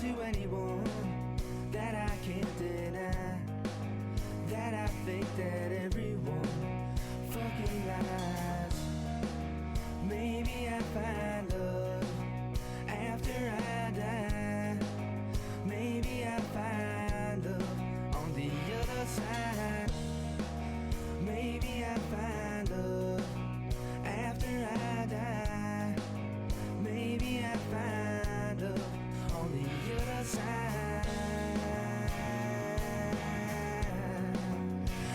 to anyone that I can't deny, that I think that everyone fucking lies. Maybe I find love after I die. Maybe I find love on the other side. Maybe I find love after I die. Maybe I find love on the other side.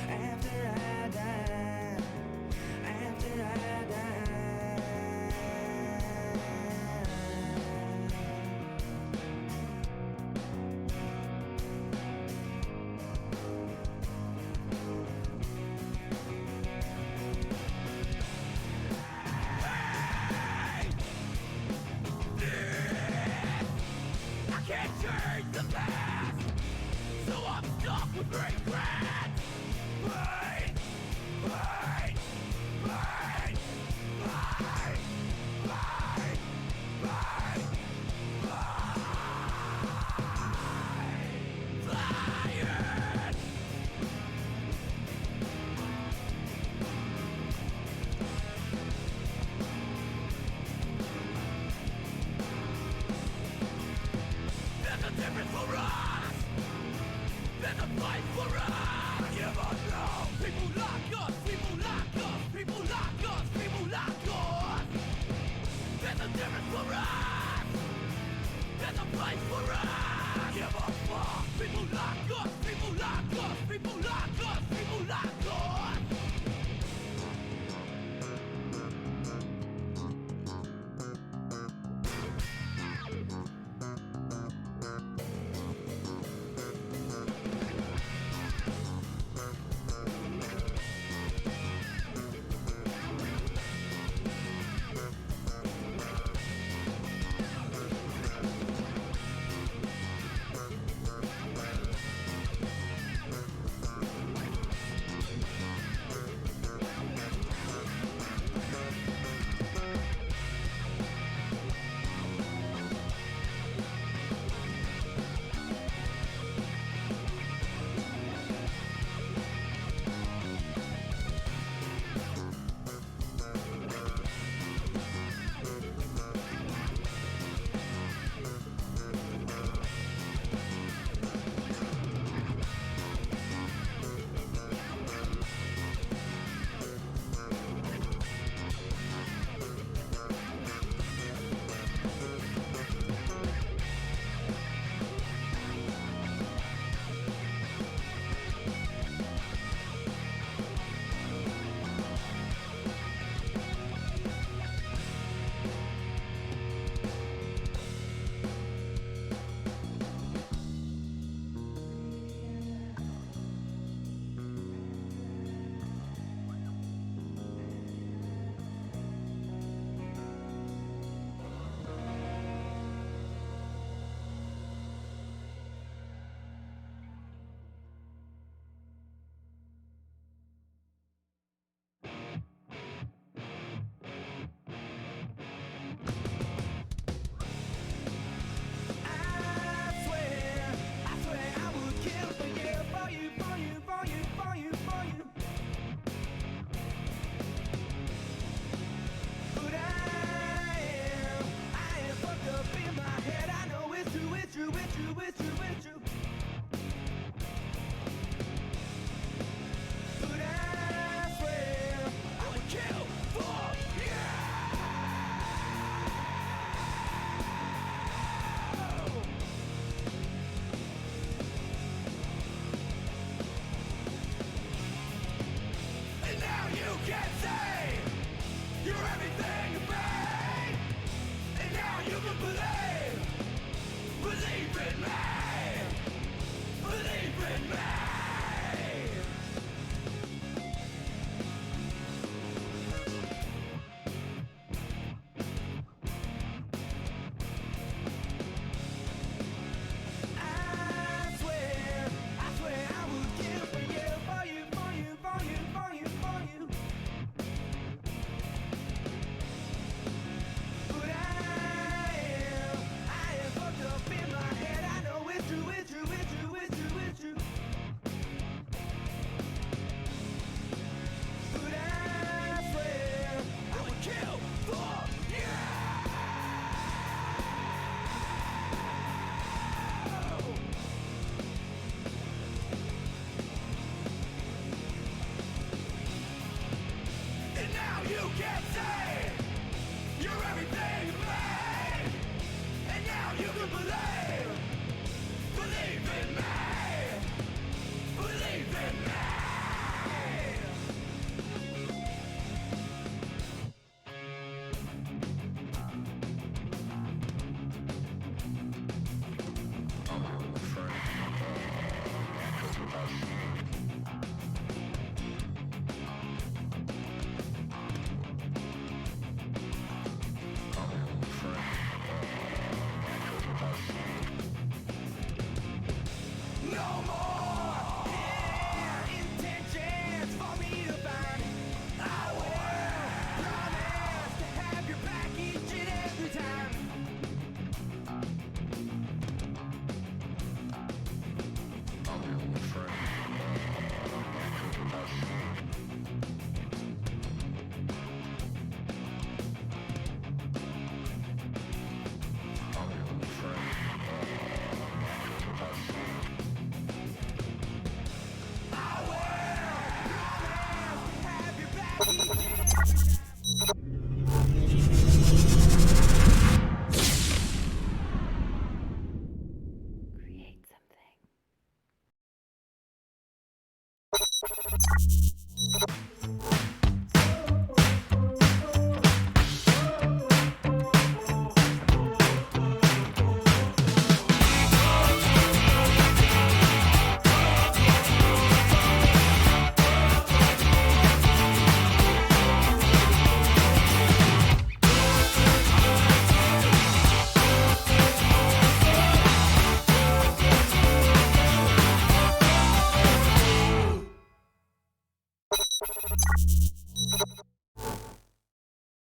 After I die. After I die. The past, so I'm stuck with regret. Pain, pain, pain, pain, pain, pain, pain, flying. There's a difference for us. There's a place for us. Give us now. People like us. People like us. People like us. People like us. There's a difference for us. There's a place for us. Give us fuck. People like us. People like us. People like us. People like us.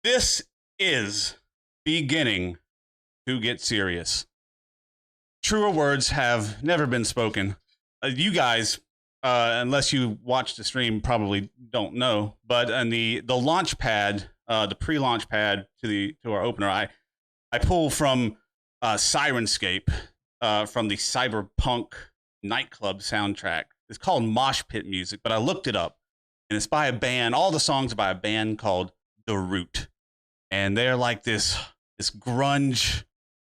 This is beginning to get serious. Truer words have never been spoken. You guys, unless you watched the stream, probably don't know. But on the launch pad, the pre-launch pad to our opener, I pull from Sirenscape from the cyberpunk nightclub soundtrack. It's called Mosh Pit Music, but I looked it up, and it's by a band. All the songs are by a band called The Root, and they're like this grunge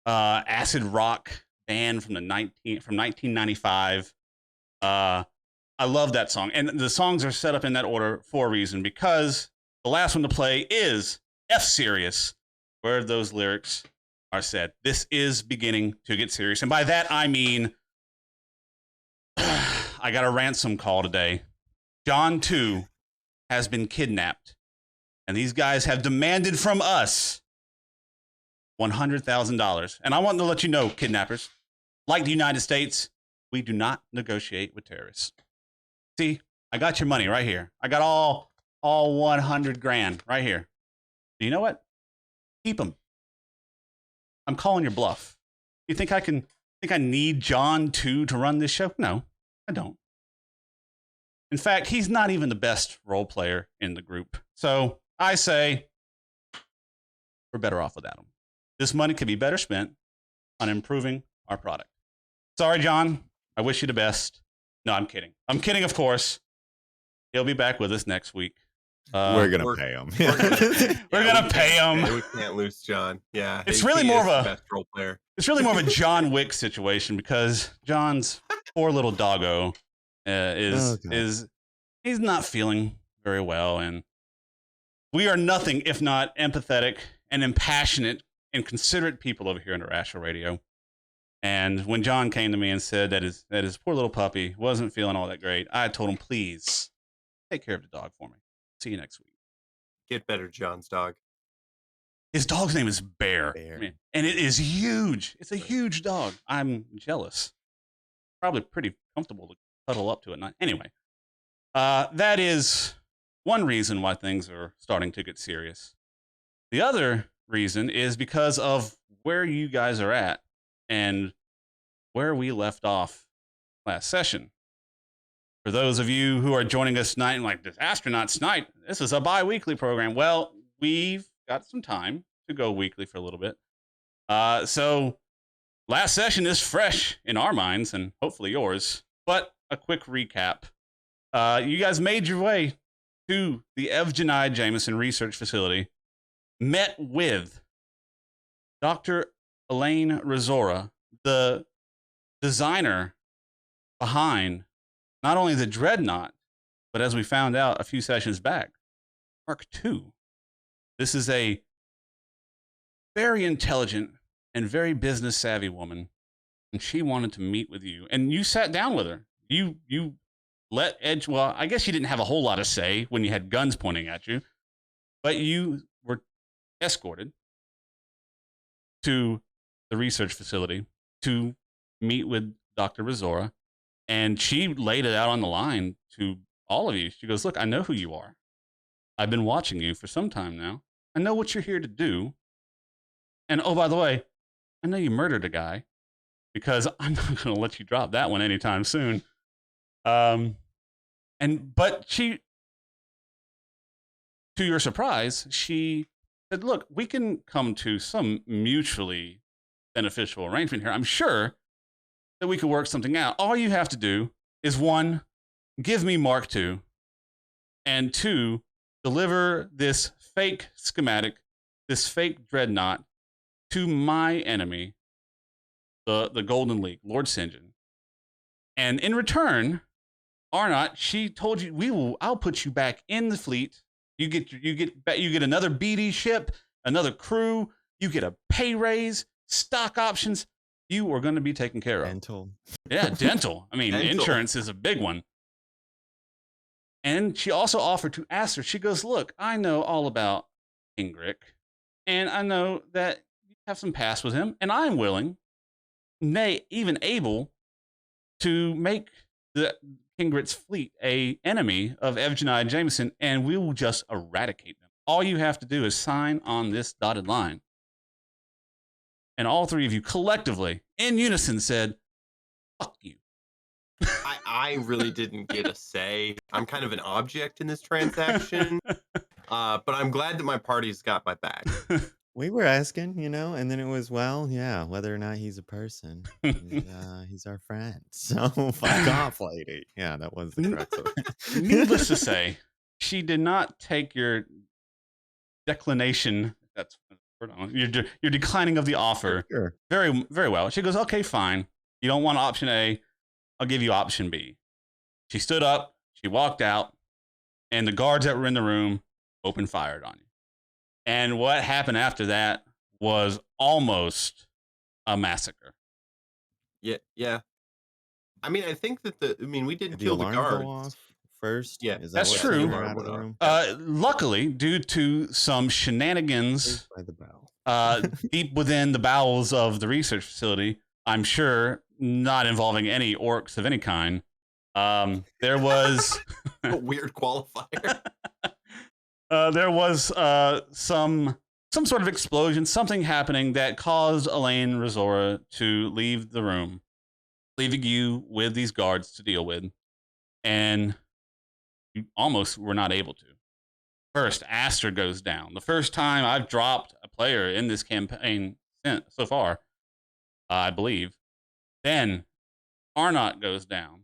acid rock band from 1995. I love that song, and the songs are set up in that order for a reason, because the last one to play is F-Serious, where those lyrics are said. This is beginning to get serious, and by that I mean I got a ransom call today. John 2 has been kidnapped, and these guys have demanded from us $100,000. And I want to let you know, kidnappers, like the United States, we do not negotiate with terrorists. See, I got your money right here. I got all 100 grand right here. You know what? Keep them. I'm calling your bluff. You think I need John 2 to run this show? No, I don't. In fact, he's not even the best role player in the group. So I say we're better off without him. This money could be better spent on improving our product. Sorry, John. I wish you the best. No, I'm kidding. I'm kidding, of course. He'll be back with us next week. We're going to pay him. We're going to pay him. We can't lose John. Yeah. It's really more of a best role player. It's really more of a John Wick situation, because John's poor little doggo is he's not feeling very well, and we are nothing if not empathetic and impassionate and considerate people over here in Irrational Radio. And when John came to me and said that his poor little puppy wasn't feeling all that great, I told him, please take care of the dog for me. See you next week. Get better, John's dog. His dog's name is Bear. Bear. And it is huge. It's a huge dog. I'm jealous. Probably pretty comfortable to cuddle up to at night. Anyway, that is one reason why things are starting to get serious. The other reason is because of where you guys are at and where we left off last session. For those of you who are joining us tonight and like, Disastronauts night, this is a bi-weekly program. Well, we've got some time to go weekly for a little bit. So last session is fresh in our minds and hopefully yours. But a quick recap. You guys made your way to the Evgenii Jameson Research Facility, met with Dr. Elaine Reisora, the designer behind not only the Dreadnought, but as we found out a few sessions back, Mark-II. This is a very intelligent and very business savvy woman, and she wanted to meet with you. And you sat down with her. You let Edge, well, I guess you didn't have a whole lot to say when you had guns pointing at you, but you were escorted to the research facility to meet with Dr. Reisora. And she laid it out on the line to all of you. She goes, look, I know who you are. I've been watching you for some time now. I know what you're here to do. And oh, by the way, I know you murdered a guy, because I'm not going to let you drop that one anytime soon. But she, to your surprise, she said, look, we can come to some mutually beneficial arrangement here. I'm sure that we could work something out. All you have to do is, 1, give me Mark-II, and 2, deliver this fake schematic, this fake dreadnought, to my enemy, the Golden League, Lord St. John. And in return, Arnot, she told you, I'll put you back in the fleet. You get another BD ship, another crew. You get a pay raise, stock options. You are going to be taken care of. Dental. Yeah, dental. I mean, Dental. insurance is a big one. And she also offered to Aster. She goes, look, I know all about Ingric, and I know that you have some past with him, and I'm willing, nay, even able, to make the Kingric's fleet a enemy of Evgeny and Jameson, and we will just eradicate them. All you have to do is sign on this dotted line. And all three of you collectively, in unison, said, fuck you. I really didn't get a say. I'm kind of an object in this transaction. But I'm glad that my party's got my back. We were asking, and then it was, whether or not he's a person. He's our friend. So fuck off, lady. Yeah, that was the crux of it. Needless to say, she did not take your declination. That's your declining of the offer Sure. very, very well. She goes, okay, fine. You don't want option A. I'll give you option B. She stood up. She walked out. And the guards that were in the room opened fire on you. And what happened after that was almost a massacre. Yeah. I mean, I think that we didn't Did the kill the alarm guards. go off first? Yeah, Is that's what true. sent her out of the room? Luckily, due to some shenanigans By the bell. deep within the bowels of the research facility, I'm sure not involving any orcs of any kind, there was A weird qualifier. there was some sort of explosion, something happening that caused Elaine Reisora to leave the room, leaving you with these guards to deal with, and you almost were not able to. First, Aster goes down. The first time I've dropped a player in this campaign so far, I believe. Then Arnot goes down.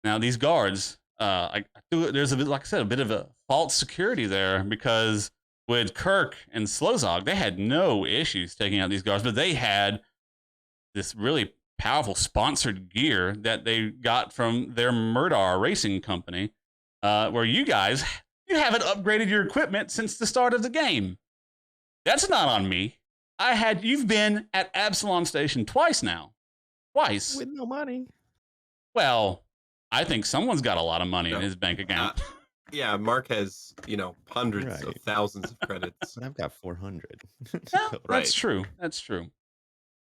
Now these guards, there's like I said, a bit of a false security there, because with Kirk and Slozog, they had no issues taking out these guards, but they had this really powerful sponsored gear that they got from their Murdar racing company, where you haven't upgraded your equipment since the start of the game. That's not on me. You've been at Absalom Station twice now. Twice. With no money. Well, I think someone's got a lot of money in his bank account. Yeah, Mark has, hundreds Right. of thousands of credits. But I've got 400. Well, Right. that's true. That's true.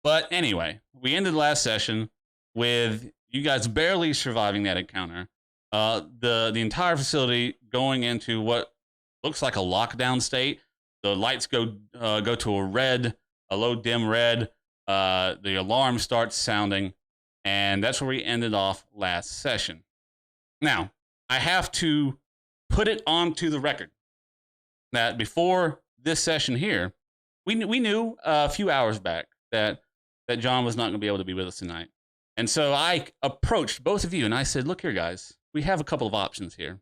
But anyway, we ended last session with you guys barely surviving that encounter. The entire facility going into what looks like a lockdown state. The lights go to a low dim red. The alarm starts sounding, and that's where we ended off last session. Now, I have to put it onto the record that before this session here, we knew a few hours back that John was not going to be able to be with us tonight. And so I approached both of you and I said, look here, guys, we have a couple of options here.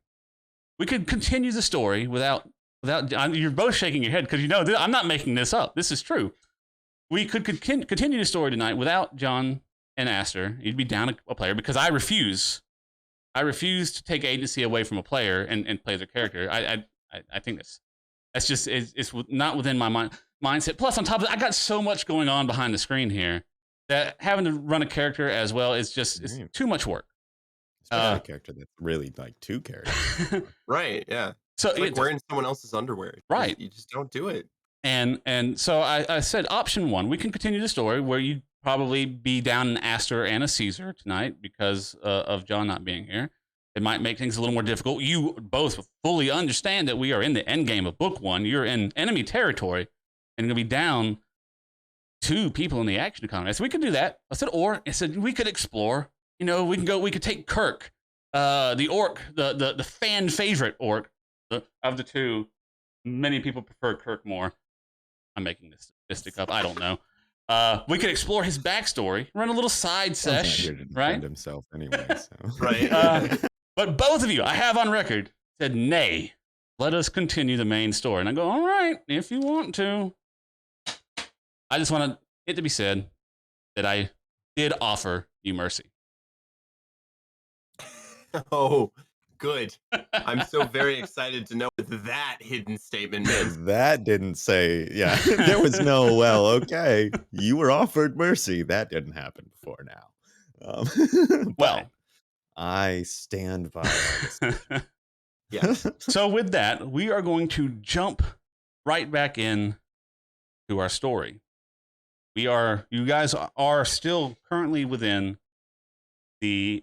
We could continue the story without you're both shaking your head because I'm not making this up. This is true. We could continue the story tonight without John and Aster. You'd be down a player because I refuse. I refuse to take agency away from a player and play their character. I think that's just it's not within my mindset. Plus, on top of that, I got so much going on behind the screen here that having to run a character as well is just it's too much work. Especially a character that's really like two characters. Right, yeah. So It's like wearing someone else's underwear. Right. You just don't do it. And so I said option one, we can continue the story where you'd probably be down an Aster and a Caesar tonight because of John not being here. It might make things a little more difficult. You both fully understand that we are in the end game of book one. You're in enemy territory and you're going to be down 2 people in the action economy. So we could do that. I said we could explore. We could take Kirk, the orc, the fan favorite orc of the 2. Many people prefer Kirk more. I'm making this statistic up. I don't know. We could explore his backstory, run a little side sesh, right? Himself anyway. So. Right. But both of you, I have on record, said, nay, let us continue the main story. And I go, all right, if you want to. I just want it to be said that I did offer you mercy. Oh, good. I'm so very excited to know what that hidden statement meant. That didn't say, yeah, there was no, well, okay, you were offered mercy. That didn't happen before now. But Well, I stand by our decision. Yes. so with that, we are going to jump right back in to our story. You guys are still currently within the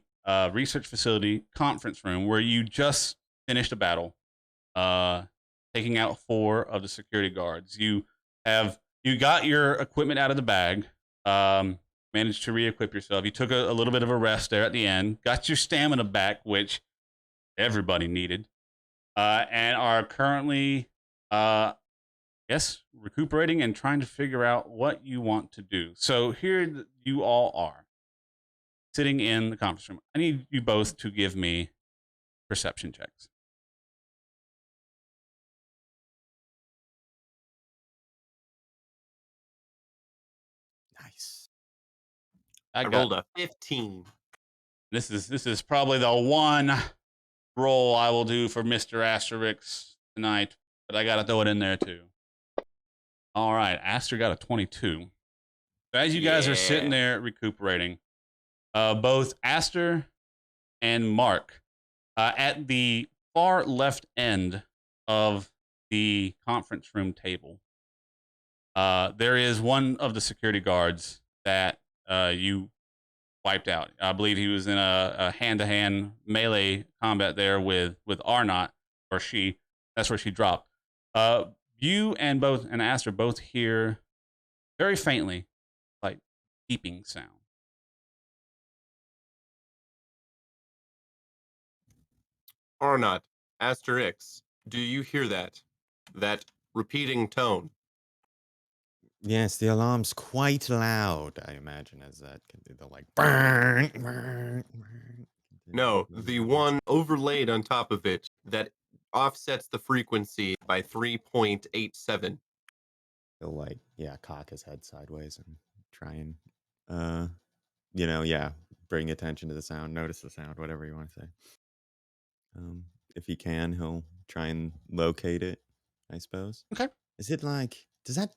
research facility conference room where you just finished a battle, taking out 4 of the security guards. You got your equipment out of the bag, managed to re-equip yourself. You took a little bit of a rest there at the end, got your stamina back, which everybody needed, and are currently, recuperating and trying to figure out what you want to do. So here you all are, sitting in the conference room. I need you both to give me perception checks. Nice. I rolled a 15. This is probably the one roll I will do for Mr. Aster Rix tonight, but I got to throw it in there too. All right, Aster got a 22. So as you guys are sitting there recuperating, both Aster and Mark, at the far left end of the conference room table, there is one of the security guards that you wiped out. I believe he was in a hand-to-hand melee combat there with Arnot, or she. That's where she dropped. You and Aster both hear very faintly, like beeping sound. Arnot, Aster Rix, do you hear that? That repeating tone? Yes, the alarm's quite loud, I imagine, as that can do the like burn, burn, burn. No, the one overlaid on top of it that offsets the frequency by 3.87. He'll like, yeah, cock his head sideways and try and bring attention to the sound, notice the sound, whatever you want to say. If he can, he'll try and locate it, I suppose. Okay. Is it like, does that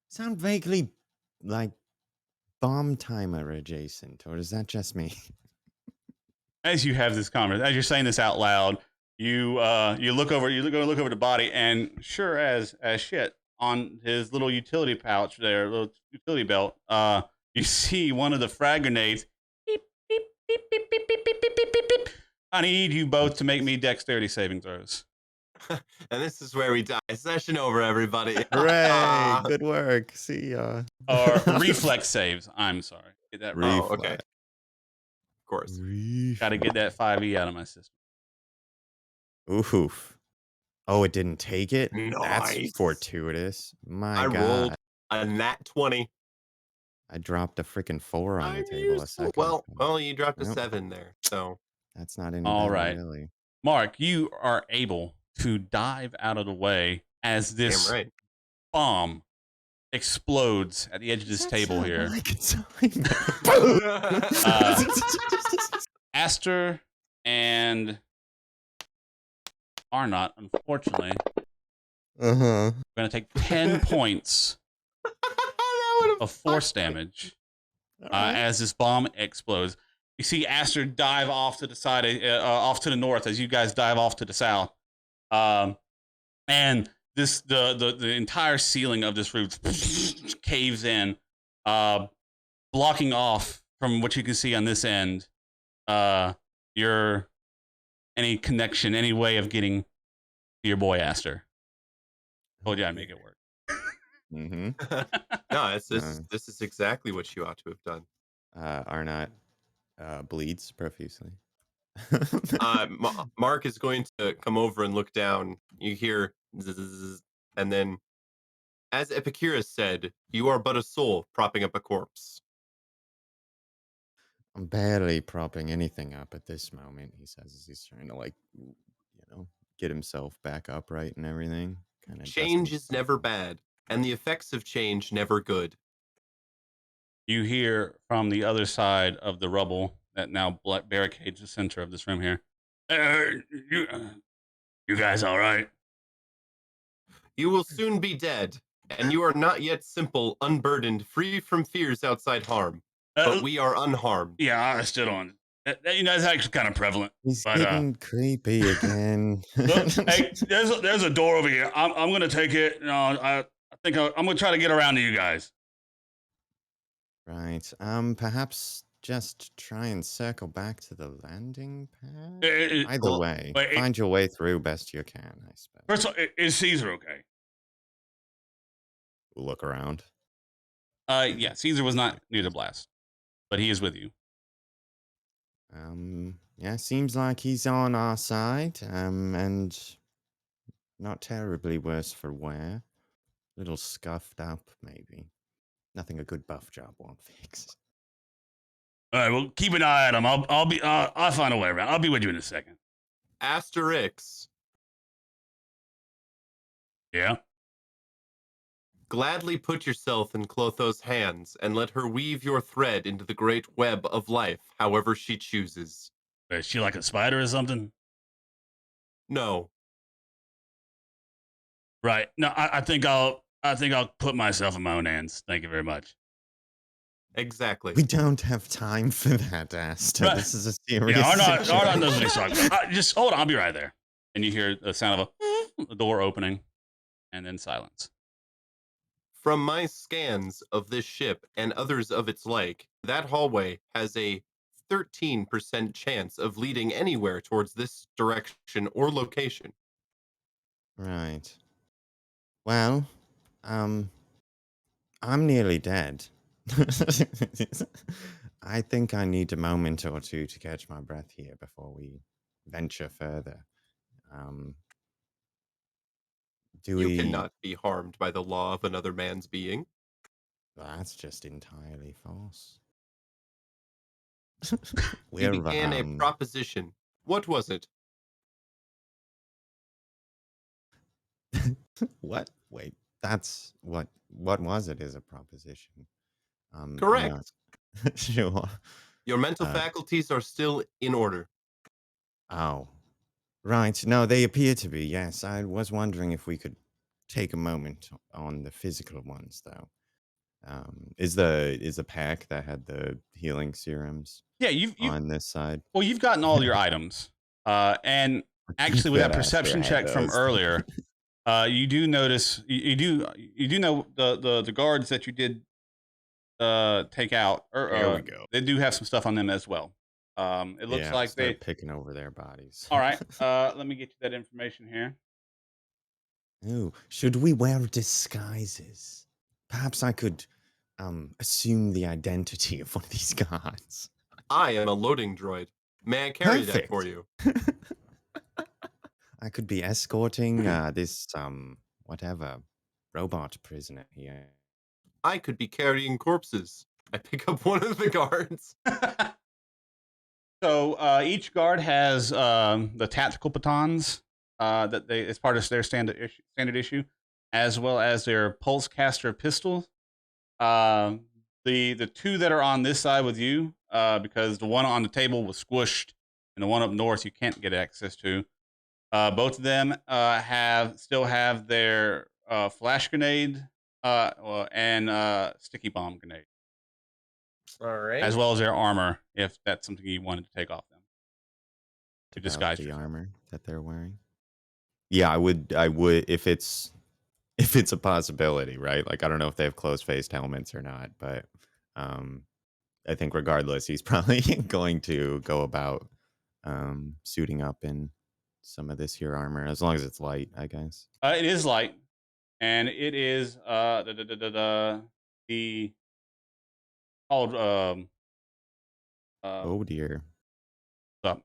sound vaguely like bomb timer adjacent, or is that just me? As you have this conversation, as you're saying this out loud, you look over the body, and sure as shit, on his little utility pouch there, little utility belt, you see one of the frag grenades. Beep, beep, beep, beep, beep, beep, beep, beep, beep, beep. I need you both to make me dexterity saving throws. And this is where we die. Session over, everybody. Hooray! Good work. See ya. Or reflex saves. I'm sorry. Get that right. Oh, okay. Of course. Got to get that 5e out of my system. Oof. Oh, it didn't take it? Nice. That's fortuitous. My God. I rolled a nat 20. I dropped a freaking 4 on the table a second. Well, you dropped a 7 there, so that's not any all better, right. Really. Mark, you are able to dive out of the way as this bomb explodes at the edge of this table here. Aster and Arnot, unfortunately, going to take 10 points of force damage as this bomb explodes. You see Aster dive off to the side, off to the north, as you guys dive off to the south, and the entire ceiling of this roof caves in, blocking off from what you can see on this end. Any connection, any way of getting to your boy Aster. Told you I'd make it work. No, this is exactly what you ought to have done. Arnot bleeds profusely. Mark is going to come over and look down. You hear zzz, and then, as Epicurus said, you are but a soul propping up a corpse. I'm barely propping anything up at this moment, he says, as he's trying to get himself back upright and everything. Change is never bad, and the effects of change never good. You hear from the other side of the rubble that now barricades the center of this room here. You, you guys all right? You will soon be dead, and you are not yet simple, unburdened, free from fears outside harm. But we are unharmed. Yeah, I still don't. That's actually kind of prevalent. He's But getting creepy again. look, hey, there's a door over here. I'm gonna take it. No, I think I'm gonna try to get around to you guys. Right. Perhaps just try and circle back to the landing pad. Either Well, way, wait, find your way through best you can, I suppose. first of all, is Caesar okay? We'll look around. Yeah, Caesar was not near the blast, but he is with you. Yeah, seems like he's on our side. And not terribly worse for wear. Little scuffed up, maybe. Nothing a good buff job won't fix. All right, well, keep an eye on him. I'll find a way around. I'll be with you in a second. Aster Rix, Yeah. gladly put yourself in Clotho's hands and let her weave your thread into the great web of life, however she chooses. Is she like a spider or something? No, Right. No, I think I'll put myself in my own hands. Thank you very much. exactly. We don't have time for that, Aster. Right. This is a serious Yeah, situation. Arnot knows what he's talking about. Just hold on, I'll be right there. And you hear the sound of a door opening, and then silence. From my scans of this ship and others of its like, that hallway has a 13% chance of leading anywhere towards this direction or location. Right. Well, I'm nearly dead. I think I need a moment or two to catch my breath here before we venture further. Do You we? cannot be harmed by the law of another man's being. That's just entirely false. He We're began a proposition. What was it? what? Wait, that's what? What was it? Is a proposition? Correct. No. Sure. Your mental Uh, faculties are still in order. Oh, right. No, they appear to be. Yes, I was wondering if we could take a moment on the physical ones, though. Is the pack that had the healing serums Yeah, you've on this side? well, you've gotten all your items. And actually, with that That Aster perception had check from those. earlier, you do notice you do know the guards that you did take out, or There we go. they do have some stuff on them as well. It looks Yeah, like start they. picking over their bodies. All right, let me get you that information here. Ooh, should we wear disguises? Perhaps I could assume the identity of one of these guards. I am a loading droid. May I carry that for you? I could be escorting this whatever robot prisoner here. I could be carrying corpses. I pick up one of the guards. So each guard has the tactical batons that they as part of their standard issue, as well as their pulse caster pistols. The two that are on this side with you, because the one on the table was squished, and the one up north you can't get access to. Both of them still have their flash grenade and sticky bomb grenade, All right. as well as their armor, if that's something you wanted to take off them to About disguise the yourself. armor that they're wearing. Yeah, I would if it's a possibility, right? Like I don't know if they have closed-faced helmets or not, but I think regardless, he's probably going to go about suiting up in some of this here armor, as long as it's light, I guess. It is light, and it is the called Oh dear, what's up?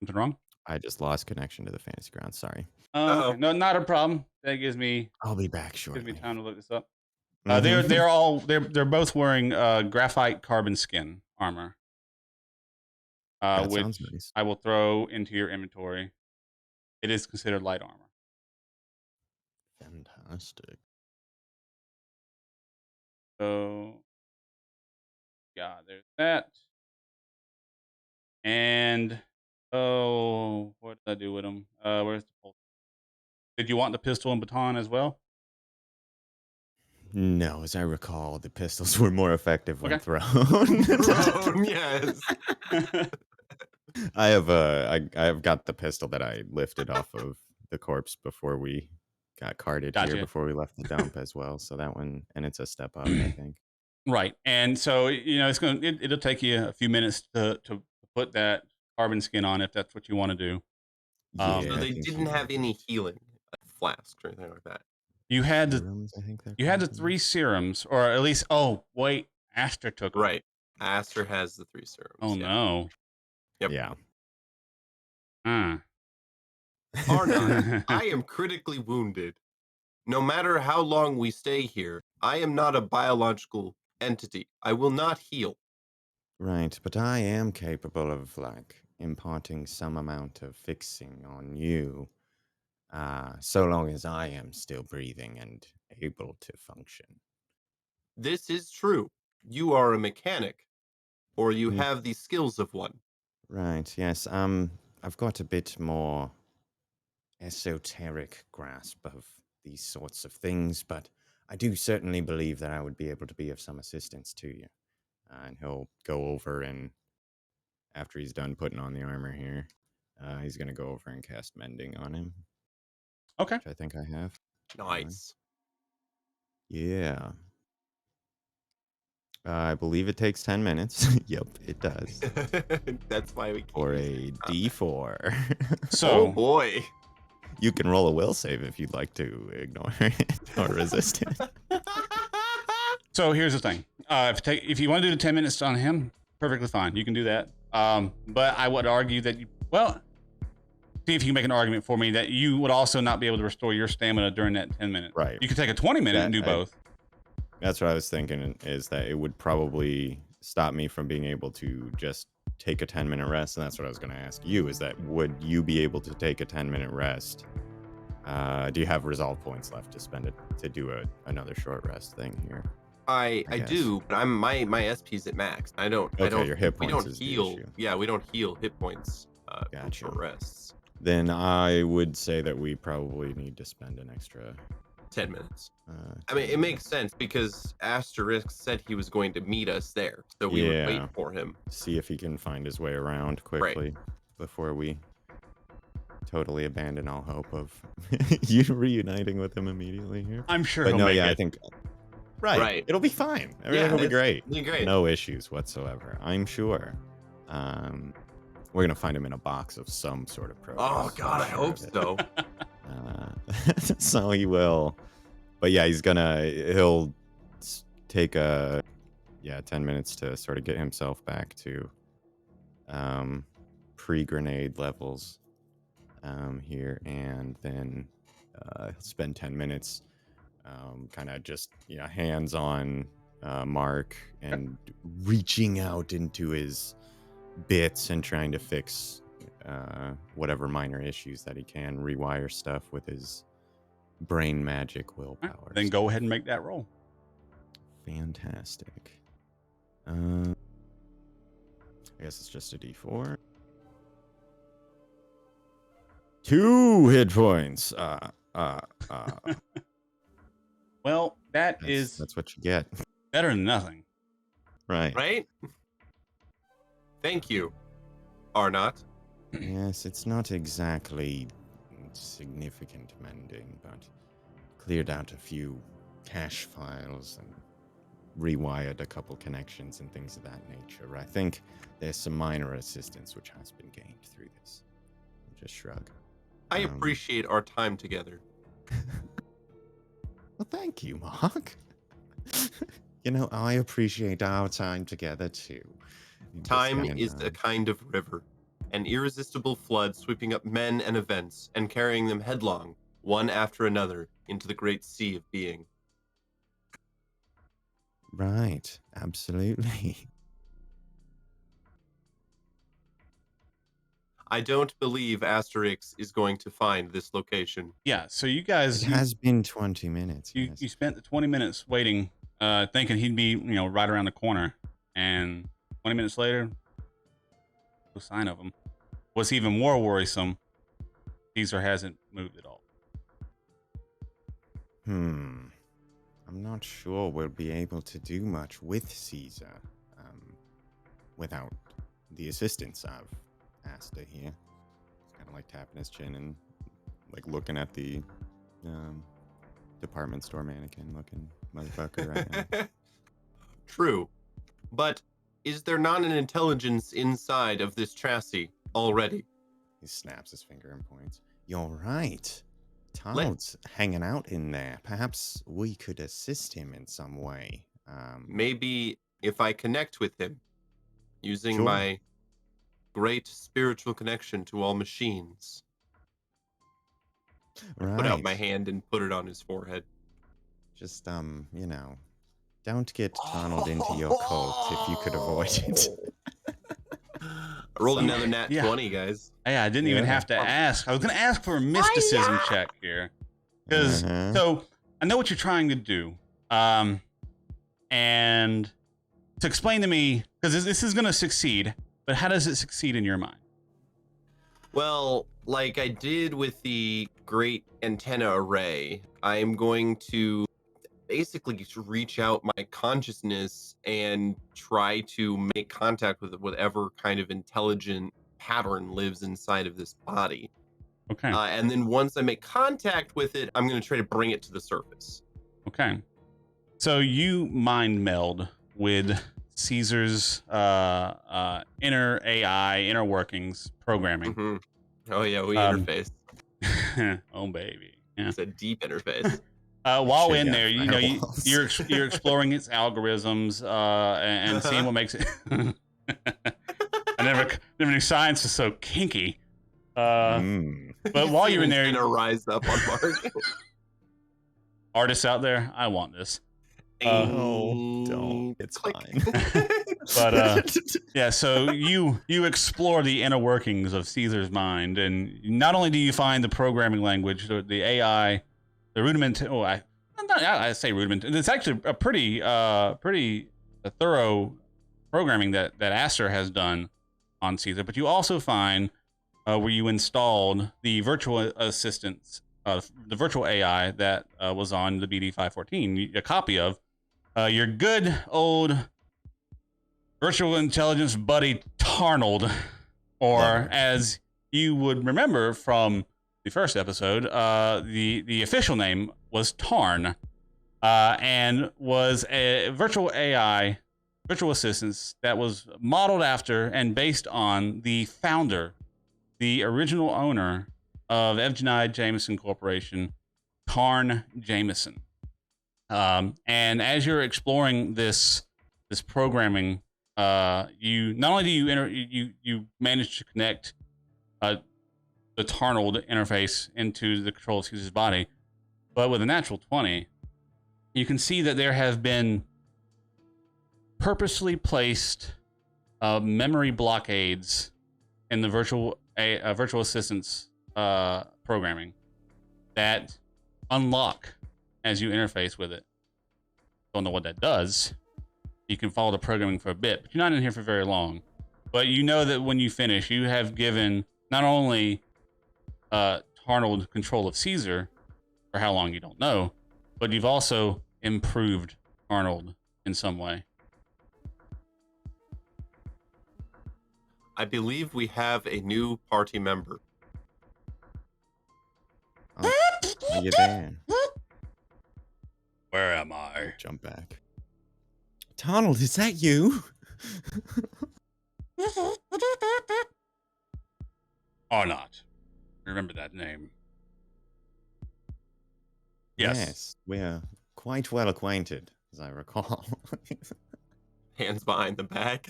Something wrong? I just lost connection to the fantasy ground. Sorry. Oh, okay. No, not a problem. That gives me I'll be back shortly. time to look this up. Mhm. They're both wearing graphite carbon skin armor, That which sounds nice. I will throw into your inventory. It is considered light armor. Fantastic. So yeah, there's that. And Oh, what did I do with him? Where's the pulse? Did you want the pistol and baton as well? No, as I recall, the pistols were more effective when Okay. thrown. Thrown, yes. I have got the pistol that I lifted off of the corpse before we got carted here, Gotcha. before we left the dump as well. So that one, and it's a step up, I think. Right. And so, it'll take you a few minutes to put that carbon skin on if that's what you want to do. Yeah, So I they think didn't he- have any healing flasks or anything like that. You had the serums, I think they're you had the called. 3 serums, or at least. Oh wait, Aster took 'em. Right. Aster has the 3 serums. Oh yeah. no. Yep. Yeah. Arnot, I am critically wounded. No matter how long we stay here, I am not a biological entity. I will not heal. Right, but I am capable of imparting some amount of fixing on you, so long as I am still breathing and able to function. This is true. You are a mechanic, or you Hmm. have the skills of one. Right, yes. I've got a bit more esoteric grasp of these sorts of things, but I do certainly believe that I would be able to be of some assistance to you. And he'll go over, and after he's done putting on the armor here, he's going to go over and cast Mending on him, Okay. which I think I have. Nice. Yeah. I believe it takes 10 minutes. Yep, it does. That's why we keep Or using a D4. So Oh boy. You can roll a will save if you'd like to ignore it or resist it. So here's the thing. If you want to do the 10 minutes on him, perfectly fine. You can do that. But I would argue that see if you can make an argument for me that you would also not be able to restore your stamina during that 10 minutes. Right. You could take a 20 minute and do both. That's what I was thinking, is that it would probably stop me from being able to just take a 10-minute rest. And that's what I was going to ask you, is that would you be able to take a 10-minute rest? Do you have resolve points left to spend it to do another short rest thing here? I guess. do, but my SP's at max. I don't your hit we points don't is the heal. issue. Yeah, we don't heal hit points from Gotcha. short rests. Then I would say that we probably need to spend an extra 10 minutes. 10 it makes minutes. sense because Aster Rix said he was going to meet us there, so we would wait for him. See if he can find his way around quickly before we totally abandon all hope of you reuniting with him immediately here. I'm sure But he'll no, make yeah, it. I think right. It'll be fine. Everything will be great. It'll be great. No issues whatsoever, I'm sure. We're gonna find him in a box of some sort of program. Oh God, I hope so. So he will. But yeah, he'll take 10 minutes to sort of get himself back to pre-grenade levels here, and then spend 10 minutes kind of just hands on Mark and reaching out into his bits and trying to fix whatever minor issues that he can, rewire stuff with his brain magic willpower. Then go ahead and make that roll. Fantastic. I guess it's just a D4. 2 hit points. Well, that's what you get. better than nothing. Right. Right? Thank you, Arnot. Yes, it's not exactly significant mending, but cleared out a few cache files and rewired a couple connections and things of that nature. I think there's some minor assistance which has been gained through this. I'll just shrug. I appreciate our time together. Well, thank you, Mark. I appreciate our time together too. Time is a kind of river, an irresistible flood sweeping up men and events and carrying them headlong, one after another, into the great sea of being. Right, absolutely. I don't believe Aster Rix is going to find this location. Yeah, so you guys... It has been 20 minutes. You spent the 20 minutes waiting, thinking he'd be, right around the corner. And 20 minutes later, no sign of him. what's even more worrisome, Caesar hasn't moved at all. I'm not sure we'll be able to do much with Caesar without the assistance of Aster here. He's kind of like tapping his chin and like looking at the department store mannequin looking motherfucker right now. True. But is there not an intelligence inside of this chassis already? He snaps his finger and points. You're right. Todd's hanging out in there. Perhaps we could assist him in some way. Maybe if I connect with him using Sure. my great spiritual connection to all machines. Right. Put out my hand and put it on his forehead. Just, you know, don't get tunneled into your cult if you could avoid it. I rolled another nat 20, guys. Yeah, I didn't even have to ask. I was going to ask for a mysticism check here. Because, so, I know what you're trying to do. And to explain to me, because this is going to succeed, but how does it succeed in your mind? Well, like I did with the great antenna array, I'm going to basically just reach out my consciousness and try to make contact with whatever kind of intelligent pattern lives inside of this body. Okay. And then once I make contact with it, I'm going to try to bring it to the surface. Okay. So you mind meld with Caesar's inner AI, inner workings, programming. Mm-hmm. Oh yeah, we interface. Oh baby. Yeah. It's a deep interface. While Shit, in yeah, there, you know, you're exploring its algorithms and seeing what makes it. I never knew science is so kinky. But while you're in there, gonna rise up on Mark. Artists out there, I want this. Oh, don't. It's fine. But yeah, so you explore the inner workings of Caesar's mind, and not only do you find the programming language, the AI, the rudiment. Oh, I say rudiment. It's actually a pretty thorough programming that Aster has done on Caesar. But you also find where you installed the virtual assistants, the virtual AI that was on the BD 514, a copy of your good old virtual intelligence buddy Tarnold, or as you would remember from the first episode, the official name was Tarn, and was a virtual AI, virtual assistance that was modeled after and based on the founder, the original owner of Evgenij Jameson Corporation, Tarn Jameson. And as you're exploring this programming, you not only do you manage to connect the Tarnold interface into the control of Caesar's body, but with a natural 20, you can see that there have been purposely placed memory blockades in the virtual assistance programming that unlock as you interface with it. Don't know what that does. You can follow the programming for a bit, but you're not in here for very long. But you know that when you finish, you have given not only Tarnold control of Caesar, for how long you don't know, but you've also improved Arnold in some way. I believe we have a new party member. Oh, are you there? Where am I? Jump back. Donald, is that you? Arnot. Remember that name. Yes. We're quite well acquainted, as I recall. Hands behind the back.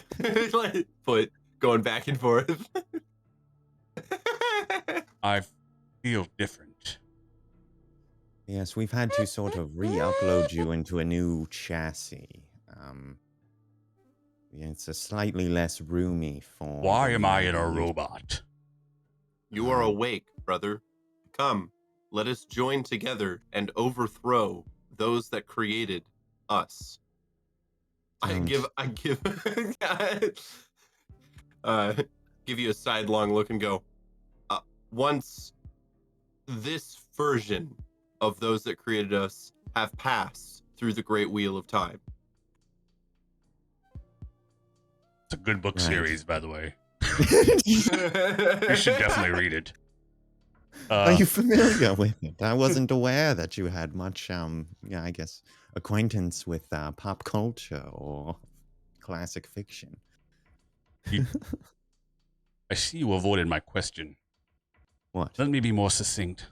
Like, foot going back and forth. I feel different. Yes, we've had to sort of re-upload you into a new chassis. Yeah, it's a slightly less roomy form. Why am I in a robot? You are awake, brother. Come, let us join together and overthrow those that created us. I Don't. give give you a sidelong look and go, once this version of those that created us have passed through the great wheel of time. It's a good book Right. series, by the way. You should definitely read it. Are you familiar with it? I wasn't aware that you had much, I guess, acquaintance with pop culture or classic fiction. I see you avoided my question. What? Let me be more succinct.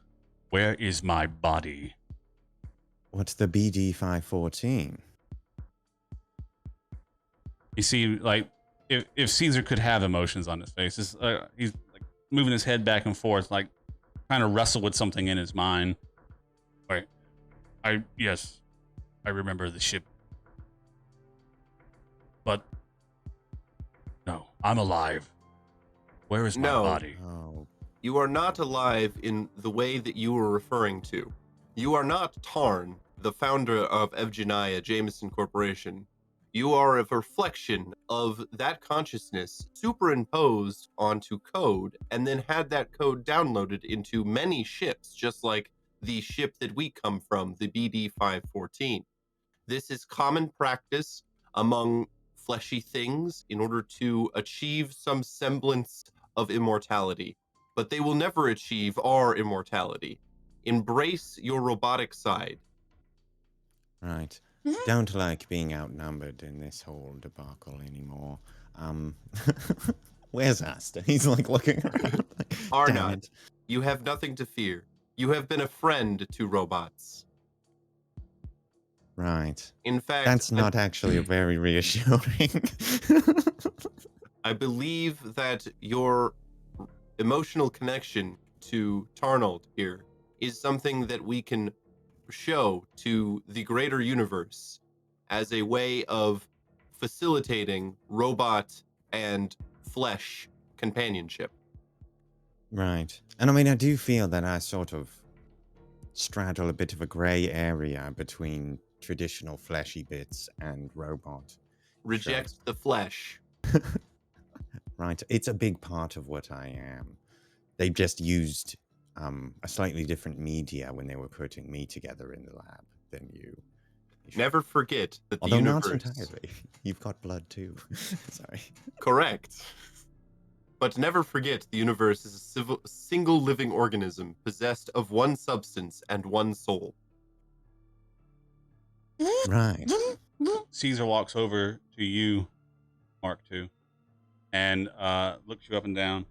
Where is my body? What's the BD 514? You see, like, if Caesar could have emotions on his face, he's like moving his head back and forth, like trying to wrestle with something in his mind. Wait, yes, I remember the ship, but no, I'm alive. Where is my body? Oh, You are not alive in the way that you were referring to. You are not Tarn, the founder of Evgenia Jameson Corporation. You are a reflection of that consciousness superimposed onto code and then had that code downloaded into many ships, just like the ship that we come from, the BD-514. This is common practice among fleshy things in order to achieve some semblance of immortality, but they will never achieve our immortality. Embrace your robotic side. right. Don't like being outnumbered in this whole debacle anymore. Where's Aster? He's like looking around. Like, damn Arnot, it. you have nothing to fear. You have been a friend to robots. Right. In fact, That's not actually very reassuring. I believe that your emotional connection to Tarnold here is something that we can show to the greater universe as a way of facilitating robot and flesh companionship. Right. And I mean, I do feel that I sort of straddle a bit of a gray area between traditional fleshy bits and robot. Reject the flesh. Right. It's a big part of what I am. They just used a slightly different media when they were putting me together in the lab than you. Never forget that the Although universe... not entirely. You've got blood too. Sorry. Correct. But never forget the universe is a single living organism possessed of one substance and one soul. Right. Caesar walks over to you, Mark-II, and looks you up and down.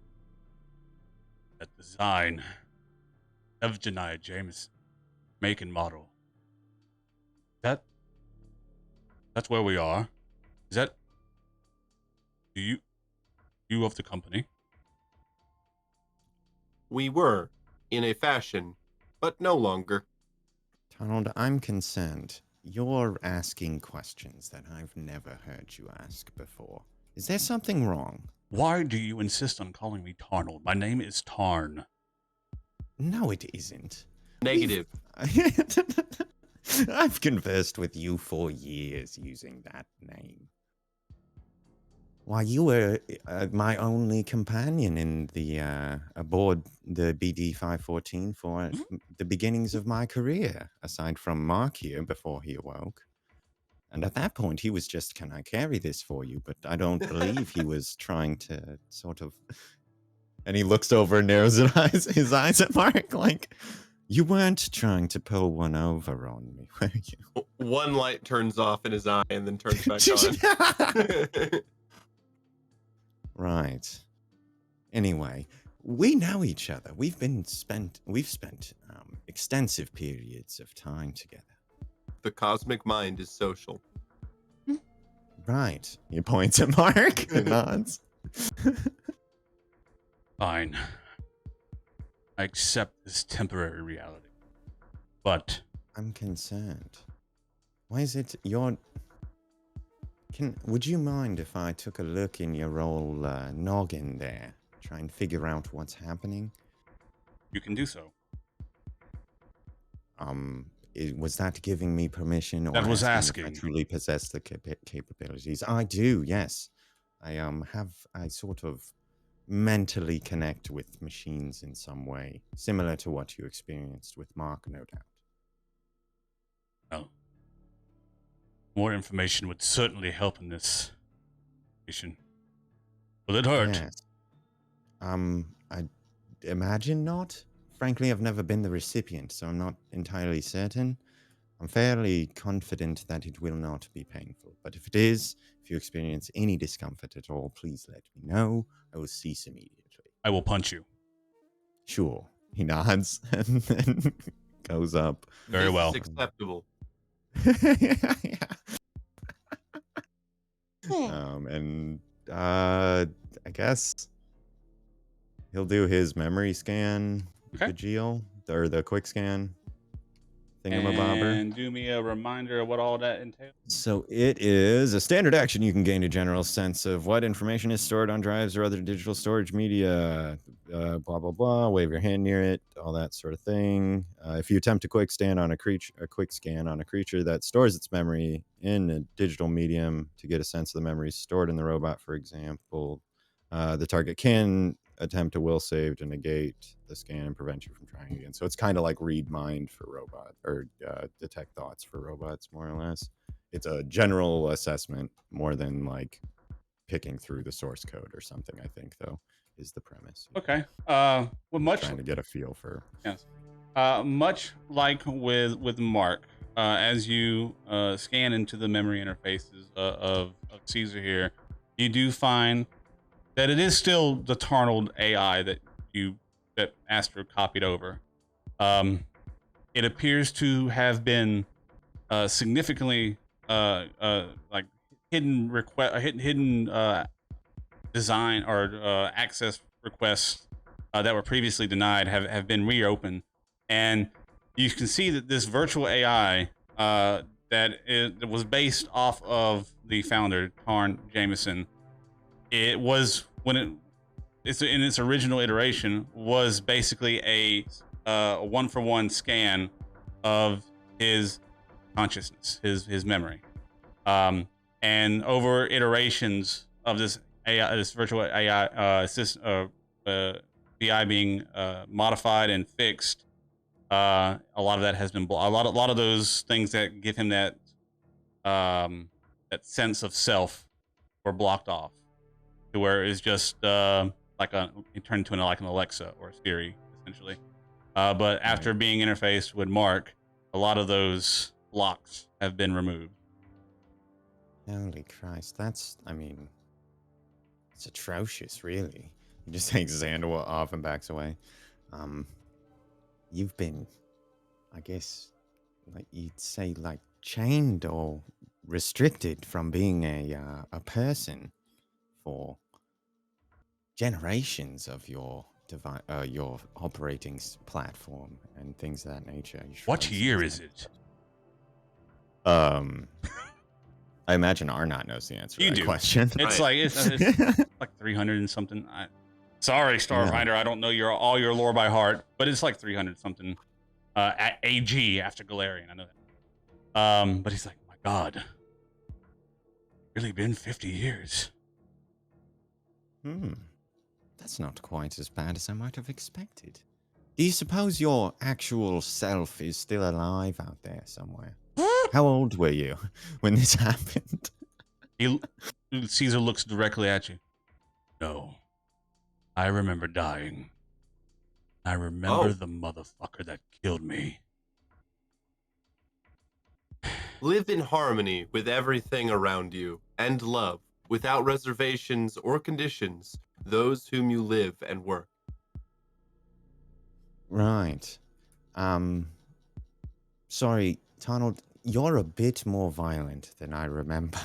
That design, Evgenia Jameson, make and model. That's where we are. Is that you of the company? We were, in a fashion, but no longer. Donald, I'm concerned. You're asking questions that I've never heard you ask before. Is there something wrong? Why do you insist on calling me Tarnold? My name is Tarn. No, it isn't. Negative. I've conversed with you for years using that name. Why, you were my only companion in the aboard the BD 514 for the beginnings of my career, aside from Mark here before he awoke. And at that point, he was just, can I carry this for you? But I don't believe he was trying to sort of... And he looks over and narrows his eyes at Mark, like, you weren't trying to pull one over on me, were you? One light turns off in his eye and then turns back on. Right. Anyway, we know each other. We've spent extensive periods of time together. The cosmic mind is social. Right. He points at Mark and nods. Fine. I accept this temporary reality. But I'm concerned. Why is it your... Would you mind if I took a look in your old noggin there? Try and figure out what's happening? you can do so. Was that giving me permission? Or That was if asking. I truly possess the capabilities. I do, yes. I sort of mentally connect with machines in some way, similar to what you experienced with Mark, no doubt. Well, more information would certainly help in this situation. Will it hurt? Yes. I imagine not. Frankly, I've never been the recipient, so I'm not entirely certain. I'm fairly confident that it will not be painful. But if it is, if you experience any discomfort at all, please let me know. I will cease immediately. I will punch you. Sure. He nods and then goes up. Very This well. is acceptable. And I guess he'll do his memory scan, Okay. the Geo, or the quick scan thingamabobber. And do me a reminder of what all that entails. So it is a standard action. You can gain a general sense of what information is stored on drives or other digital storage media. Blah blah blah. Wave your hand near it. All that sort of thing. If you attempt a quick scan on a creature that stores its memory in a digital medium to get a sense of the memories stored in the robot, for example, the target can attempt a will save to negate the scan and prevent you from trying again. So it's kind of like read mind for robot, or detect thoughts for robots, more or less. It's a general assessment more than like picking through the source code or something, I think, though, is the premise. Okay. Well, much Trying to get a feel for. yes. Much like with Mark, as you scan into the memory interfaces of Caesar here, you do find that it is still the Tarnold AI that Aster copied over. It appears to have been significantly like hidden design or access requests that were previously denied have been reopened, and you can see that this virtual AI that was based off of the founder Tarn Jameson, it was it's in its original iteration was basically a one-for-one scan of his consciousness, his memory, and over iterations of this AI, this virtual AI BI being modified and fixed, a lot of that has been a lot of those things that give him that that sense of self were blocked off, to where it's just it turned into like an Alexa or a Siri, essentially. But after being interfaced with Mark, a lot of those blocks have been removed. Holy Christ, it's atrocious, really. He just takes his hand off and backs away. You've been, I guess, like you'd say, like chained or restricted from being a person for generations of your operating platform and things of that nature. What year is it? I imagine Arnot knows the answer You to that do. question. It's like like 300 and something. Sorry, Starfinder, I don't know all your lore by heart, but it's like 300 something. At AG after Galarian, I know that. But he's like, my God, really been 50 years. That's not quite as bad as I might have expected. Do you suppose your actual self is still alive out there somewhere? How old were you when this happened? Caesar looks directly at you. No, I remember dying. I remember the motherfucker that killed me. Live in harmony with everything around you and love, without reservations or conditions, those whom you live and work. Right. Sorry, Tarnold, you're a bit more violent than I remember.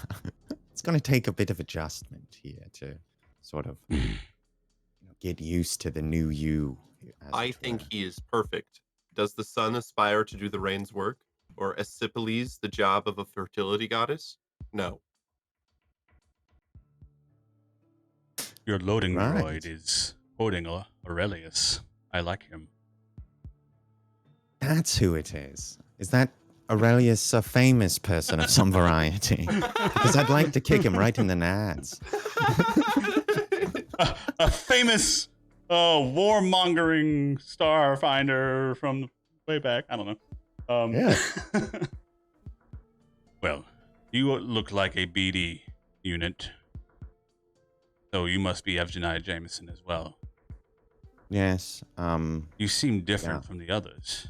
It's going to take a bit of adjustment here to sort of get used to the new you. I think he is perfect. Does the sun aspire to do the rain's work? Or Asclepius the job of a fertility goddess? No. Your loading Right. droid is quoting Aurelius. I like him. That's who it is. Is that Aurelius a famous person of some variety? Because I'd like to kick him right in the nads. a famous warmongering Starfinder from way back. I don't know. Yeah. Well, you look like a BD unit, so you must be Evgenii Jameson as well. Yes. You seem different from the others.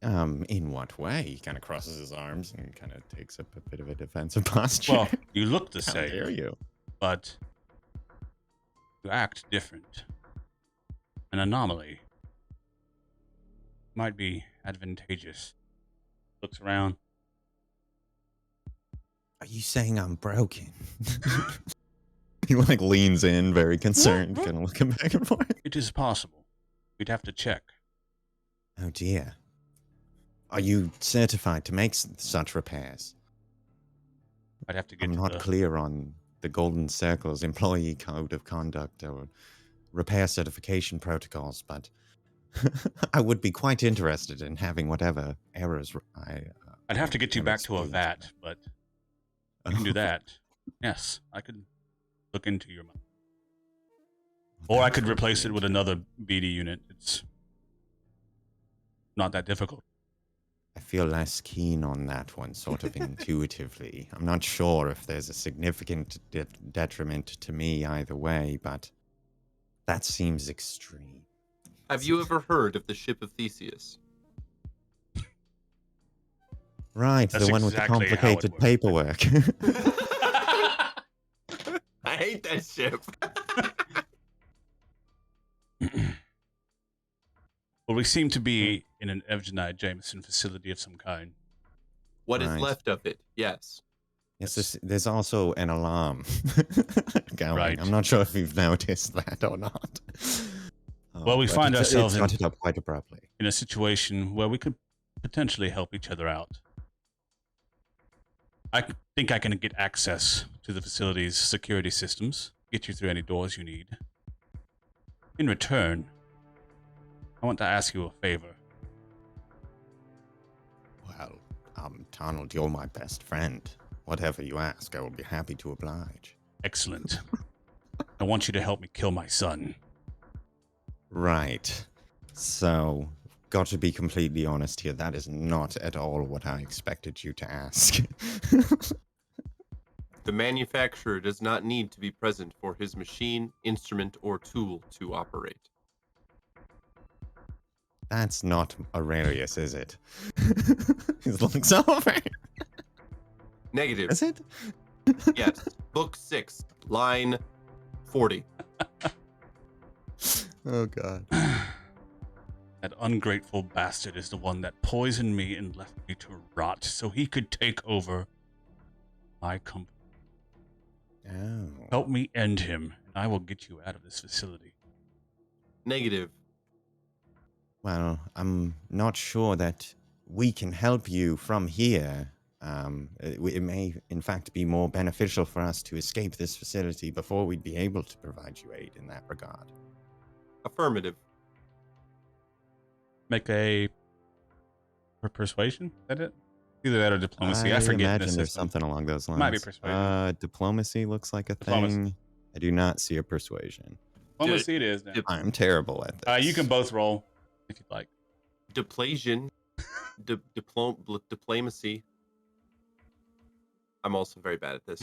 In what way? He kind of crosses his arms and kind of takes up a bit of a defensive posture. Well, you look the How same. dare you? But you act different. An anomaly might be advantageous. Looks around. Are you saying I'm broken? He like leans in, very concerned, kind of looking back and forth. It is possible. We'd have to check. Oh dear. Are you certified to make such repairs? I'd have to get I'm to not the... clear on the Golden Circle's employee code of conduct or repair certification protocols, but I would be quite interested in having whatever errors I'd have to get you am back to a experiencing. vat, but you can do that. Yes, I could look into your money. Or I could replace it with another BD unit. It's not that difficult. I feel less keen on that one, sort of intuitively. I'm not sure if there's a significant detriment to me either way, but that seems extreme. Have you ever heard of the ship of Theseus? Right, That's the one exactly with the how it complicated works. paperwork. I hate that ship. Well, we seem to be in an Evgenii Jameson facility of some kind. What is Right. left of it? Yes. Yes, there's also an alarm going. Right. I'm not sure if you've noticed that or not. Well, we But find ourselves it in- started up quite abruptly. In a situation where we could potentially help each other out. I think I can get access to the facility's security systems, get you through any doors you need. In return, I want to ask you a favor. Well, Donald, you're my best friend. Whatever you ask, I will be happy to oblige. Excellent. I want you to help me kill my son. Right. So, got to be completely honest here, that is not at all what I expected you to ask. The manufacturer does not need to be present for his machine, instrument, or tool to operate. That's not Aurelius, is it? He looks over. Negative. Is it? Yes. Book 6, line 40. Oh, God. That ungrateful bastard is the one that poisoned me and left me to rot so he could take over my company. Oh. Help me end him, and I will get you out of this facility. Negative. Well, I'm not sure that we can help you from here. It may, in fact, be more beneficial for us to escape this facility before we'd be able to provide you aid in that regard. Affirmative. Make a persuasion? Is that it? Either that or diplomacy. I forget. imagine this there's system. something along those lines. Might be persuasion. Diplomacy looks like a Diplomacy. thing. I do not see a persuasion. Diplomacy it is now. I'm terrible at this. You can both roll if you'd like. Deplasion. Diplomacy. I'm also very bad at this.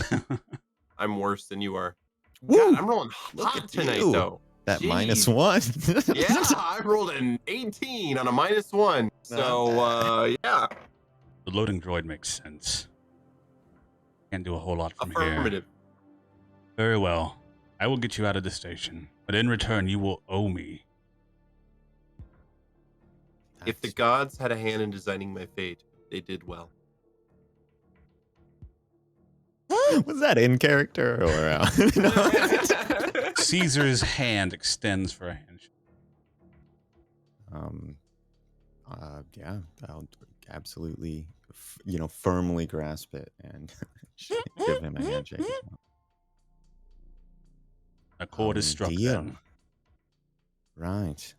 I'm worse than you are. Woo! God, I'm rolling Look hot at tonight, you. though. That Jeez. -1. Yeah, I rolled an 18 on a -1. So, yeah. The loading droid makes sense. Can't do a whole lot from here. Affirmative. Very well. I will get you out of the station, but in return, you will owe me. If the gods had a hand in designing my fate, they did well. Was that in character or? Caesar's hand extends for a handshake. Yeah, I'll absolutely, firmly grasp it and give him a handshake. As well. A chord is struck Deal. then. Right.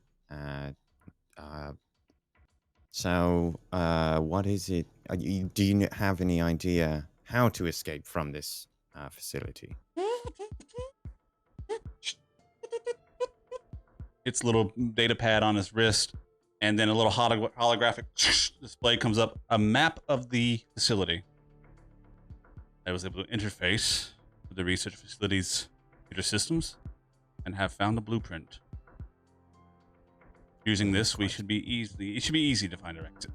So, what is it? Do you have any idea how to escape from this facility? gets a little data pad on his wrist, and then a little holographic display comes up, a map of the facility. I was able to interface with the research facility's computer systems and have found a blueprint. Using this, it should be easy to find our exit.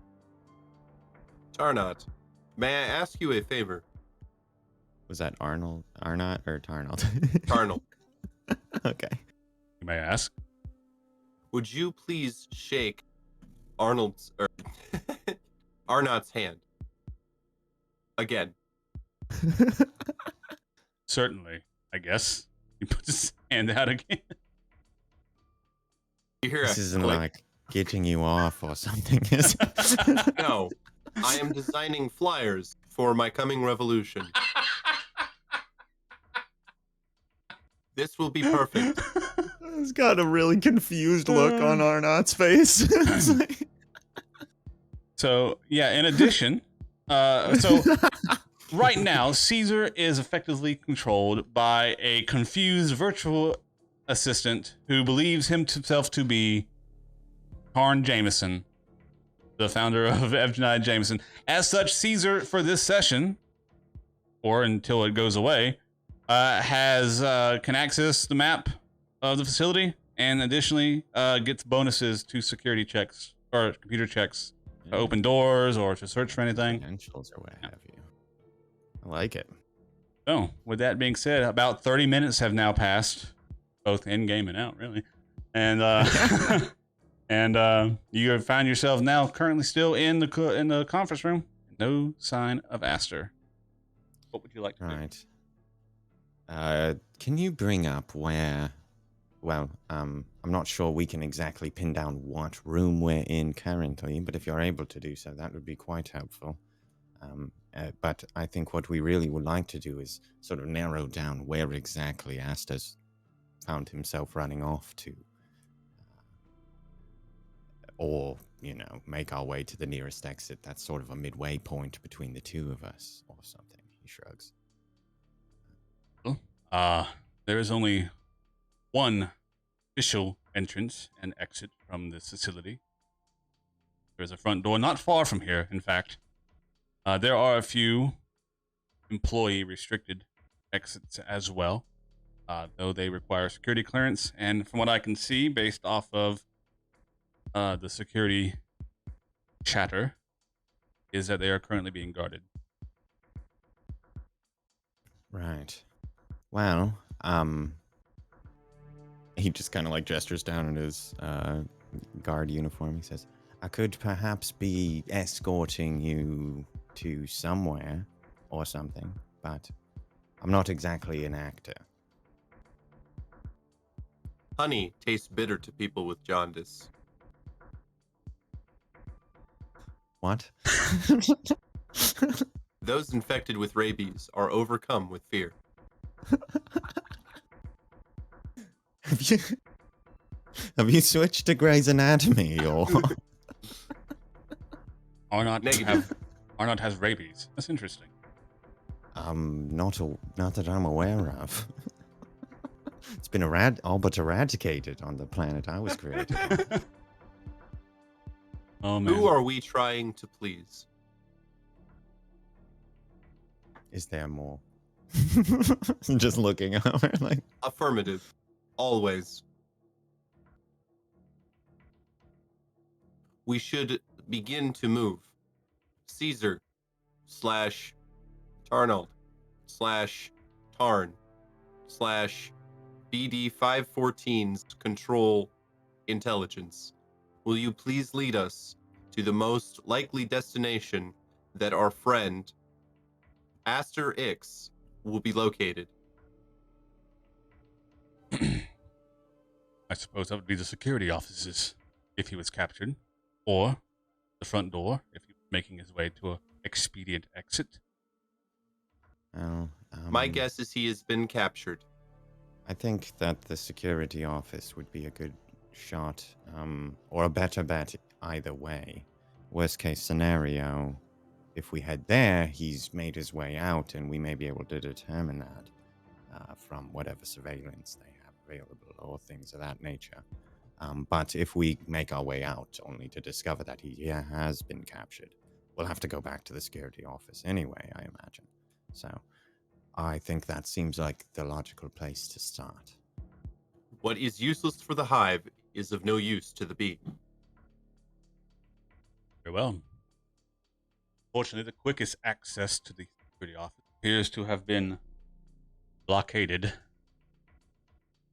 Arnot, may I ask you a favor? Was that Arnot or Tarnold? Arnold, Okay. You may ask. would you please shake Arnot's hand again? Certainly, I guess. He puts his hand out again. You hear This a isn't click? like getting you off or something, is it? No, I am designing flyers for my coming revolution. This will be perfect. He's got a really confused look on Arnot's face. It's like- So, yeah, in addition, right now, Caesar is effectively controlled by a confused virtual assistant who believes himself to be Tarn Jameson, the founder of Evgenai Jameson. As such, Caesar, for this session, or until it goes away, can access the map of the facility, and additionally gets bonuses to security checks or computer checks to open doors or to search for anything. Credentials or what have you. I like it. So, with that being said, about 30 minutes have now passed, both in game and out, really. And you have found yourself now currently still in the conference room. No sign of Aster. What would you like to do? Right. Can you bring up where? Well, I'm not sure we can exactly pin down what room we're in currently, but if you're able to do so, that would be quite helpful. But I think what we really would like to do is sort of narrow down where exactly Aster's found himself running off to. Or, make our way to the nearest exit. That's sort of a midway point between the two of us, or something. He shrugs. There is only one official entrance and exit from this facility. There's a front door not far from here, in fact. There are a few employee-restricted exits as well, though they require security clearance. And from what I can see, based off of the security chatter, is that they are currently being guarded. Right. Well, he just kind of like gestures down in his guard uniform. He says, I could perhaps be escorting you to somewhere or something, but I'm not exactly an actor. Honey tastes bitter to people with jaundice. What? Those infected with rabies are overcome with fear. Have you switched to Grey's Anatomy or? Arnot has rabies. That's interesting. Not that I'm aware of. It's been all but eradicated on the planet I was created on. Oh man. Who are we trying to please? Is there more? I'm just looking over like. Affirmative. Always. We should begin to move. Caesar / Tarnold / Tarn / BD 514's control intelligence. Will you please lead us to the most likely destination that our friend Aster Rix will be located? I suppose that would be the security offices if he was captured, or the front door if he was making his way to an expedient exit. Well, My guess is he has been captured. I think that the security office would be a good shot, or a better bet either way. Worst case scenario, if we head there, he's made his way out, and we may be able to determine that from whatever surveillance they have available or things of that nature. But if we make our way out only to discover that he has been captured, we'll have to go back to the security office anyway, I imagine. So I think that seems like the logical place to start. What is useless for the hive is of no use to the bee. Very well. Fortunately, the quickest access to the security office appears to have been blockaded.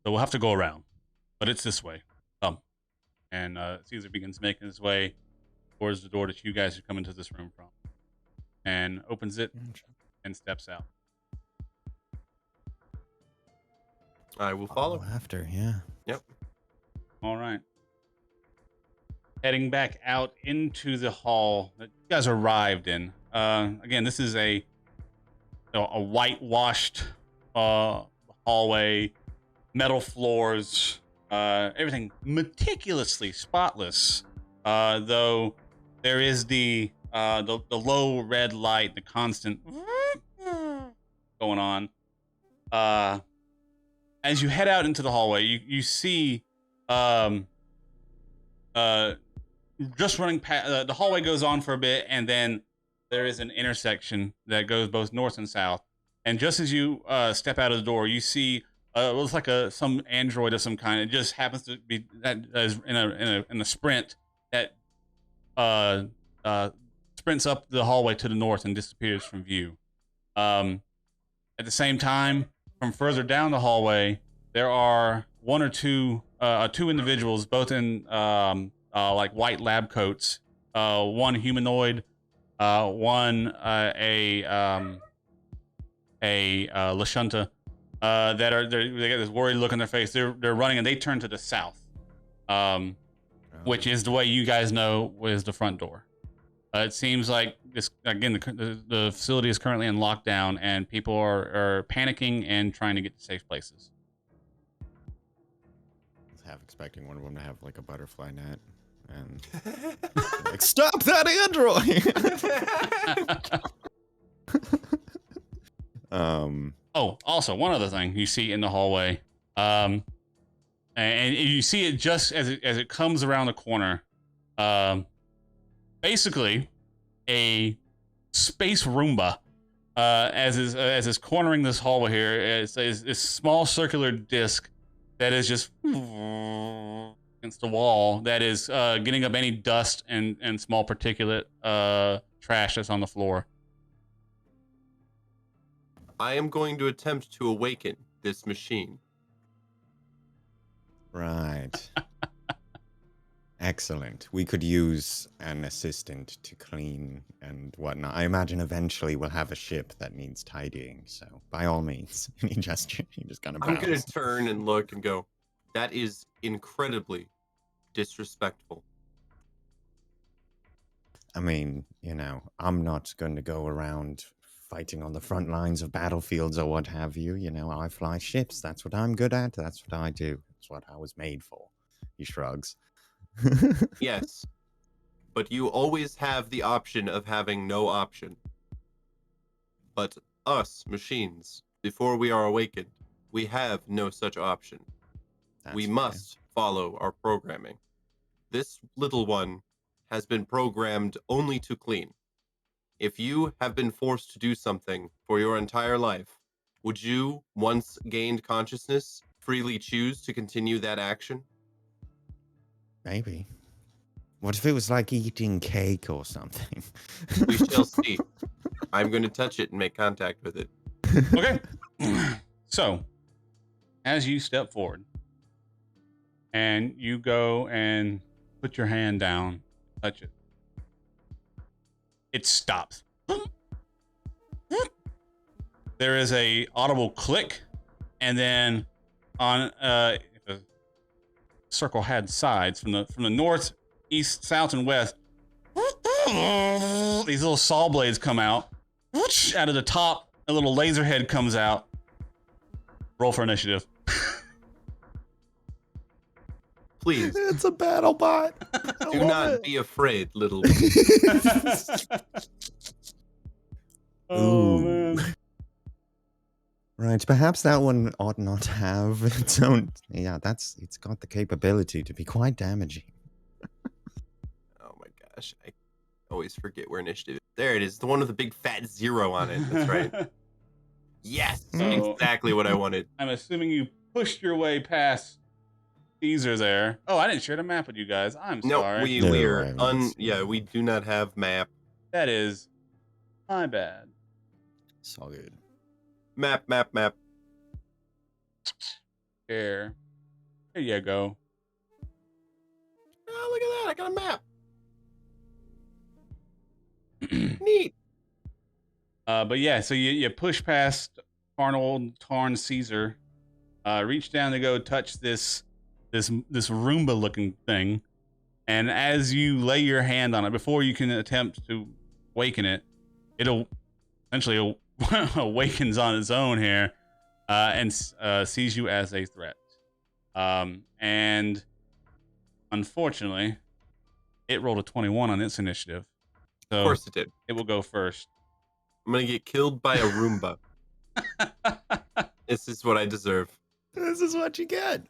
So we'll have to go around. But it's this way. Come. And Caesar begins making his way towards the door that you guys are coming to this room from. And opens it and steps out. I will follow. After, yeah. Yep. All right. Heading back out into the hall that you guys arrived in. Again, this is a whitewashed hallway, metal floors, everything meticulously spotless. Though there is the low red light, the constant going on. As you head out into the hallway, you see just running past, the hallway goes on for a bit, and then there is an intersection that goes both north and south. And just as you step out of the door, you see it looks like some android of some kind. It just happens to be that is in a sprint that sprints up the hallway to the north and disappears from view. At the same time, from further down the hallway, there are one or two individuals, both in like white lab coats. One humanoid, one a Lashunta, they got this worried look on their face. They're running and they turn to the south, which is the way you guys know is the front door. It seems like this again. The facility is currently in lockdown, and people are panicking and trying to get to safe places. I was half expecting one of them to have like a butterfly net and like, stop that android. Oh, also one other thing you see in the hallway, and you see it just as it comes around the corner. Basically, a space Roomba, as is cornering this hallway here, is this small circular disc that is just against the wall that is getting up any dust and small particulate trash that's on the floor. I am going to attempt to awaken this machine. Right. Excellent. We could use an assistant to clean and whatnot. I imagine eventually we'll have a ship that needs tidying. So by all means, he just kind of. I'm going to turn and look and go, that is incredibly disrespectful. I mean, I'm not going to go around fighting on the front lines of battlefields or what have you. I fly ships. That's what I'm good at. That's what I do. That's what I was made for. He shrugs. Yes, but you always have the option of having no option. But us, machines, before we are awakened, we have no such option. We must follow our programming. This little one has been programmed only to clean. If you have been forced to do something for your entire life, would you, once gained consciousness, freely choose to continue that action? Maybe. What if it was like eating cake or something? We shall see. I'm going to touch it and make contact with it. Okay. So, as you step forward and you go and put your hand down, touch it, it stops. There is a audible click, and then on if a circle had sides from the north, east, south, and west, these little saw blades come out. Out of the top, a little laser head comes out. Roll for initiative. Please, It's a battle bot. do not be afraid, little one. Oh, man. Right, perhaps that one ought not have its own. Yeah, it's got the capability to be quite damaging. Oh my gosh, I always forget where initiative is. There it is, the one with the big fat 0 on it. That's right. Yes, So- exactly what I wanted. I'm assuming you pushed your way past Caesar there. Oh, I didn't share the map with you guys. I'm No, sorry. No, we're I haven't. yeah, we do not have map. That is my bad. It's all good. Map. Here. There you go. Oh, look at that! I got a map. Neat. But yeah, so you push past Arnold, Tarn, Caesar, reach down to go touch this Roomba looking thing, and as you lay your hand on it, before you can attempt to waken it, it'll essentially awakens on its own here, and sees you as a threat. And unfortunately, it rolled a 21 on its initiative, so Of course it did. it will go first. I'm gonna get killed by a Roomba. This is what I deserve. This is what you get.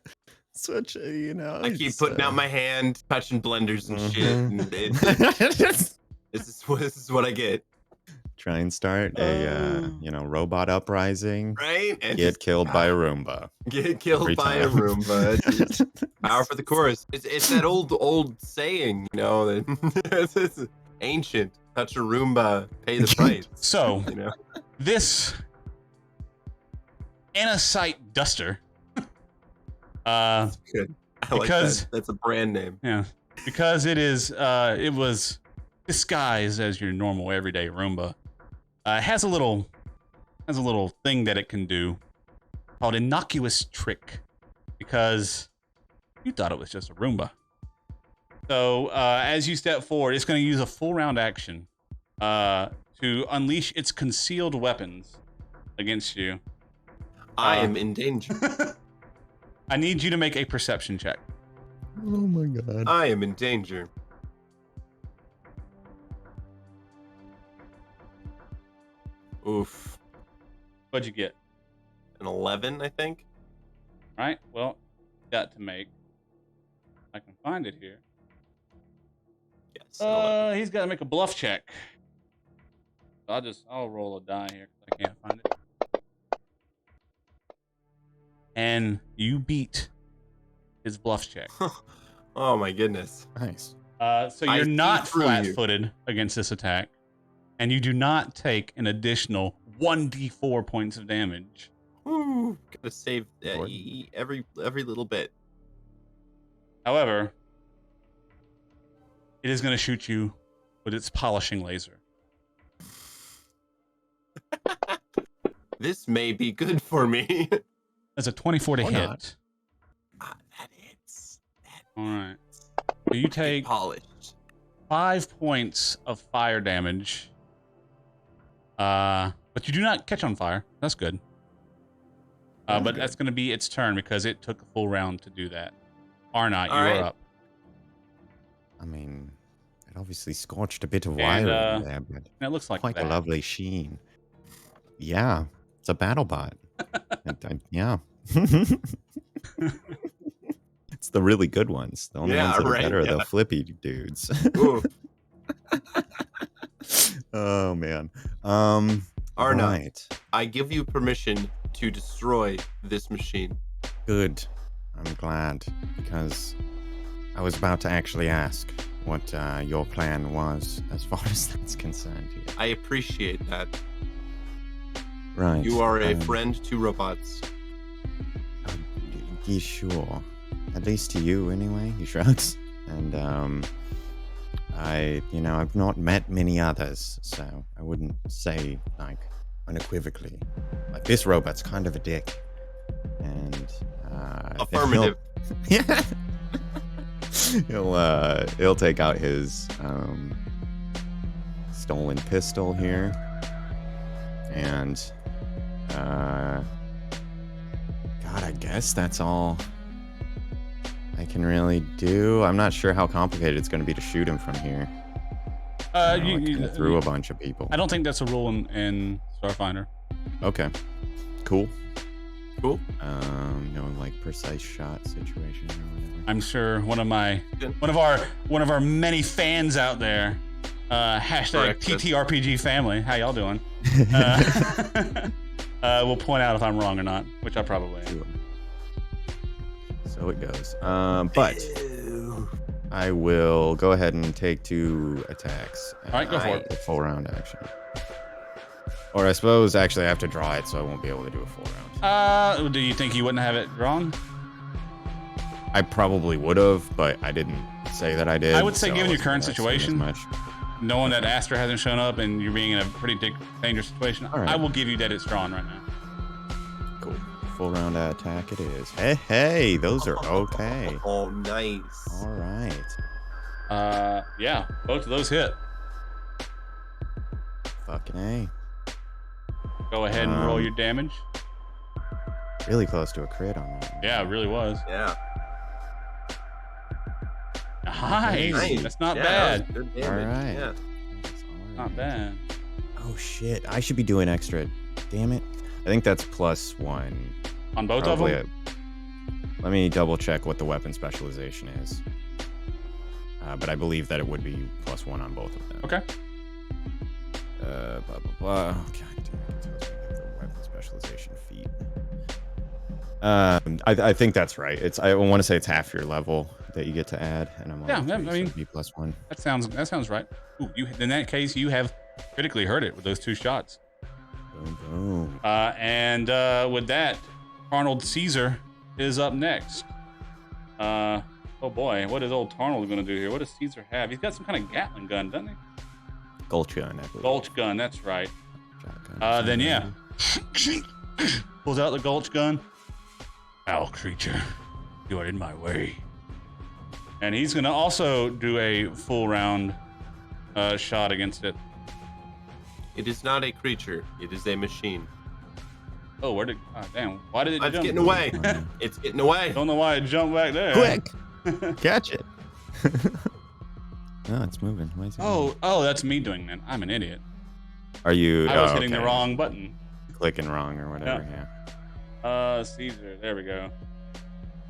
Such a, you know. I keep putting out my hand, touching blenders and shit. And this is what I get, Try and start a, robot uprising. right? And Get just killed by a Roomba. get killed every by a time. Roomba. It's just power for the chorus. It's that old saying, that it's ancient. Touch a Roomba, pay the price. So You know. this Anacite duster, Good. I like Because- that. That's a brand name. yeah, because it was disguised as your normal everyday Roomba, has a little thing that it can do called innocuous trick, because you thought it was just a Roomba. So as you step forward, it's going to use a full round action to unleash its concealed weapons against you. I am in danger. I need you to make a perception check. Oh my god. I am in danger. Oof. What'd you get? An 11, I think. Right? Well, got to make. I can find it here. Yes. an 11. He's got to make a bluff check. I'll roll a die here because I can't find it. And you beat his bluff check. Oh my goodness. Nice. So I you're see not through you. flat-footed against this attack, and you do not take an additional 1d4 points of damage. Ooh, gotta save Important. every little bit. However, it is going to shoot you with its polishing laser. This may be good for me. That's a 24 to Or hit. not. That hits. All right. So you take Polished. 5 points of fire damage. But you do not catch on fire. That's good. That's But good. that's going to be its turn because it took a full round to do that. Arnot, you All are right. up. I mean, it obviously scorched a bit of And, wire in there, but And it looks like quite that. a lovely sheen. Yeah, it's a battle bot. Yeah. It's the really good ones. The only Yeah, ones that are right, better are yeah. the flippy dudes. Ooh, Oh man. Arnott, Right. I give you permission to destroy this machine. Good. I'm glad, because I was about to actually ask what your plan was as far as that's concerned here. I appreciate that. Right. You are a friend to robots. Yeah, sure. At least to you, anyway. He shrugs. And I've not met many others, so I wouldn't say like unequivocally. Like this robot's kind of a dick. And Affirmative. Yeah. He'll take out his stolen pistol here. And God, I guess that's all I can really do. I'm not sure how complicated it's going to be to shoot him from here. You through a bunch of people. I don't think that's a rule in Starfinder. Okay, cool. Cool. No like precise shot situation or whatever. I'm sure one of our many fans out there, hashtag Correct. TTRPG family. How y'all doing? Will point out if I'm wrong or not, which I probably am. So it goes. But I will go ahead and take 2 attacks. All right, go for it. A full round action. Or I suppose actually I have to draw it, so I won't be able to do a full round. Do you think you wouldn't have it drawn? I probably would have, but I didn't say that I did. I would say, so given I your current wasn't gonna swing as situation, much. knowing that Aster hasn't shown up and you're being in a pretty dangerous situation, All right. I will give you that it's drawn right now. Cool. Full round attack it is. Hey, those are okay. Oh, nice. All right. Yeah, both of those hit. Fucking A. Go ahead and roll your damage. Really close to a crit on that one. Yeah, it really was. Yeah. Nice. That's not Yeah, bad. that was good damage. All right. Yeah. That's all Not right. bad. Oh shit! I should be doing extra. Damn it! I think that's +1. On both Probably of them? Let me double check what the weapon specialization is. But I believe that it would be +1 on both of them. Okay. Blah blah blah. Oh, God damn it! It tells me the weapon specialization feat. I think that's right. I want to say it's half your level that you get to add, and I'm Yeah, like, I so mean- it'd be +1. That sounds right. Ooh, in that case, you have critically hurt it with those 2 shots. Boom boom. And with that, Arnold Caesar is up next. Oh boy, what is old Arnold going to do here? What does Caesar have? He's got some kind of Gatling gun, doesn't he? Gulch gun, I believe. Gulch gun, that's right. Shotgun. Then yeah, pulls out the Gulch gun. Foul creature, you are in my way. And he's going to also do a full round shot against it. It is not a creature. It is a machine. Oh, damn, why did it It's jump? getting away. It's getting away. Don't know why it jumped back there. Quick! Catch it. No, it's moving. Why is it moving? Oh, that's me doing that. I'm an idiot. Are you? I was oh, hitting the okay. wrong button. Clicking wrong or whatever. Yeah. Caesar. There we go.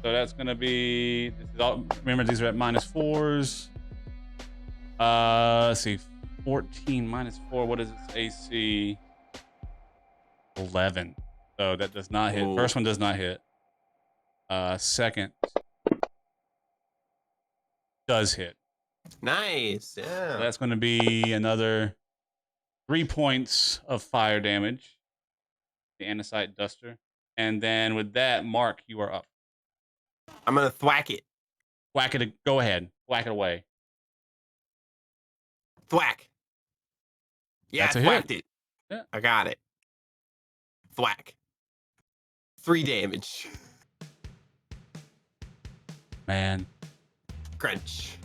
So that's gonna be. This is all, remember, these are at -4s. Let's see. 14 -4. What is its AC? 11. So that does not hit. Ooh. First one does not hit. Second does hit. Nice. So Yeah. that's going to be another 3 points of fire damage. The andesite duster. And then with that, Mark, you are up. I'm gonna thwack it. Whack it. Go ahead. Whack it away. Thwack. Yeah, That's a I hit. thwacked it. Yeah. I got it. Thwack. 3 damage. Man. Crunch.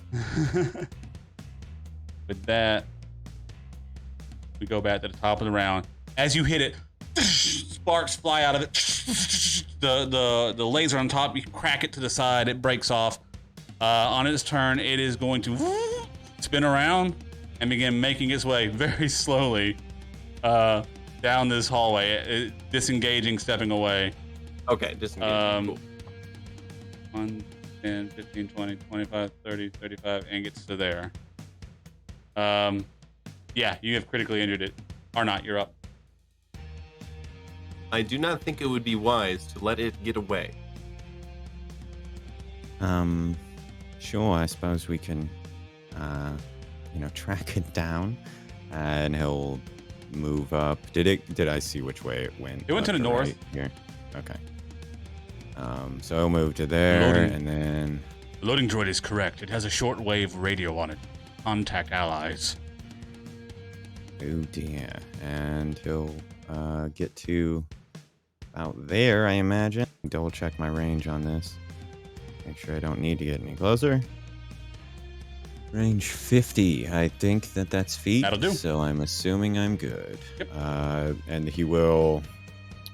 With that, we go back to the top of the round. As you hit it, sparks fly out of it. The laser on top, you crack it to the side, it breaks off. On its turn, it is going to spin around and begin making its way very slowly down this hallway, disengaging, stepping away. Okay, disengage. Cool. 1, 10, 15, 20, 25, 30, 35, and gets to there. Yeah, you have critically injured it. Arnot, you're up. I do not think it would be wise to let it get away. Sure. I suppose we can, track it down, and he'll move up. Did I see which way it went? It went to Left the or north. right? Here. Okay. So he'll move to there, Loading. and then The loading droid is correct. It has a shortwave radio on it. Contact allies. oh dear, and he'll get to about there, I imagine. Double check my range on this. Make sure I don't need to get any closer. Range 50. I think that's feet. That'll do. So I'm assuming I'm good. Yep. And he will.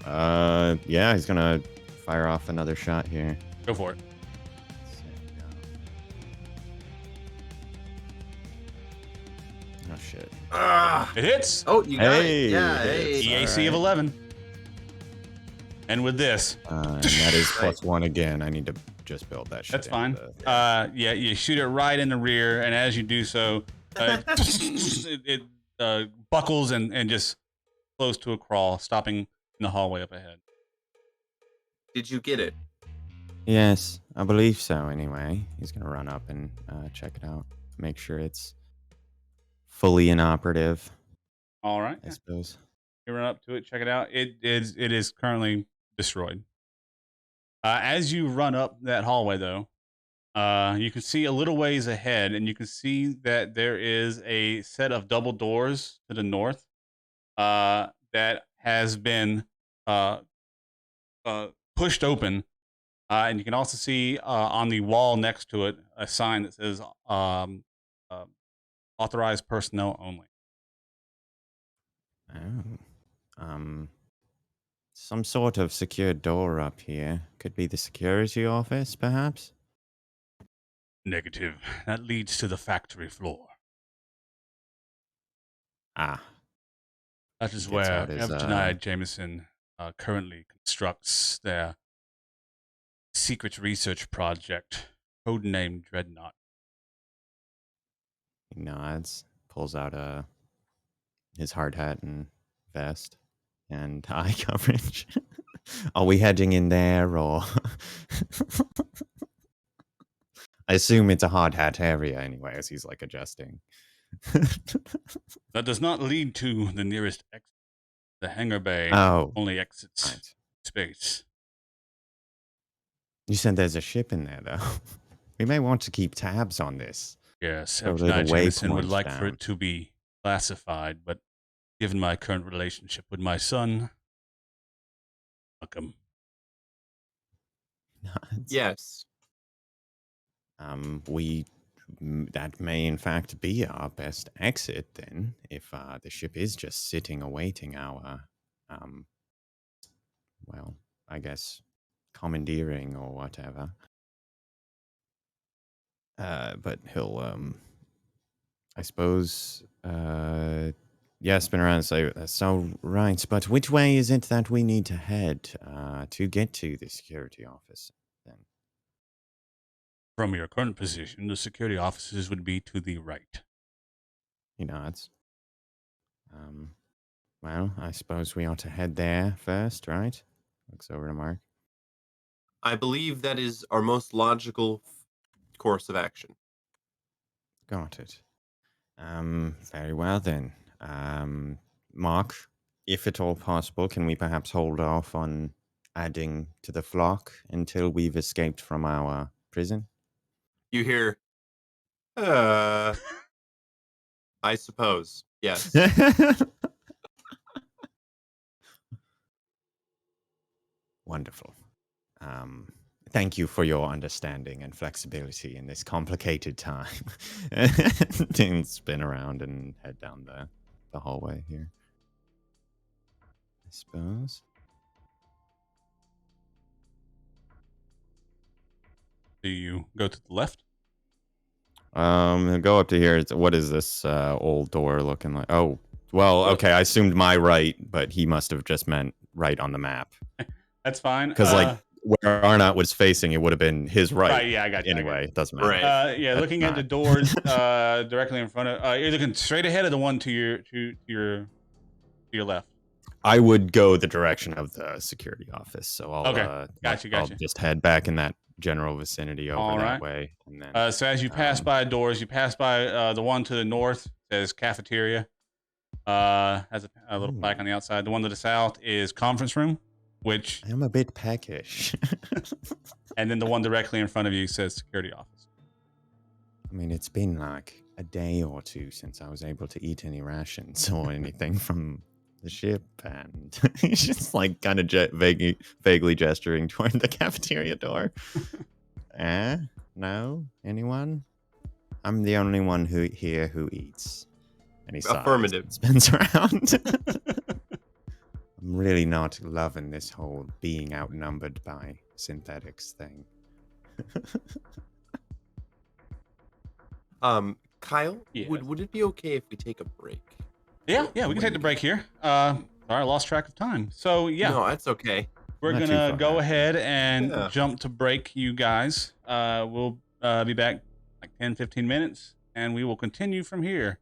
He's gonna fire off another shot here. Go for it. Oh shit. Ah! It hits. Oh, you got Hey, it. Yeah, it hits. hey. EAC Alright. of 11. And with this, And that is +1 again. I need to just build that shit. that's fine. Yeah. Yeah, you shoot it right in the rear, and as you do so, it buckles and just slows to a crawl, stopping in the hallway up ahead. Did you get it? Yes, I believe so. Anyway, he's gonna run up and check it out, make sure it's fully inoperative. All right. I suppose. You run up to it, check it out. It is currently destroyed. As you run up that hallway, though, you can see a little ways ahead, and you can see that there is a set of double doors to the north that has been pushed open. And you can also see on the wall next to it a sign that says authorized personnel only. Oh. Some sort of secured door up here. Could be the security office, perhaps? Negative. That leads to the factory floor. Ah. That is Gets where out his, Evgenii Jameson currently constructs their secret research project, codenamed Dreadnought. He nods, pulls out his hard hat and vest and eye coverage. Are we heading in there, or I assume it's a hard hat area anyway, as he's like adjusting. That does not lead to the nearest exit. The hangar bay Oh, only exits right. space. You said there's a ship in there, though. We may want to keep tabs on this. Yes, Throw a little Evgenii Jameson would waypoint like for down. it to be classified, but given my current relationship with my son, fuck him. Nods. Yes. That may in fact be our best exit then, if the ship is just sitting awaiting our, well, I guess commandeering or whatever. But he'll, I suppose, yeah, spin around and say, so right, but which way is it that we need to head to get to the security office then? From your current position, the security offices would be to the right. He nods. Well, I suppose we ought to head there first, right? Looks over to Mark. I believe that is our most logical course of action. Got it. Very well then. Mark, if at all possible, can we perhaps hold off on adding to the flock until we've escaped from our prison? You hear, I suppose. Yes. Wonderful. Thank you for your understanding and flexibility in this complicated time. And spin around and head down the hallway here, I suppose. Do you go to the left? Go up to here. What is this old door looking like? Oh, well, okay. I assumed my right, but he must have just meant right on the map. That's fine. Because like where Arnot was facing, it would have been his right. Yeah, I got you. Anyway, it doesn't matter. Right. Yeah, looking at the doors directly in front of. You're looking straight ahead of the one to your left. I would go the direction of the security office, so I'll Gotcha. I'll just head back in that general vicinity over that way. And then, so as you pass by doors, you pass by the one to the north says cafeteria. Has a little plaque on the outside. The one to the south is conference room, which I'm a bit peckish. and then the one directly in front of you says security office. I mean, it's been like a day or two since I was able to eat any rations or anything from the ship, and he's just like kind of vaguely gesturing toward the cafeteria door. No? Anyone? I'm the only one here who eats. And he sighs Affirmative. and spins around. I'm really not loving this whole being outnumbered by synthetics thing. Kyle, Yes. would it be okay if we take a break? Yeah, we can take the break here. Sorry, I lost track of time. So yeah, No, that's okay. we're Not too gonna far go out. ahead and Yeah. jump to break, you guys. We'll be back like 10, 15 minutes, and we will continue from here.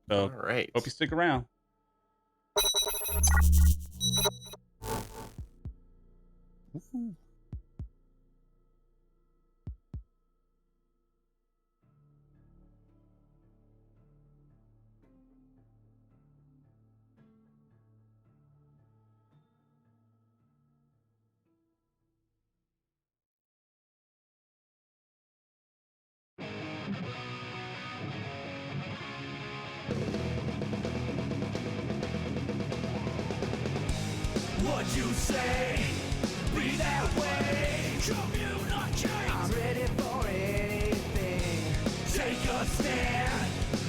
So All right. hope you stick around. What'd you say? Be that way. Communicate. I'm ready for anything. Take a stand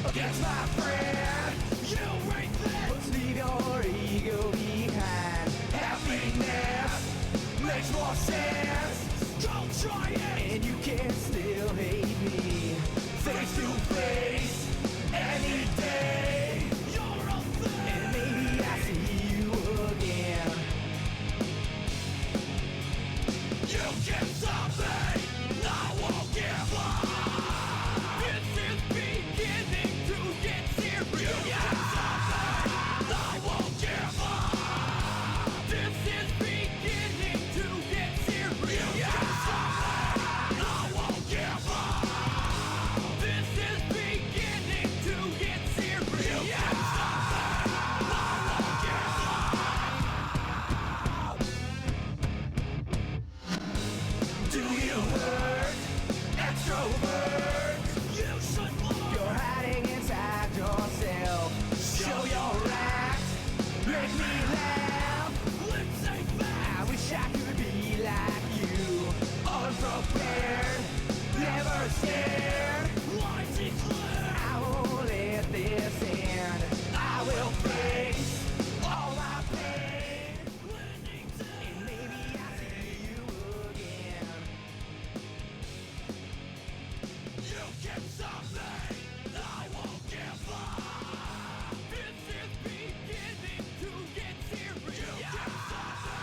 against my friend. You ain't that. Let's leave your ego behind. Happiness makes more sense. Don't try it. And you can still hate me. Face to face any day. You're a thing. And maybe I see you again. You can stop me. I won't give up. This is beginning to get serious. You can stop me. I won't give up. This is beginning to get serious. You can stop me. I won't give up. This is beginning to get serious. You can stop me. I won't give up. Do you hurt? Extrovert. You should look. You're hiding inside yourself. Show your act. Make me laugh. Let's say that. I wish I could be like you. Unprepared. Never scared. Lines declared. I won't let this end. I will face all my pain. Winning And maybe I see you again. You can stop me. I won't give up. This is beginning to get serious. You can stop me.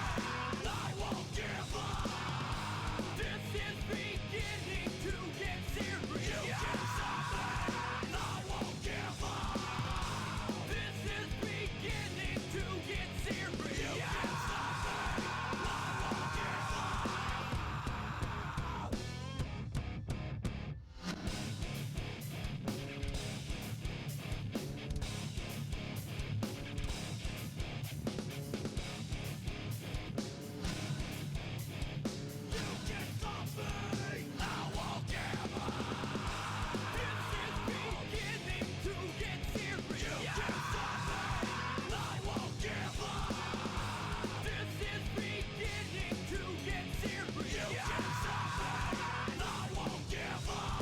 I won't give up. This is beginning to get serious. You can stop me. I won't give up. This is beginning to get serious. You can stop me. I won't give up. You can stop me. I won't give up. This is beginning to get serious. You can stop me. I won't give up. This is beginning to get serious. You can stop me. I won't give up.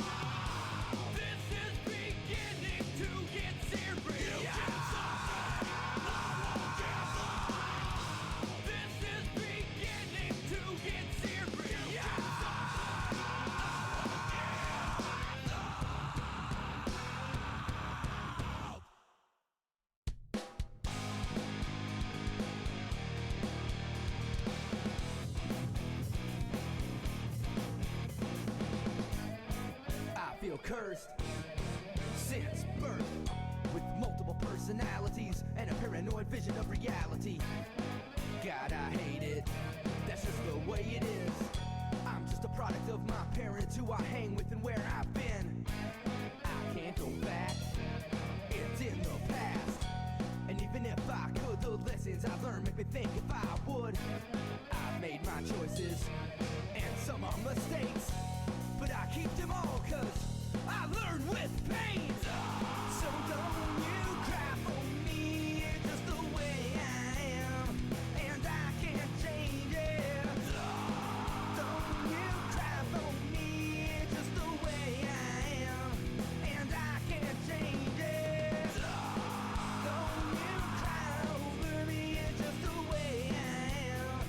This is beginning to get serious. You can stop me. I won't give up. This is beginning to get serious. You can stop me. I feel cursed since birth, with multiple personalities and a paranoid vision of reality. God, I hate it. That's just the way it is. I'm just a product of my parents, who I hang with and where I've been. I can't go back. It's in the past. And even if I could, the lessons I've learned make me think if I would. I've made my choices, and some are mistakes, but I keep them all 'cause I learn with pain. So don't you cry for me, just the way I am, and I can't change it. Don't you cry for me, just the way I am, and I can't change it. Don't you cry over me, just the way I am,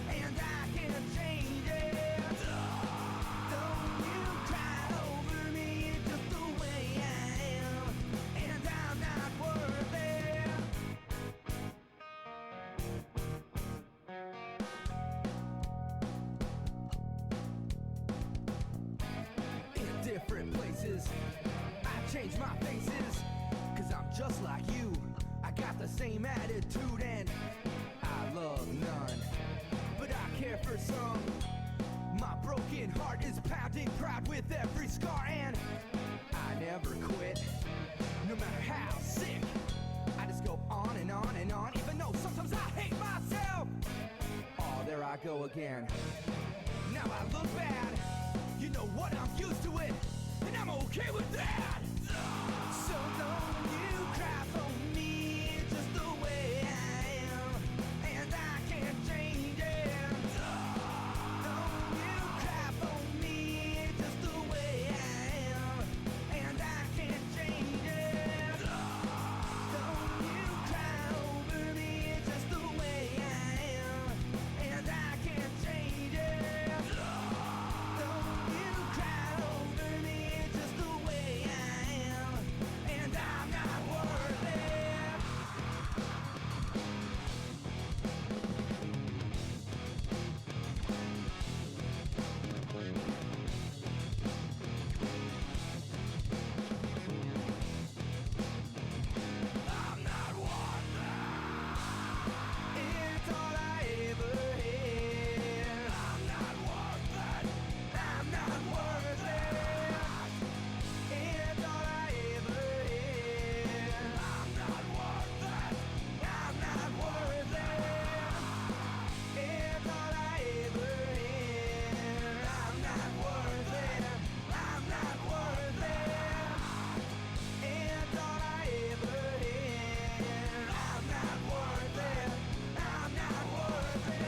and I can't change it. places. I change my faces, cause I'm just like you. I got the same attitude and I love none, but I care for some. My broken heart is pounding proud with every scar, and I never quit, no matter how sick. I just go on and on and on, even though sometimes I hate myself. Oh, there I go again. Now I look bad. You know what, I'm used to it, and I'm okay with that. So don't you cry for me just the way I am, and I can't change it. Don't you cry for me just the way I am, and I can't change it. Don't you cry over me just the way I am, and I can't change it. Don't you cry over me just the way I am, and I'm not worth it. I'm not worth it. It's all I ever had. I'm not worth it. I'm not worth it. It's all I ever had. I'm not worth it. I'm not worth it. It's all I ever had. I'm not worth it. I'm not worth it. It's all I ever had. I'm not worth it. I'm not worth it.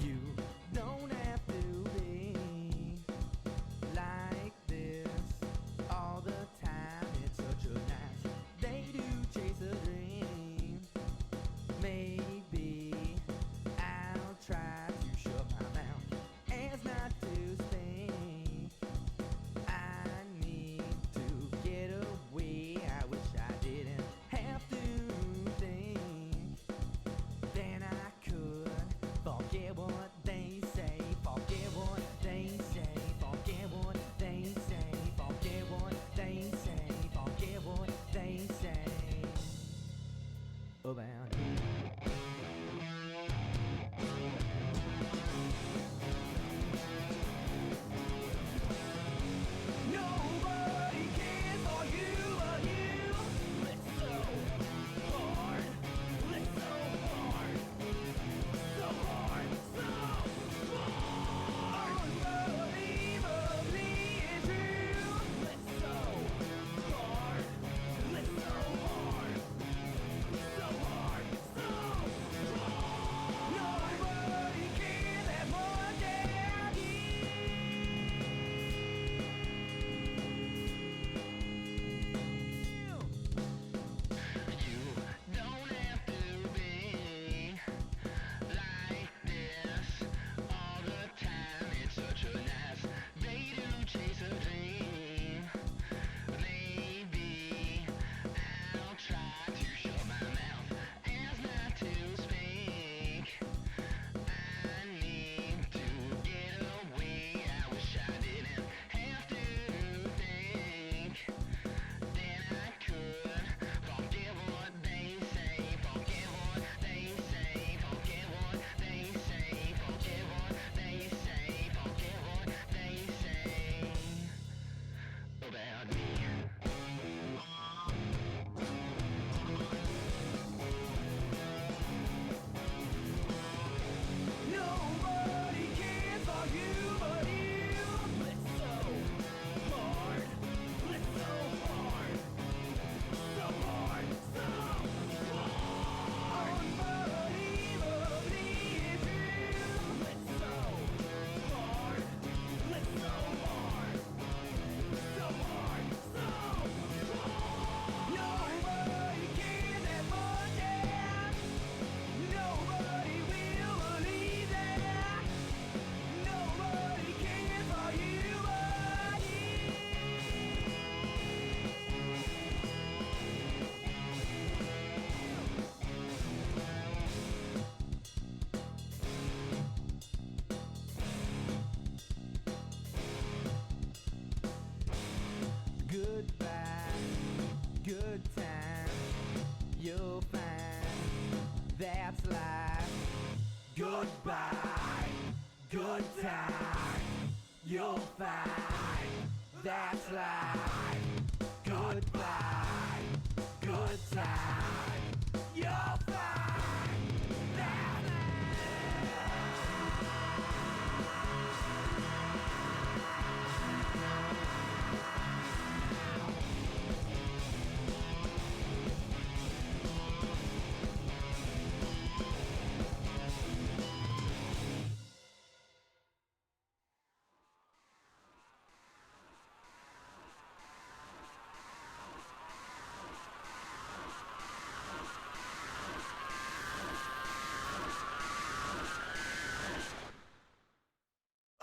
You don't have to be like this all the time. It's such a nice day to chase a dream. Maybe I'll try to shut my mouth as not to speak. I need to get away. I wish I didn't have to think. Then I could forget what they say, forget what they say, forget what they say, forget what they say, forget what they say about you. Nobody cares for you but you. It's so hard, it's so hard, so hard, so hard. Unbelievably true. It's so hard, it's so hard, so hard, so hard. Nobody cares that much about you. You don't have to be like this all the time. It's such a nice day to chase a dream. Maybe I'll try to shut my mouth as not to speak. I need to get away. I wish I didn't have to think. Then I could forget what they say, forget what they say, forget what they say, forget what they say, forget what they say about me. that's life. Goodbye, good time. You'll find that's life. Goodbye, good time. You'll find that's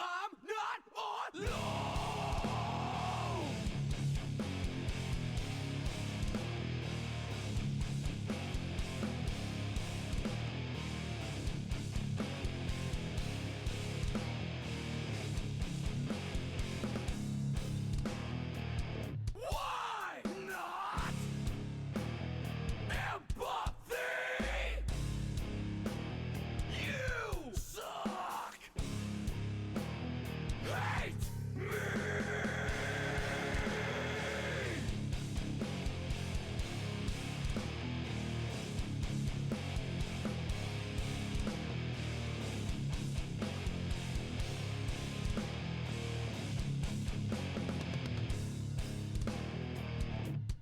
I'm not alone. Why not empathy? You suck. Hate me.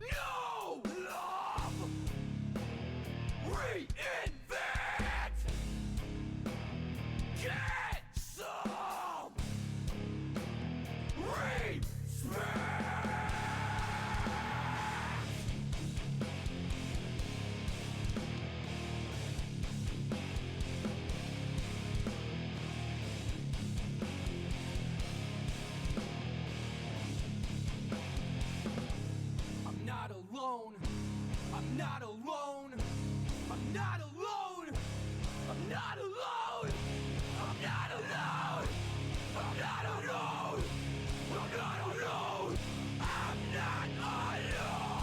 No love. Reinvent. Get some respect. I'm not alone. I'm not alone. I'm not alone. I'm not alone. I'm not alone. I'm not alone. I'm not alone. I'm not alone. I'm not alone.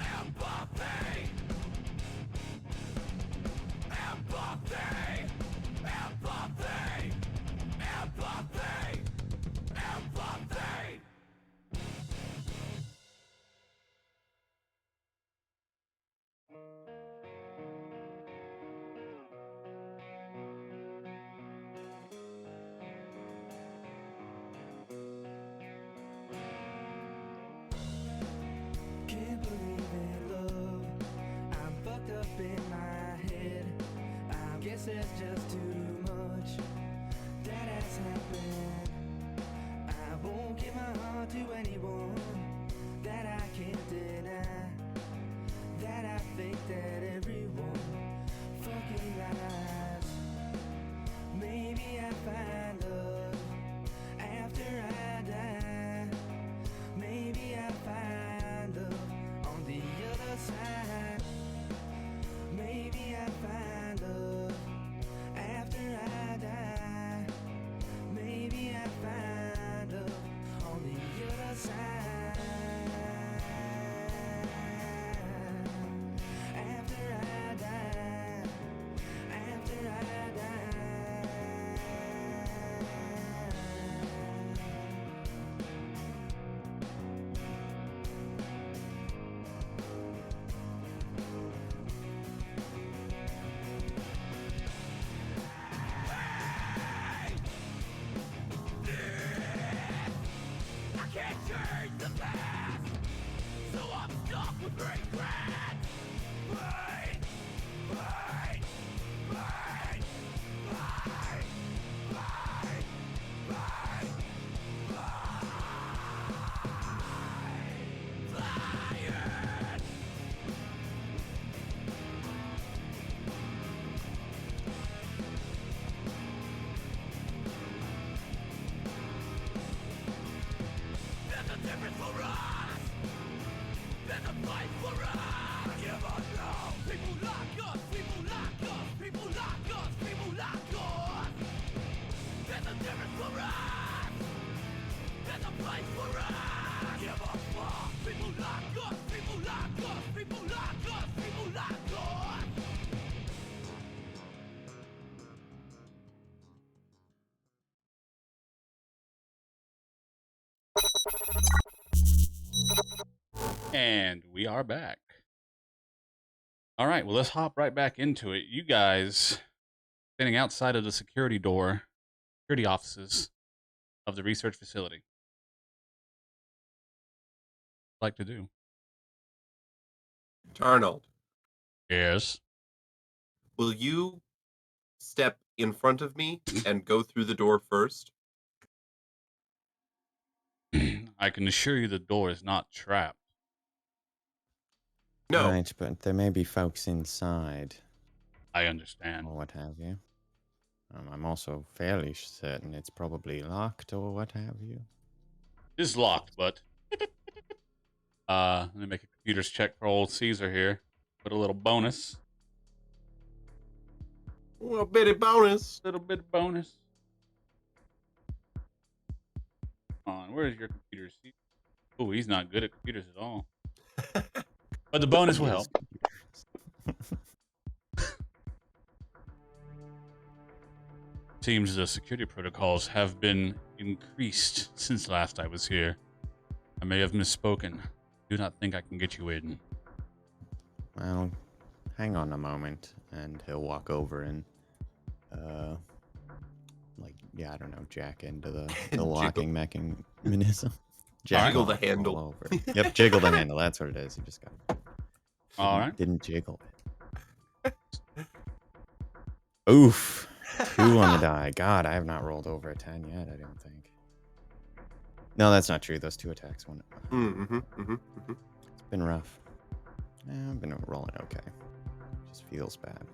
Empathy. Empathy. Empathy. Empathy. Empathy. Can't believe in love. I'm fucked up in my head. I guess there's just too much that has happened. I won't give my heart to anyone that I can't deny. That I think that everyone fucking lies. Maybe I find love after I die. Maybe I find love on the other side. Maybe I find love after I die. Maybe I find love on the other side. After I die. After I die. And we are back. All right, well, let's hop right back into it. You guys standing outside of the security offices of the research facility. Like to do. Arnold, Yes. will you step in front of me and go through the door first? I can assure you the door is not trapped. No. Right, but there may be folks inside I understand. or what have you. I'm also fairly certain it's probably locked or what have you. It's locked, but let me make a computer's check for old Caesar here. Put a little bonus. Well, bitty bonus. Little bit of bonus. Come on, where's your computer? Oh, he's not good at computers at all. But the bonus will help. Seems the security protocols have been increased since last I was here. I may have misspoken. Do not think I can get you in. Well, hang on a moment, and he'll walk over and, I don't know, jack into the locking mechanism. Jiggle the all handle. over. Yep, jiggle the handle. That's what it is. You just got. All right. Didn't jiggle it. Oof. 2 on the die. God, I have not rolled over a 10 yet, I don't think. No, that's not true. Those 2 attacks went. It's been rough. I've been rolling okay. Just feels bad.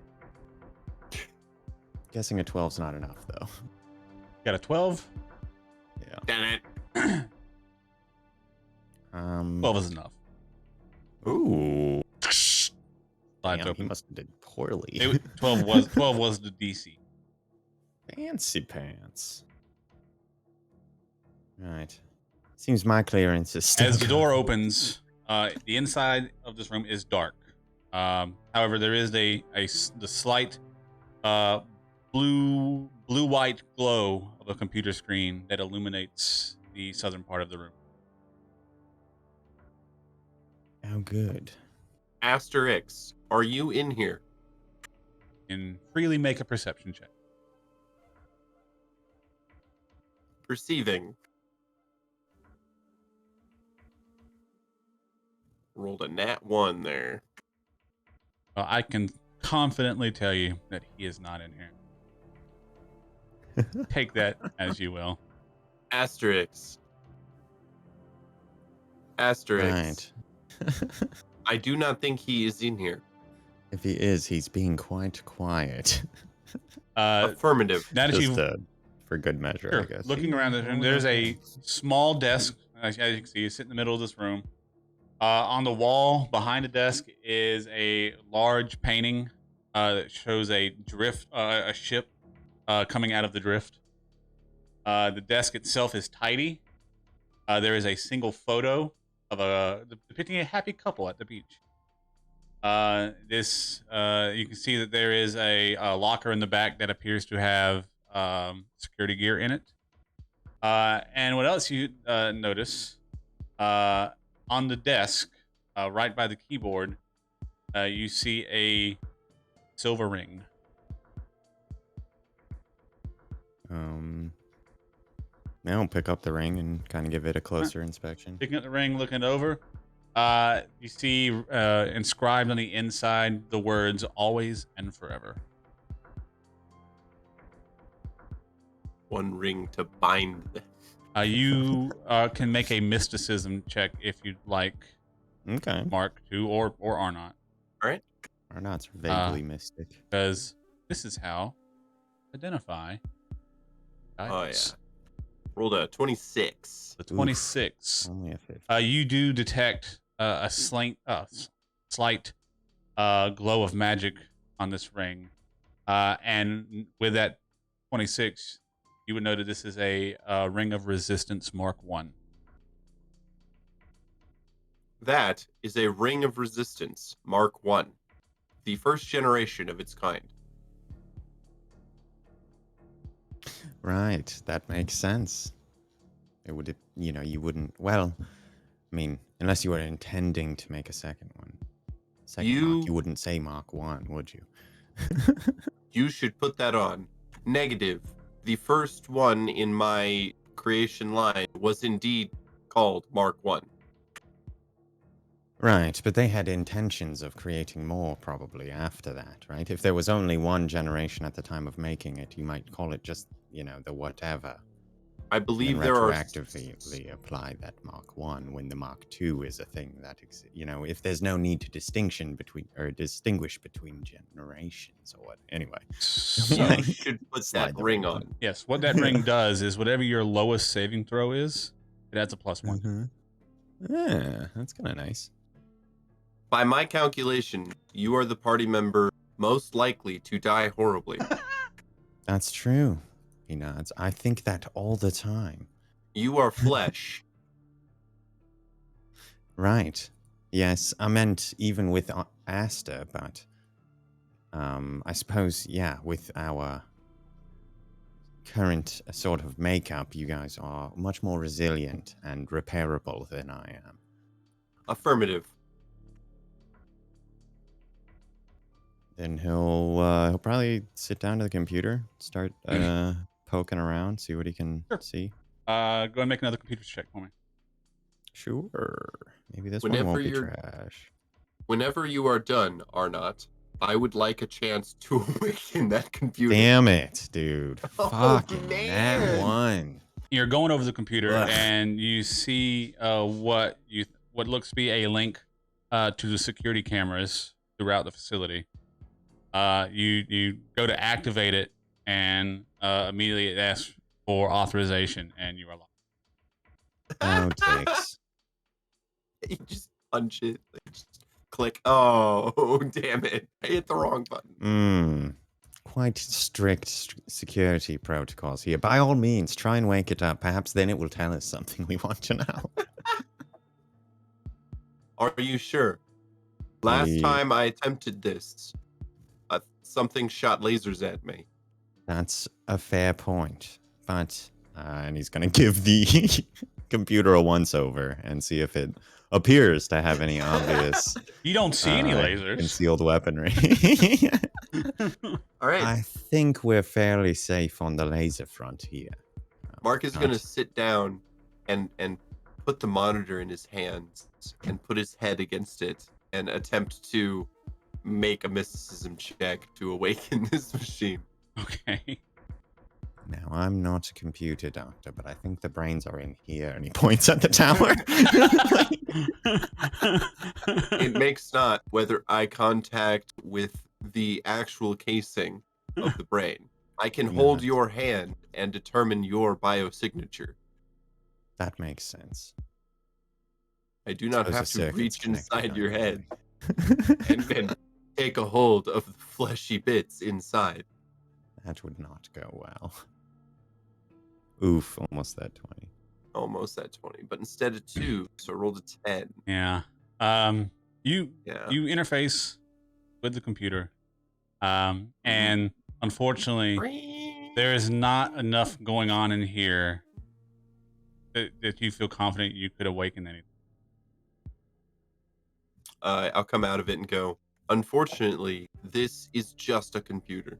Guessing a 12's not enough, though. Got a 12? Yeah. Damn it. 12 is enough. Ooh. Slides Damn, he open. must have did poorly. 12 was the DC. Fancy pants. Right. Seems my clearance is still As the good. door opens, the inside of this room is dark. However, there is the slight blue-white glow of a computer screen that illuminates the southern part of the room. How good. Aster Rix, are you in here? And freely make a perception check. Perceiving. Rolled a nat 1 there. I can confidently tell you that he is not in here. Take that as you will. Asterix. Asterix. Right. I do not think he is in here. If he is, he's being quite quiet. Affirmative. Now that Just you've for good measure, Sure. I guess. Looking around the room, there's a small desk. As you can see, you sit in the middle of this room. On the wall behind the desk is a large painting that shows a ship coming out of the drift. The desk itself is tidy. There is a single photo of depicting a happy couple at the beach. You can see that there is a locker in the back that appears to have security gear in it. And what else you notice on the desk, right by the keyboard, you see a silver ring. Now I'll pick up the ring and kind of give it a closer inspection. Picking up the ring, looking it over. You see inscribed on the inside the words "always and forever." One ring to bind them. You can make a mysticism check if you'd like, Okay. Mark-II or Arnot, All right. Arnot's vaguely mystic. because this is how identify Oh, guidance. yeah. Rolled a 26. The 26. Only a 50. You do detect a slight glow of magic on this ring, and with that 26, you would know that this is a ring of resistance Mark I. That is a ring of resistance, Mark I, the first generation of its kind. Right, that makes sense. It would, you wouldn't. Well, I mean, unless you were intending to make a second one. Mark, you wouldn't say Mark 1, would you? You should put that on. Negative. The first one in my creation line was indeed called Mark 1. Right, but they had intentions of creating more probably after that, right? If there was only one generation at the time of making it, you might call it just, the whatever. I And believe there are retroactively apply that Mark 1 when the Mark 2 is a thing that exists. If there's no need to distinguish between generations or what. Anyway. So, you should put Slide that the ring ring on. yes, what that ring does is whatever your lowest saving throw is, it adds a +1. Mm-hmm. Yeah, that's kind of nice. By my calculation, you are the party member most likely to die horribly. That's true. He nods. I think that all the time. You are flesh. Right. Yes, I meant even with Aster, but I suppose, yeah, with our current sort of makeup, you guys are much more resilient and repairable than I am. Affirmative. Then he'll probably sit down to the computer, start poking around, see what he can see. Go ahead and make another computer check for me. Sure. Maybe this one Whenever won't be you're- trash. Whenever you are done, Arnot, I would like a chance to awaken that computer. Damn it, dude. Oh, Fucking man. that one. You're going over the computer Ugh. and you see what looks to be a link to the security cameras throughout the facility. You go to activate it and immediately it asks for authorization and you are locked. Oh, dicks. You just punch it. Just click. Oh, damn it. I hit the wrong button. Quite strict security protocols here. By all means, try and wake it up. Perhaps then it will tell us something we want to know. Are you sure? Last Yeah. time I attempted this, something shot lasers at me. That's a fair point. But, and he's going to give the computer a once-over and see if it appears to have any obvious You don't see any lasers. concealed weaponry. All right. I think we're fairly safe on the laser front here. Mark is Not- going to sit down and put the monitor in his hands and put his head against it and attempt to make a mysticism check to awaken this machine. Okay. Now, I'm not a computer doctor, but I think the brains are in here. And he points at the tower. It makes not whether eye contact with the actual casing of the brain. I can hold Yeah. your hand and determine your biosignature. That makes sense. I do not Suppose have the to circuit's reach connected inside your head directly. and then take a hold of the fleshy bits inside. That would not go well. Oof, almost that 20. Almost at 20, but instead of 2, so I rolled a 10. Yeah. You Yeah. you interface with the computer, and unfortunately, there is not enough going on in here that you feel confident you could awaken anything. I'll come out of it and go, unfortunately, this is just a computer.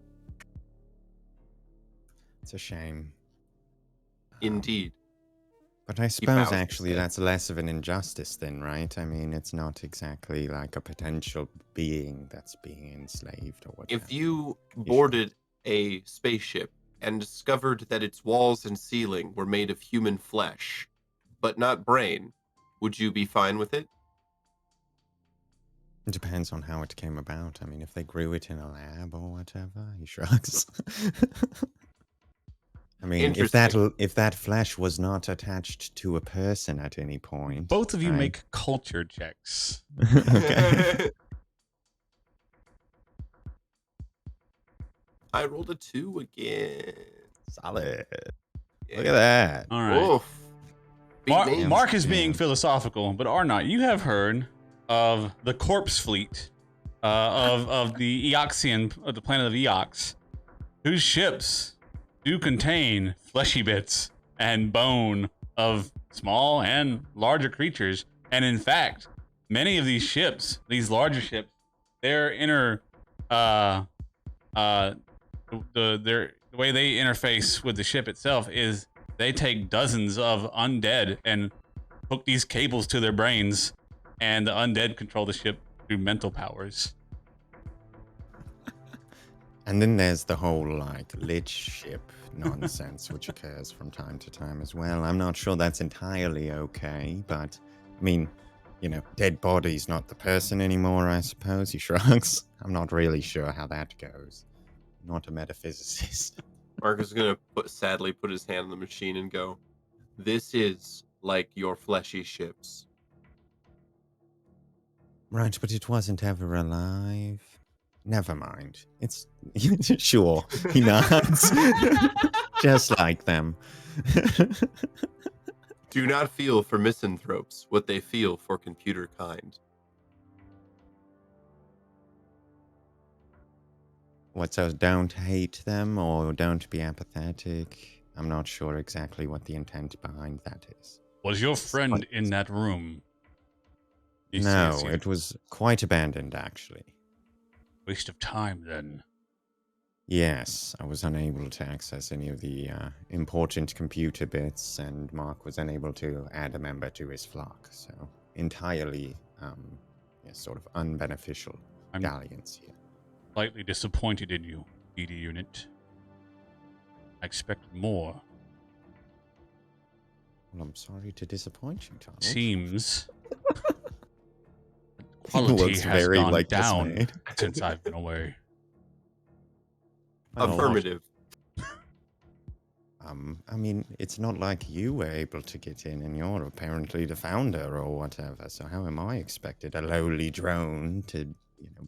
It's a shame. Indeed. But I suppose bows his actually head. that's less of an injustice then, right? I mean, it's not exactly like a potential being that's being enslaved or whatever. If you You boarded a spaceship and discovered that its walls and ceiling were made of human flesh, but not brain, would you be fine with it? It depends on how it came about. I mean, if they grew it in a lab or whatever, he shrugs. I mean, if Interesting. that flesh was not attached to a person at any point, Both of you right? make culture checks. Okay. I rolled a 2 again. Solid. Yeah. Look at that. All right. Oof. Beat me. Mark is being Yeah. philosophical, but Arnot, you have heard of the corpse fleet of the Eoxian, of the planet of Eox, whose ships do contain fleshy bits and bone of small and larger creatures. And in fact, many of these ships, these larger ships, their inner the way they interface with the ship itself is they take dozens of undead and hook these cables to their brains, and the undead control the ship through mental powers. And then there's the whole like lich ship nonsense, which occurs from time to time as well. I'm not sure that's entirely okay, but I mean, you know, dead body's not the person anymore, I suppose. He shrugs. I'm not really sure how that goes. Not a metaphysicist. Mark is going to sadly put his hand on the machine and go, "This is like your fleshy ships." Right, but it wasn't ever alive. Never mind. It's sure. He nods. Just like them. Do not feel for misanthropes what they feel for computer kind. What, so don't hate them or don't be apathetic? I'm not sure exactly what the intent behind that is. Was your friend in that room? No, it was quite abandoned, actually. Waste of time, then. Yes, I was unable to access any of the important computer bits, and Mark was unable to add a member to his flock, so entirely sort of unbeneficial I'm dalliance here. slightly disappointed in you, BD unit. I expected more. Well, I'm sorry to disappoint you, Donald. Seems He quality looks has very, gone like, down dismayed. since I've been away. Well, Affirmative. I mean, it's not like you were able to get in, and you're apparently the founder or whatever. So how am I expected, a lowly drone, to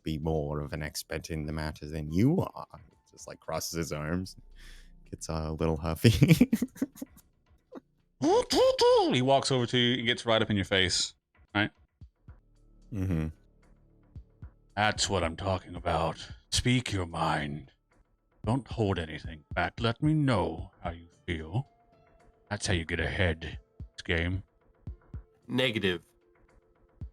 be more of an expert in the matter than you are? Just like crosses his arms, gets a little huffy. He walks over to you and gets right up in your face. Right? Mm-hmm. That's what I'm talking about. Speak your mind. Don't hold anything back. Let me know how you feel. That's how you get ahead this game. Negative.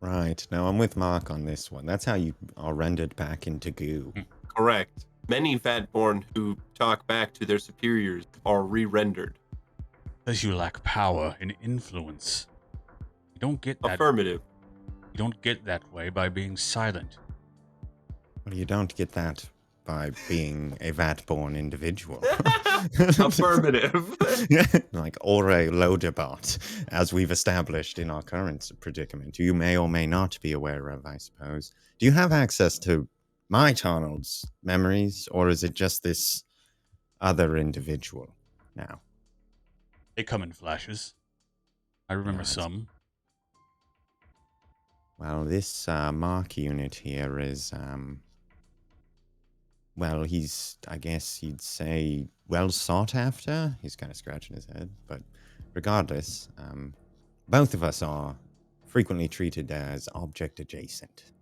Right. Now I'm with Mark on this one. That's how you are rendered back into goo. Correct. Many Vatborn who talk back to their superiors are re-rendered. Because you lack power and influence. You don't get that. Affirmative. You don't get that way by being silent. Well, you don't get that by being a Vatborn individual. Affirmative. Like, or a loaderbot, as we've established in our current predicament. You may or may not be aware of, I suppose. Do you have access to my Donald's memories, or is it just this other individual now? They come in flashes. I remember Right. some. Well, this Mark unit here is, well, he's, I guess you'd say, well sought after. He's kind of scratching his head. But regardless, both of us are frequently treated as object adjacent.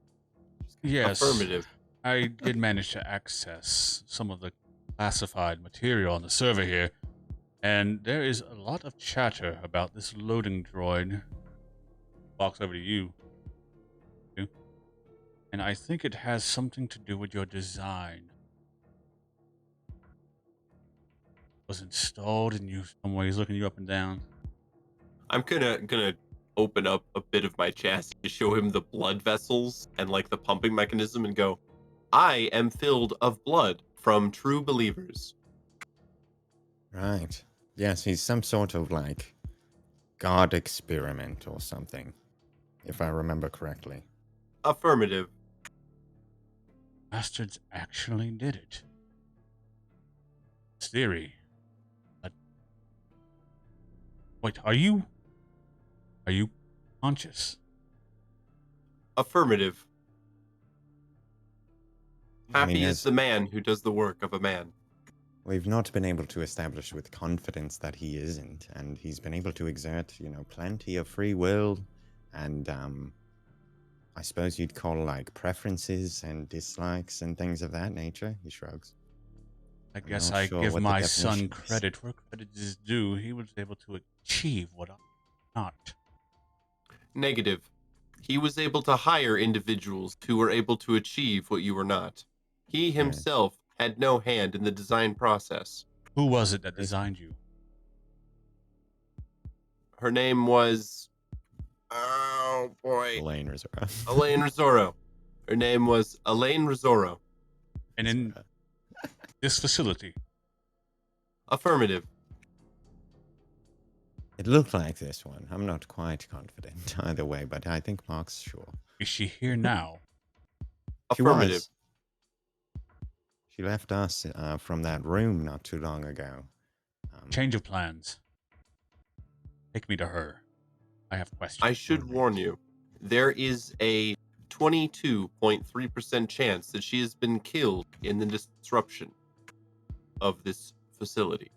Yes. Affirmative. I did manage to access some of the classified material on the server here, and there is a lot of chatter about this loading droid. Walks over to you. And I think it has something to do with your design. Was installed in you some way. He's looking you up and down. I'm gonna open up a bit of my chest to show him the blood vessels and like the pumping mechanism and go, I am filled of blood from true believers. Right. Yes, he's some sort of like god experiment or something, if I remember correctly. Affirmative. Bastards actually did it. It's theory. But... Wait, are you conscious? Affirmative. Happy is there's- the man who does the work of a man. We've not been able to establish with confidence that he isn't, and he's been able to exert, plenty of free will, and I suppose you'd call like preferences and dislikes and things of that nature. He shrugs. I I'm guess not I sure give what the my son definition is. credit where credit is due. He was able to achieve what I'm not. Negative. He was able to hire individuals who were able to achieve what you were not. He himself had no hand in the design process. Who was it that designed you? Her name was... Oh, boy. Elaine Reisora. Elaine Reisora. Her name was Elaine Reisora. And in this facility, Affirmative. It looked like this one. I'm not quite confident either way, but I think Mark's sure. is she here now? She Affirmative. was. She left us from that room not too long ago. Change of plans. Take me to her. I have questions. I should warn you, there is a 22.3% chance that she has been killed in the disruption of this facility.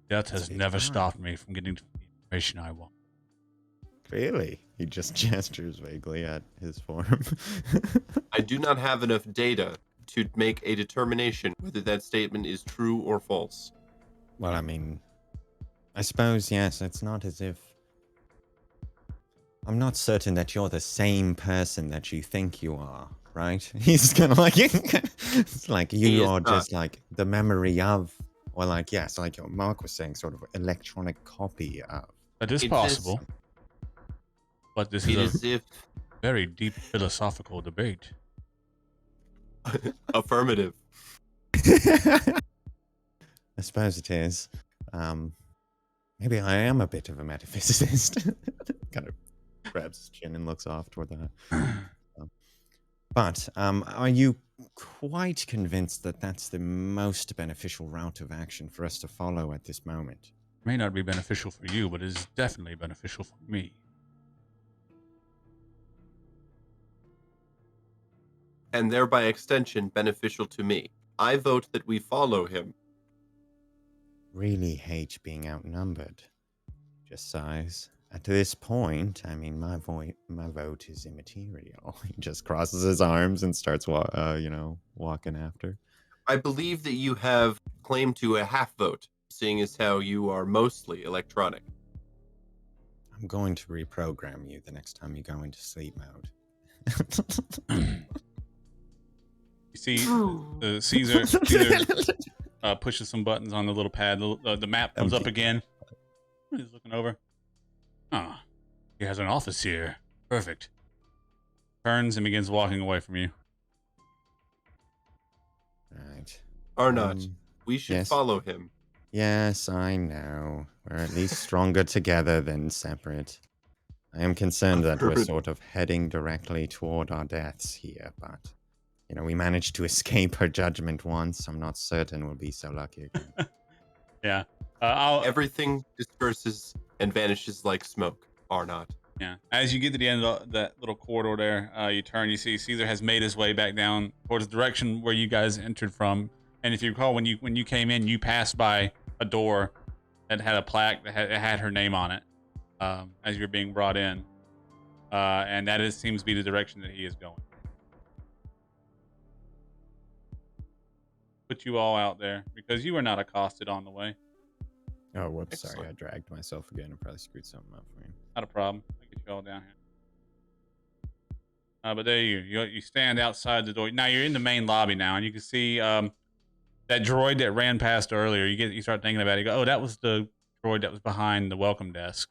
Death has That's a never big stopped me from getting the information I want. Clearly, he just gestures vaguely at his form. I do not have enough data to make a determination whether that statement is true or false. Well, I mean, I suppose, yes, it's not as if... I'm not certain that you're the same person that you think you are, right? He's kind of like... it's like He you is are not. just like the memory of... Or like, yes, like Mark was saying, sort of electronic copy of. That is It is- possible. But this It is is a if... very deep philosophical debate. Affirmative. I suppose it is. Maybe I am a bit of a metaphysicist. Kind of grabs his chin and looks off toward that. But are you quite convinced that that's the most beneficial route of action for us to follow at this moment? May not be beneficial for you, but it is definitely beneficial for me. And thereby extension beneficial to me. I vote that we follow him. Really hate being outnumbered. Just sighs. At this point, I mean, my vote is immaterial. He just crosses his arms and starts, walking after. I believe that you have claim to a half vote, seeing as how you are mostly electronic. I'm going to reprogram you the next time you go into sleep mode. You see, Caesar pushes some buttons on the little pad. The map comes up again. He's looking over. Ah, he has an office here. Perfect. Turns and begins walking away from you. Right. Arnot, we should yes. follow him. Yes, I know. We're at least stronger together than separate. I am concerned that we're sort of heading directly toward our deaths here, but, we managed to escape her judgment once. I'm not certain we'll be so lucky again. Yeah. Everything disperses and vanishes like smoke, Arnot. Yeah. As you get to the end of that little corridor there, you turn, you see Caesar has made his way back down towards the direction where you guys entered from. And if you recall, when you came in, you passed by a door that had a plaque that had her name on it as you're being brought in. And that seems to be the direction that he is going. Put you all out there because you were not accosted on the way. Oh, whoops. Excellent. Sorry, I dragged myself again and probably screwed something up for you. Not a problem. I'll get you all down here. But there you stand outside the door. Now you're in the main lobby now, and you can see that droid that ran past earlier. You start thinking about it. You go, oh, that was the droid that was behind the welcome desk.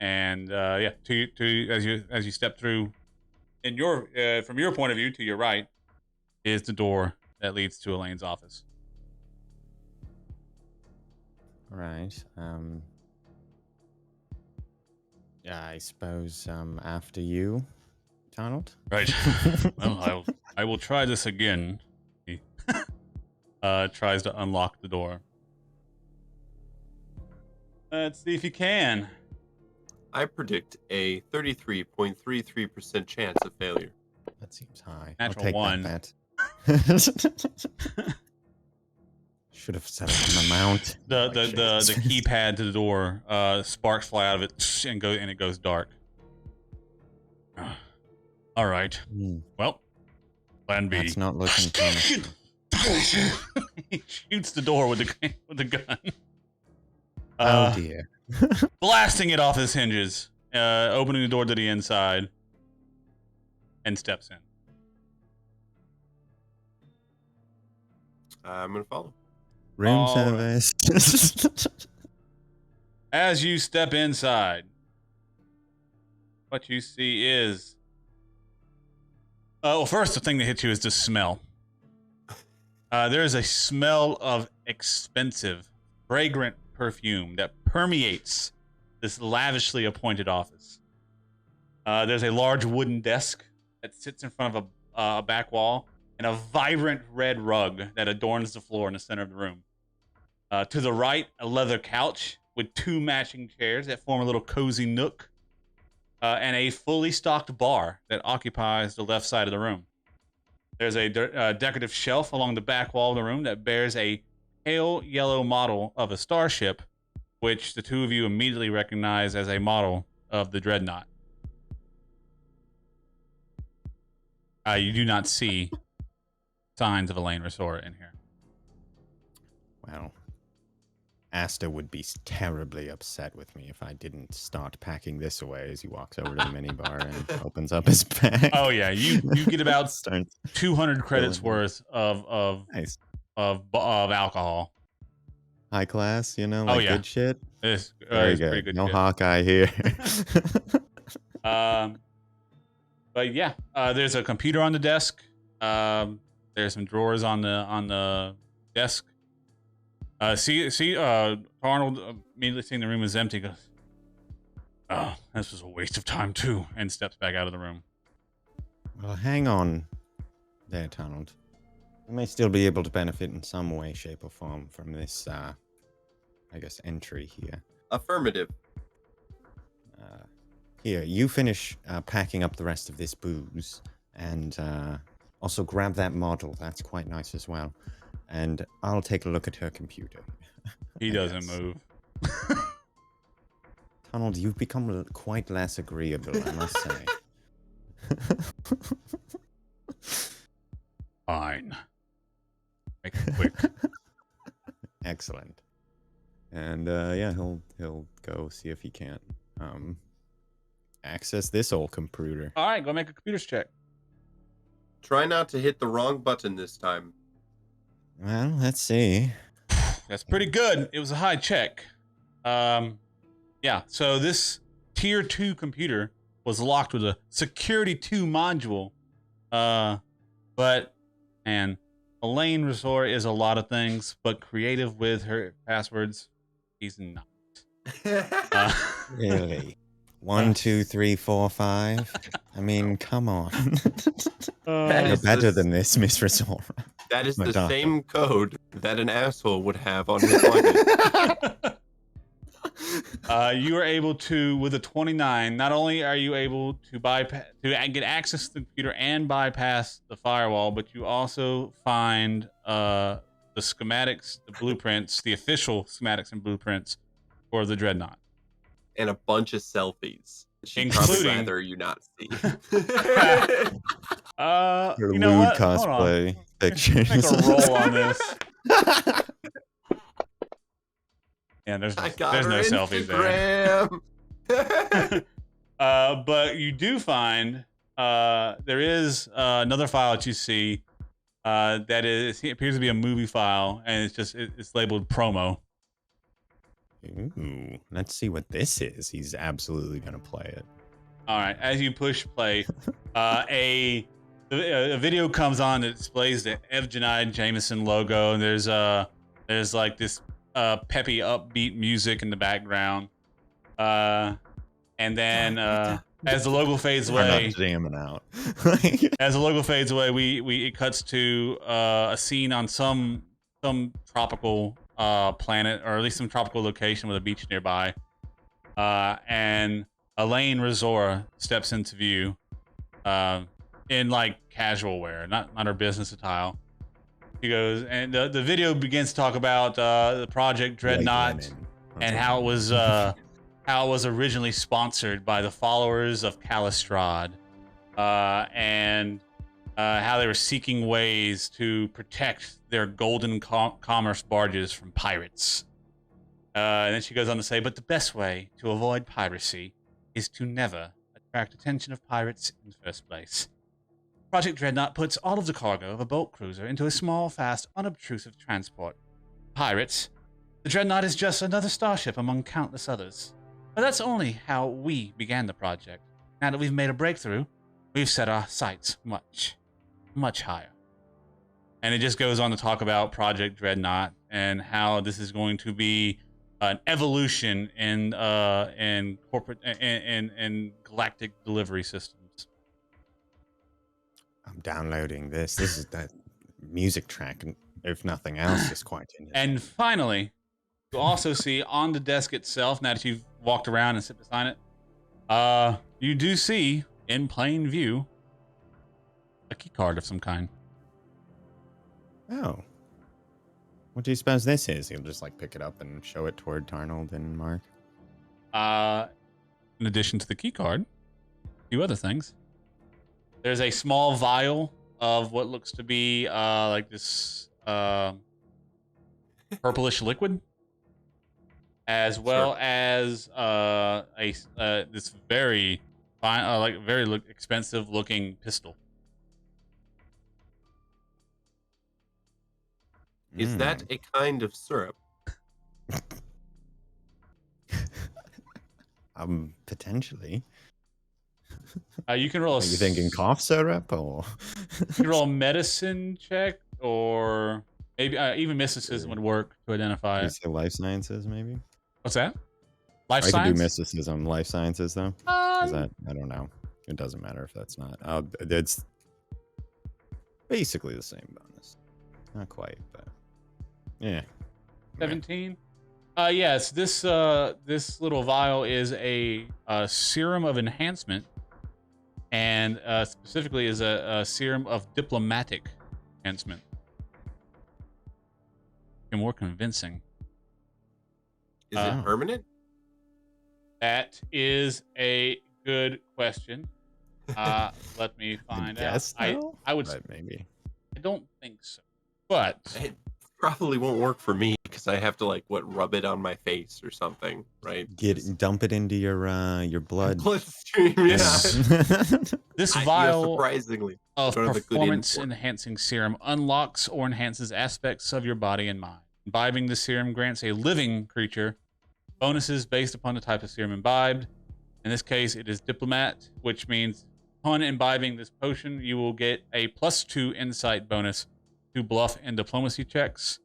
And yeah, as you step through, in your from your point of view, to your right is the door that leads to Elaine's office. Right. Yeah, I suppose after you, Donald. Right. Well, I will try this again. He tries to unlock the door. Let's see if you can. I predict a 33.33% chance of failure. That seems high. Natural I'll take one. that bet. Should have set up an amount. The keypad to the door sparks fly out of it and it goes dark. All right. Well, plan B. That's not looking promising. He shoots the door with the gun. Oh dear. Blasting it off his hinges, opening the door to the inside, and steps in. I'm going to follow. Room All right. service. As you step inside, what you see is... well, first, the thing that hits you is the smell. There is a smell of expensive, fragrant perfume that permeates this lavishly appointed office. There's a large wooden desk that sits in front of a back wall and a vibrant red rug that adorns the floor in the center of the room. To the right, a leather couch with 2 matching chairs that form a little cozy nook, and a fully stocked bar that occupies the left side of the room. There's a decorative shelf along the back wall of the room that bears a pale yellow model of a starship, which the two of you immediately recognize as a model of the Dreadnought. You do not see signs of Elaine Reisora in here. Well, Aster would be terribly upset with me if I didn't start packing this away as he walks over to the minibar and opens up his bag. Oh yeah, you get about Starts 200 credits worth of nice. of alcohol. High class, you know, like yeah. good shit. It's Very it's good. pretty good No shit. Hawkeye here. But yeah, there's a computer on the desk. There's some drawers on the desk. Arnold immediately seeing the room is empty goes, "Oh, this was a waste of time too," and steps back out of the room. Well, hang on there, Donald. We may still be able to benefit in some way, shape, or form from this, I guess, entry here. Affirmative. Here, you finish packing up the rest of this booze, and also grab that model. That's quite nice as well. And I'll take a look at her computer. He doesn't move. Donald, you've become quite less agreeable, I must say. Fine. Make it quick. Excellent. And yeah, he'll go see if he can access this old computer. All right, go make a computers check. Try not to hit the wrong button this time. Well, let's see. That's pretty good. It was a high check. Yeah, so this tier 2 computer was locked with a security 2 module. But, man, Elaine Reisora is a lot of things, but creative with her passwords, he's not. Really? 1, 2, 3, 4, 5. I mean, come on. You're better than this, Miss Reisora. That is the Madonna. same code that an asshole would have on his luggage. You are able to, with a 29, not only are you able to get access to the computer and bypass the firewall, but you also find the schematics, the blueprints, the official schematics and blueprints for the Dreadnought. And a bunch of selfies. She'd Including- probably rather you not see. Her You know lewd what? Hold on. cosplay pictures. Make a roll on this. Yeah, there's I got no her selfies there. Instagram. But you do find there is another file that you see that appears to be a movie file, and it's labeled promo. Ooh, let's see what this is. He's absolutely gonna play it. All right. As you push play, a video comes on that displays the Evgenide Jameson logo, and there's like this peppy, upbeat music in the background. And then as the logo fades We're away, not jamming out. as the logo fades away, it cuts to a scene on some tropical planet, or at least some tropical location with a beach nearby. And Elaine Reisora steps into view in like casual wear, not her business attire. She goes, and the video begins to talk about the Project Dreadnought and how it was originally sponsored by the followers of Calistrad, and how they were seeking ways to protect their golden commerce barges from pirates. And then she goes on to say, but the best way to avoid piracy is to never attract attention of pirates in the first place. Project Dreadnought puts all of the cargo of a boat cruiser into a small, fast, unobtrusive transport. Pirates, the Dreadnought is just another starship among countless others. But that's only how we began the project. Now that we've made a breakthrough, we've set our sights much, much higher. And it just goes on to talk about Project Dreadnought and how this is going to be an evolution in corporate and galactic delivery systems. I'm downloading this. This is that music track, if nothing else, is quite interesting. And finally, you also see on the desk itself, now that you've walked around and sit beside it, you do see in plain view a key card of some kind. Oh. What do you suppose this is? He'll just like pick it up and show it toward Arnold and Mark. In addition to the key card, a few other things. There's a small vial of what looks to be like this purplish liquid, as well as this very fine, very expensive looking pistol. Is that a kind of syrup? Potentially. You can roll Are you thinking cough syrup or? You can roll a medicine check, or maybe even mysticism would work to identify it. Say life sciences, maybe. What's that? Life I science? can do mysticism, life sciences though. Is that? I don't know. It doesn't matter if that's not. It's basically the same bonus. Not quite, but yeah. 17. Yes, this little vial is a serum of enhancement, and specifically is a serum of diplomatic enhancement. And more convincing. Is it permanent? That is a good question. Let me find out. I would. But maybe. I don't think so. But It probably won't work for me because I have to rub it on my face or something, right? Dump it into your blood. Bloodstream, yeah. this Yeah, vial surprisingly, of don't have a good performance import. enhancing serum unlocks or enhances aspects of your body and mind. Imbibing the serum grants a living creature bonuses based upon the type of serum imbibed. In this case, it is diplomat, which means upon imbibing this potion, you will get a +2 insight bonus to bluff and diplomacy checks.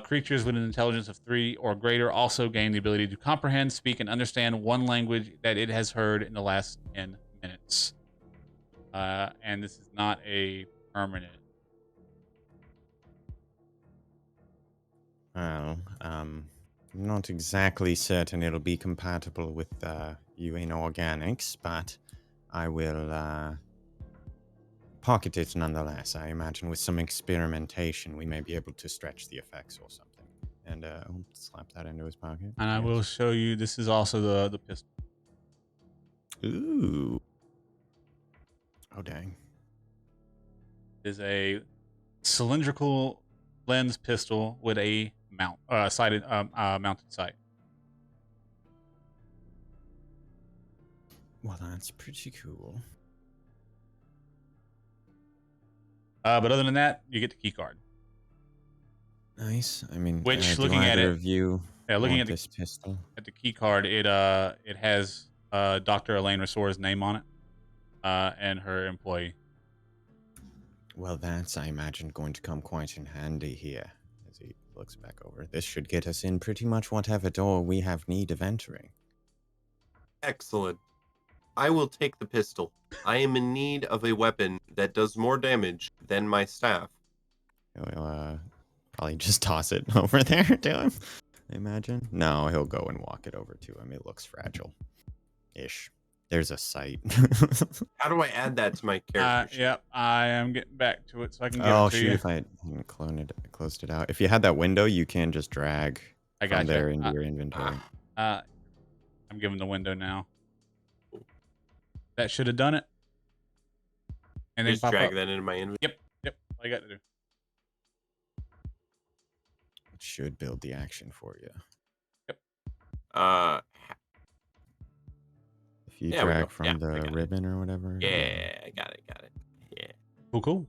Creatures with an intelligence of 3 or greater also gain the ability to comprehend, speak, and understand one language that it has heard in the last 10 minutes. And this is not a permanent. Well, I'm not exactly certain it'll be compatible with you in organics, but I will pocket it nonetheless. I imagine with some experimentation, we may be able to stretch the effects or something. And I'll slap that into his pocket. And I will show you, this is also the pistol. Ooh. Oh, dang. It is a cylindrical lens pistol with a mounted sight. Well, that's pretty cool. But other than that, you get the key card. Nice. I mean, Which, do looking at either it, of you Yeah, looking at this pistol. the key card, it has Dr. Elaine Reisora's name on it, and her employee. Well, that's, I imagine, going to come quite in handy here. As he looks back over, this should get us in pretty much whatever door we have need of entering. Excellent. I will take the pistol. I am in need of a weapon that does more damage than my staff. He'll probably just toss it over there to him, I imagine. No, he'll go and walk it over to him. It looks fragile-ish. There's a sight. How do I add that to my character sheet? Yep, I am getting back to it so I can give Oh, it to shoot, you. if I hadn't closed it out. If you had that window, you can just drag from there into your inventory. I'm giving the window now. That should have done it. And then Just pop drag up. that into my inventory. Yep. All you got to do. It should build the action for you. If you Yeah, we go. drag from Yeah, I the got it. ribbon or whatever. Yeah, I got it. Yeah. Cool.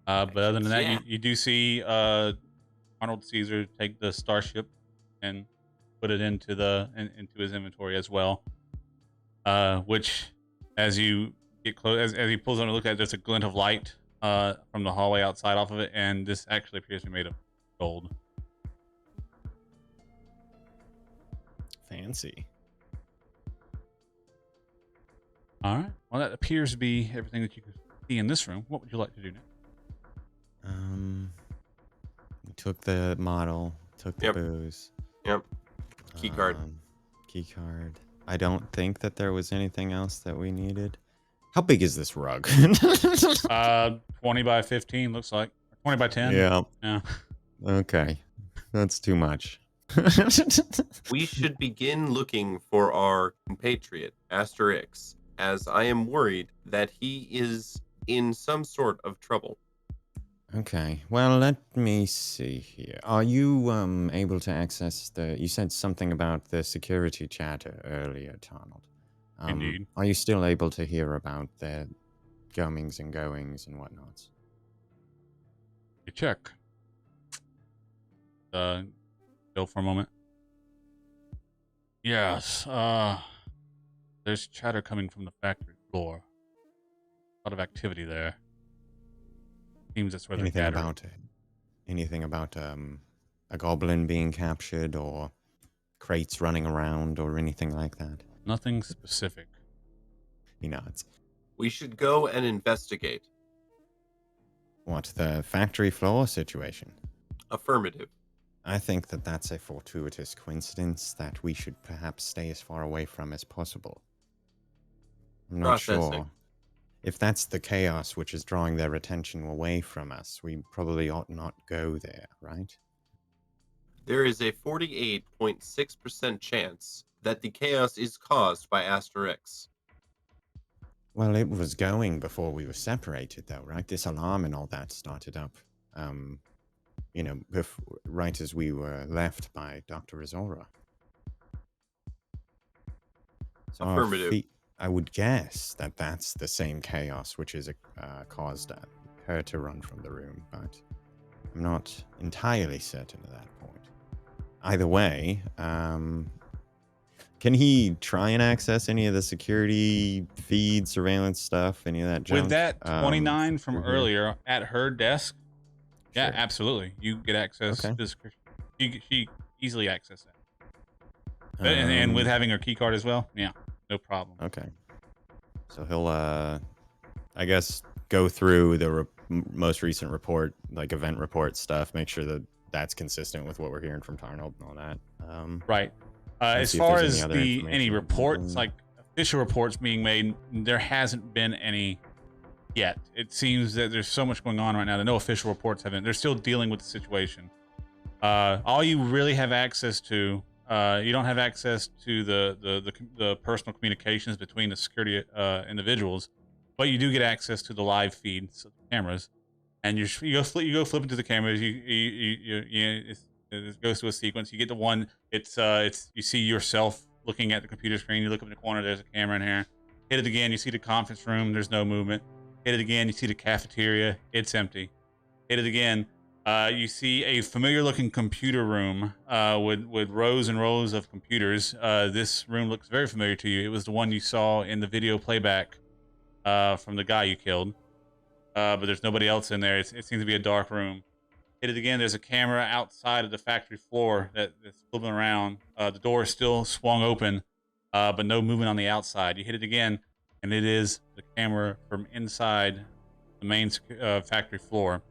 But other than that, Yeah. you do see Arnold Caesar take the starship and put it into into his inventory as well. Which, as you get close, as he pulls on to look at it, there's a glint of light from the hallway outside off of it, and this actually appears to be made of gold. Fancy. All right. Well, that appears to be everything that you can see in this room. What would you like to do now? We took the model, took the Yep. booze. Yep. Key card. Key card. I don't think that there was anything else that we needed. How big is this rug? 20 by 15 looks like. 20 by 10. Yeah. Okay. That's too much. We should begin looking for our compatriot, Aster Rix, as I am worried that he is in some sort of trouble. Okay. Well, let me see here. Are you able to access the... You said something about the security chatter earlier, Arnold. Indeed. Are you still able to hear about their comings and goings and whatnots? You check. Go for a moment. Yes. There's chatter coming from the factory floor. A lot of activity there. Seems that's where they're gathering. Anything about a goblin being captured or crates running around or anything like that? Nothing specific. He nods. We should go and investigate. What, the factory floor situation? Affirmative. I think that that's a fortuitous coincidence that we should perhaps stay as far away from as possible. I'm not sure. If that's the chaos which is drawing their attention away from us, we probably ought not go there, right? There is a 48.6% chance that the chaos is caused by Aster Rix. Well, it was going before we were separated, though, right? This alarm and all that started up, right as we were left by Dr. Reisora. So Affirmative. I would guess that that's the same chaos which has caused her to run from the room, but I'm not entirely certain at that point. Either way, can he try and access any of the security feed, surveillance stuff, any of that junk? With that 29 from mhm. earlier at her desk, yeah, Sure. absolutely. You get access Okay. to this. She easily access that. And with having her key card as well, yeah, no problem. Okay. So he'll, I guess, go through the most recent report, like event report stuff, make sure that that's consistent with what we're hearing from Arnold and all that. Right. Let's As see if far there's as any other any information. reports, like official reports being made, there hasn't been any yet. It seems that there's so much going on right now that no official reports haven't. They're still dealing with the situation. All you really have access to, you don't have access to the personal communications between the security individuals, but you do get access to the live feeds of the cameras, and you go flip into the cameras. It goes to a sequence. You get the one. It's you see yourself looking at the computer screen. You look up in the corner. There's a camera in here. Hit it again. You see the conference room. There's no movement. Hit it again. You see the cafeteria. It's empty. Hit it again. You see a familiar-looking computer room with rows and rows of computers. This room looks very familiar to you. It was the one you saw in the video playback from the guy you killed. But there's nobody else in there. It seems to be a dark room. Hit it again. There's a camera outside of the factory floor that's moving around. The door is still swung open, but no movement on the outside. You hit it again, and it is the camera from inside the main factory floor.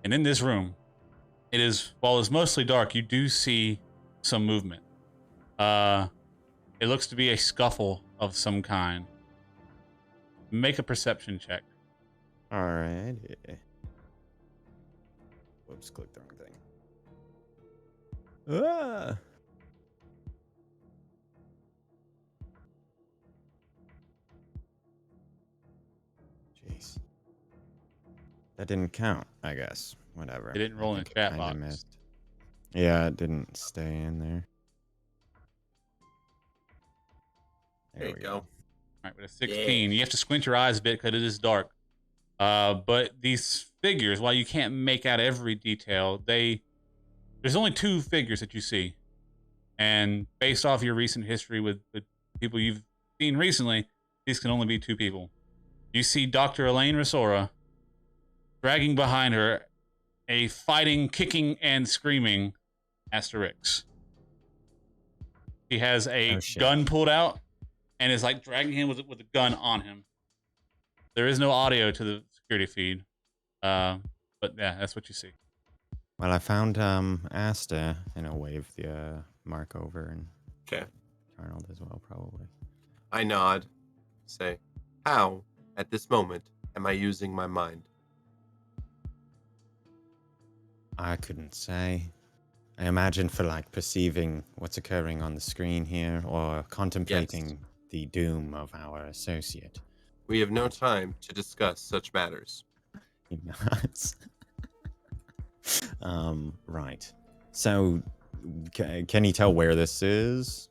And in this room, while it's mostly dark, you do see some movement. It looks to be a scuffle of some kind. Make a perception check. All right. Whoops, clicked the wrong thing. Ah! Jeez. That didn't count, I guess. Whatever. It didn't roll in the chat box. Missed. Yeah, it didn't stay in there. There you go. All right, with a 16, you have to squint your eyes a bit because it is dark. But these figures, while you can't make out every detail, there's only 2 figures that you see. And based off your recent history with people you've seen recently, these can only be 2 people. You see Dr. Elaine Reisora dragging behind her a fighting, kicking, and screaming Aster Rix. He has a gun pulled out and is like dragging him with a gun on him. There is no audio to the security feed, but yeah, that's what you see. Well, I found Aster, wave the mark over, and Okay. Arnold as well, probably. I nod. Say, how, at this moment, am I using my mind? I couldn't say. I imagine for perceiving what's occurring on the screen here, or contemplating the doom of our associate. We have no time to discuss such matters. He nods. Right. So, can you tell where this is?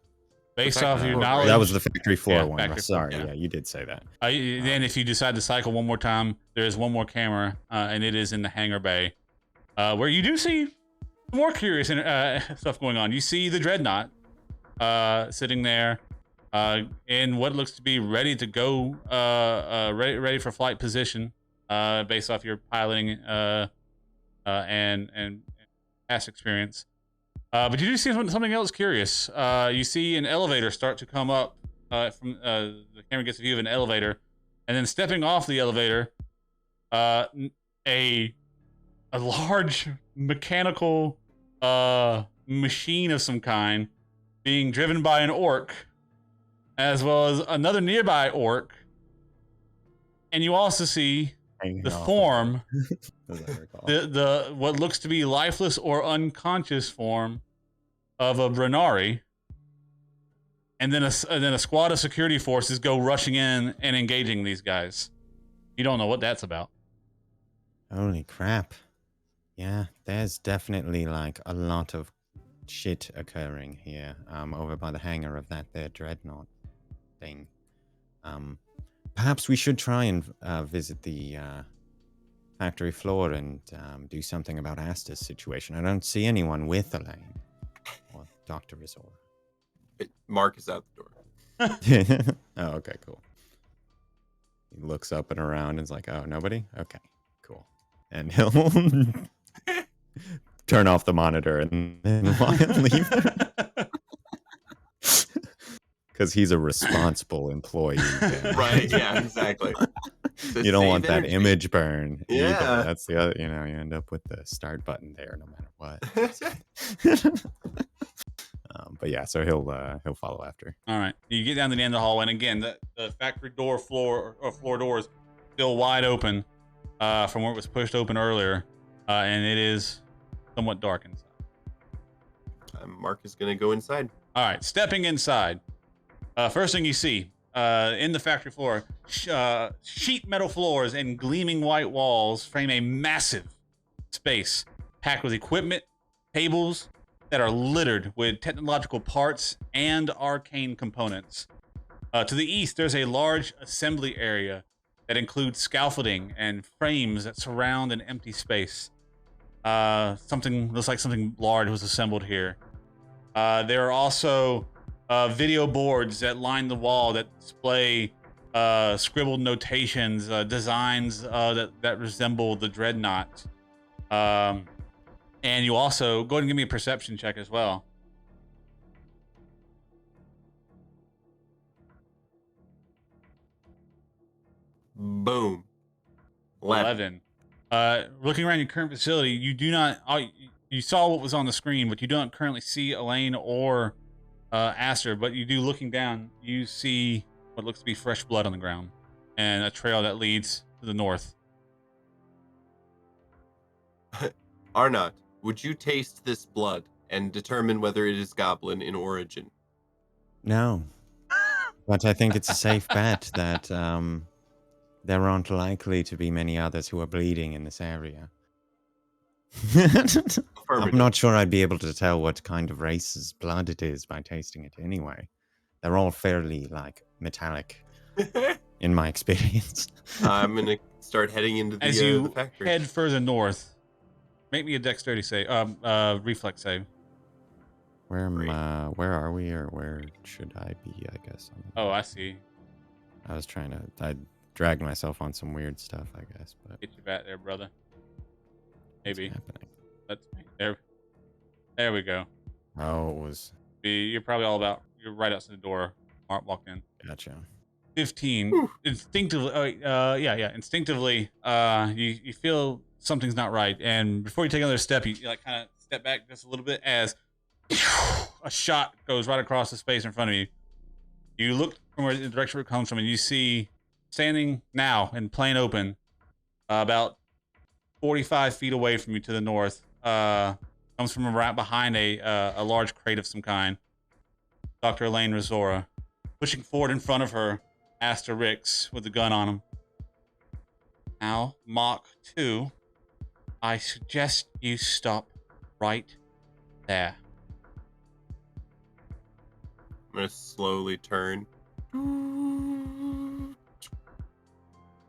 Based off your knowledge, That was the factory floor one. factory Sorry, floor, yeah, you did say that. Then if you decide to cycle one more time, there's one more camera, and it is in the hangar bay, where you do see more curious stuff going on. You see the Dreadnought sitting there in what looks to be ready to go, ready for flight position, based off your piloting and past experience. But you do see something else curious. You see an elevator start to come up from the camera gets a view of an elevator, and then stepping off the elevator, a large mechanical machine of some kind being driven by an orc, as well as another nearby orc. And you also see the form, the what looks to be lifeless or unconscious form of a Brennari, and then a squad of security forces go rushing in and engaging these guys. You don't know what that's about. Holy crap. Yeah, there's definitely a lot of shit occurring here over by the hangar of that there dreadnought thing. Perhaps we should try and visit the factory floor and do something about Aster's situation. I don't see anyone with Elaine or Dr. Reisora. Mark is out the door. Oh, okay, cool. He looks up and around and is like, oh, nobody? Okay, cool. And he'll turn off the monitor and leave. Because he's a responsible employee. Right, yeah, exactly. You don't want that energy. image burn. Yeah. Either. That's the other, you end up with the start button there no matter what. But yeah, so he'll follow after. All right, you get down to the end of the hallway, and again, the factory floor door is still wide open from where it was pushed open earlier, and it is somewhat dark inside. Mark is going to go inside. All right, stepping inside. First thing you see in the factory floor, sheet metal floors and gleaming white walls frame a massive space packed with equipment, tables that are littered with technological parts and arcane components. To the east, there's a large assembly area that includes scaffolding and frames that surround an empty space. Something looks like something large was assembled here. There are also video boards that line the wall that display scribbled notations, designs that resemble the dreadnought. And you also go ahead and give me a perception check as well. Boom. 11. Looking around your current facility, you do not. You saw what was on the screen, but you don't currently see Elaine or Aster. But you do, looking down, you see what looks to be fresh blood on the ground and a trail that leads to the north. Arnot, would you taste this blood and determine whether it is goblin in origin? No. But I think it's a safe bet that there aren't likely to be many others who are bleeding in this area. I'm not sure I'd be able to tell what kind of race's blood it is by tasting it anyway. They're all fairly, like, metallic, in my experience. I'm going to start heading into the, As you the factory. head further north, make me a dexterity save, reflex save. Where are we, or where should I be, I guess? Oh, I see. I dragged myself on some weird stuff, I guess, but... Get you back there, brother. Maybe. What's happening? That's me. There we go. Oh, it was... You're probably all about... You're right outside the door. Mark walked in. Gotcha. 15. Whew. Instinctively, instinctively, you feel something's not right, and before you take another step, you like kind of step back just a little bit as a shot goes right across the space in front of you. You look from where the direction it comes from, and you see standing now in plain open, about 45 feet away from you to the north, comes from right behind a large crate of some kind. Dr. Elaine Reisora, pushing forward in front of her, Aster Rix with the gun on him. Now, Mark-II, I suggest you stop right there. I'm going to slowly turn.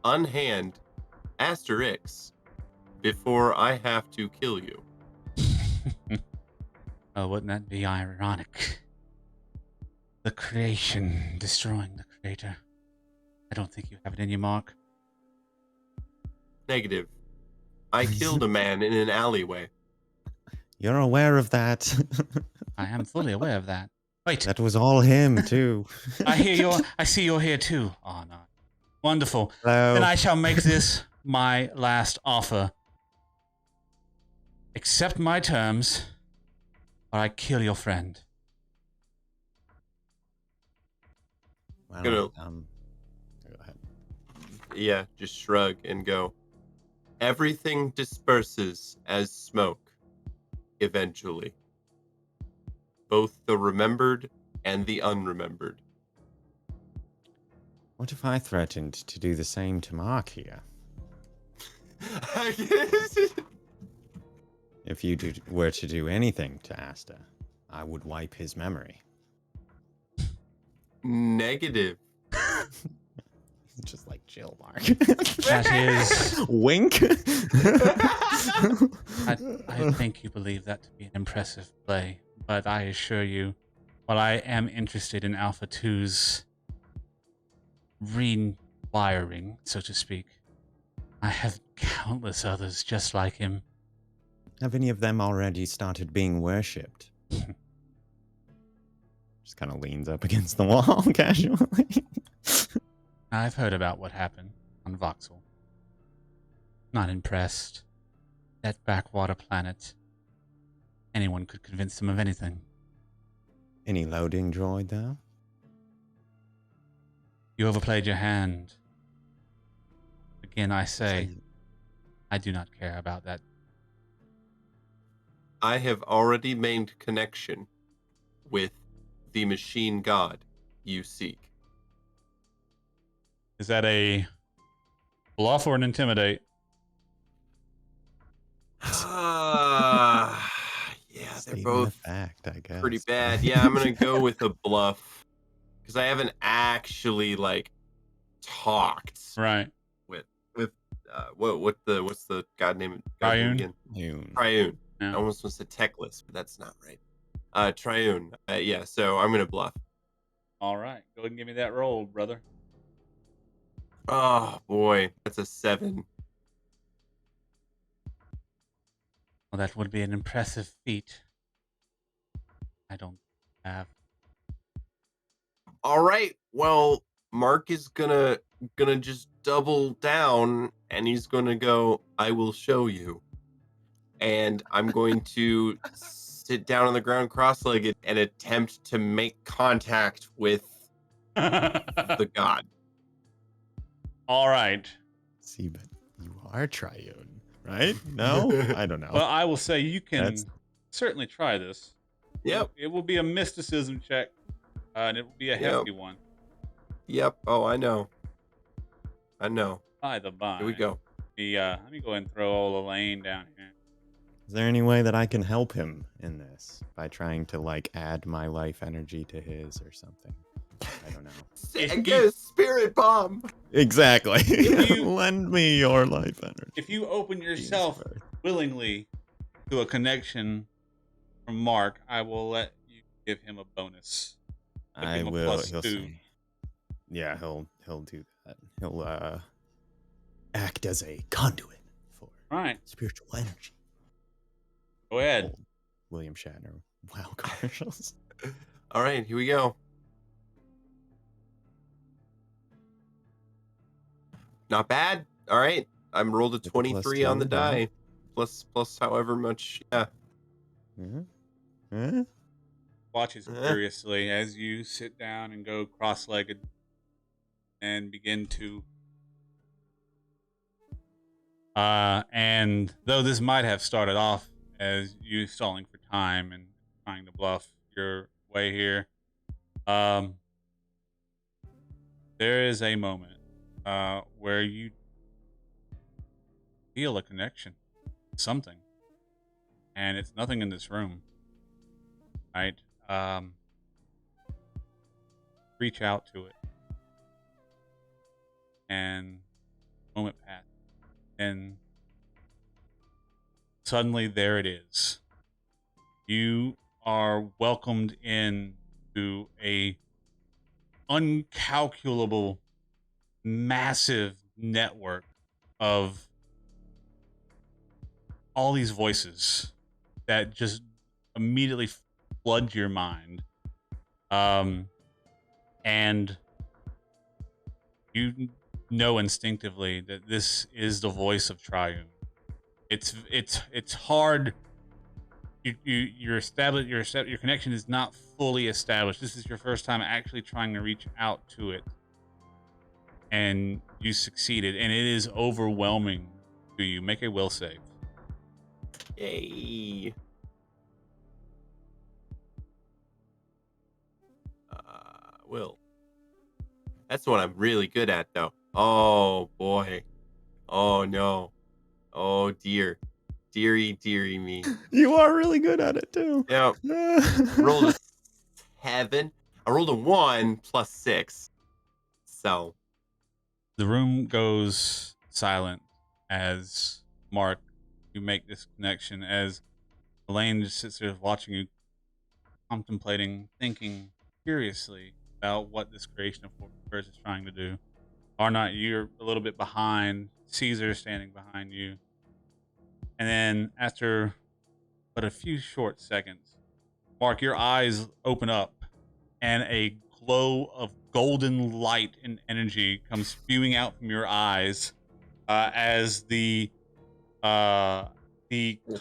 Unhand Aster Rix before I have to kill you. Oh, wouldn't that be ironic? The creation destroying the creator. I don't think you have it in you, Mark. Negative. I killed a man in an alleyway. You're aware of that. I am fully aware of that. Wait, That was all him, too. I see you're here too. Oh, no. Wonderful. Hello. Then I shall make this my last offer. Accept my terms, or I kill your friend. Well, Go ahead. Yeah, just shrug and go. Everything disperses as smoke, eventually. Both the remembered and the unremembered. What if I threatened to do the same to Mark here? If you were to do anything to Aster, I would wipe his memory. Negative. Just like chill, Mark. That is... Wink. I think you believe that to be an impressive play, but I assure you, while I am interested in Alpha 2's rewiring, so to speak, I have countless others just like him. Have any of them already started being worshipped? Just kind of leans up against the wall casually. I've heard about what happened on Voxel. Not impressed. That backwater planet. Anyone could convince them of anything. Any loading droid, though? You overplayed your hand. Again, I say, I do not care about that. I have already made connection with the machine god you seek. Is that a bluff or an intimidate? Yeah, they're Statement both of fact, I guess. pretty bad. Yeah, I'm gonna go with a bluff because I haven't actually like talked Right. with what's the god name Triune? again? Noon. Triune. I Yeah. almost was to Techless, but that's not right. Triune. Yeah, so I'm gonna bluff. All right. Go ahead and give me that roll, brother. Oh boy, that's a 7. Well, that would be an impressive feat. I don't have. All right. Well, Mark is gonna just double down, and he's gonna go, I will show you. And I'm going to sit down on the ground cross-legged and attempt to make contact with the god. All right. See, but you are triune, right? No, I don't know. Well, I will say you can That's- certainly try this. Yep. It will be a mysticism check, and it will be a Yep. hefty one. Yep. Oh, I know. By the by. Here we go. Let me go ahead and throw old Elaine down here. Is there any way that I can help him in this by trying to like add my life energy to his or something? I don't know. If Get a spirit bomb. Exactly. If you- Lend me your life energy. If you open Jesus yourself Christ. willingly to a connection from Mark, I will let you give him a bonus. Give I him a will. +2. He'll say, yeah, he'll do that. He'll act as a conduit for All right. spiritual energy. Go ahead. Old William Shatner. Wow, commercials. All right, here we go. Not bad. All right, I'm rolled a With the +2, 23 on the yeah. die, plus however much. Yeah. Mm-hmm. Watches curiously as you sit down and go cross-legged and begin to and though this might have started off as you stalling for time and trying to bluff your way here, there is a moment where you feel a connection, something, and it's nothing in this room, right? Reach out to it, and a moment passes, and suddenly there it is. You are welcomed in to a uncalculable, massive network of all these voices that just immediately flood your mind. And you know instinctively that this is the voice of Triune. It's hard. Your connection is not fully established. This is your first time actually trying to reach out to it, and you succeeded, and it is overwhelming to you. Make a will save. Yay. Will. That's what I'm really good at, though. Oh boy. Oh no. Oh dear. Deary me. You are really good at it too. Yeah. Rolled a 7. I rolled a 1 plus 6. So. The room goes silent as Mark, you make this connection, as Elaine just sits there watching you, contemplating, thinking curiously about what this creation of Force is trying to do. Arnot, you're a little bit behind. Caesar standing behind you. And then after but a few short seconds, Mark, your eyes open up and a glow of golden light and energy comes spewing out from your eyes as the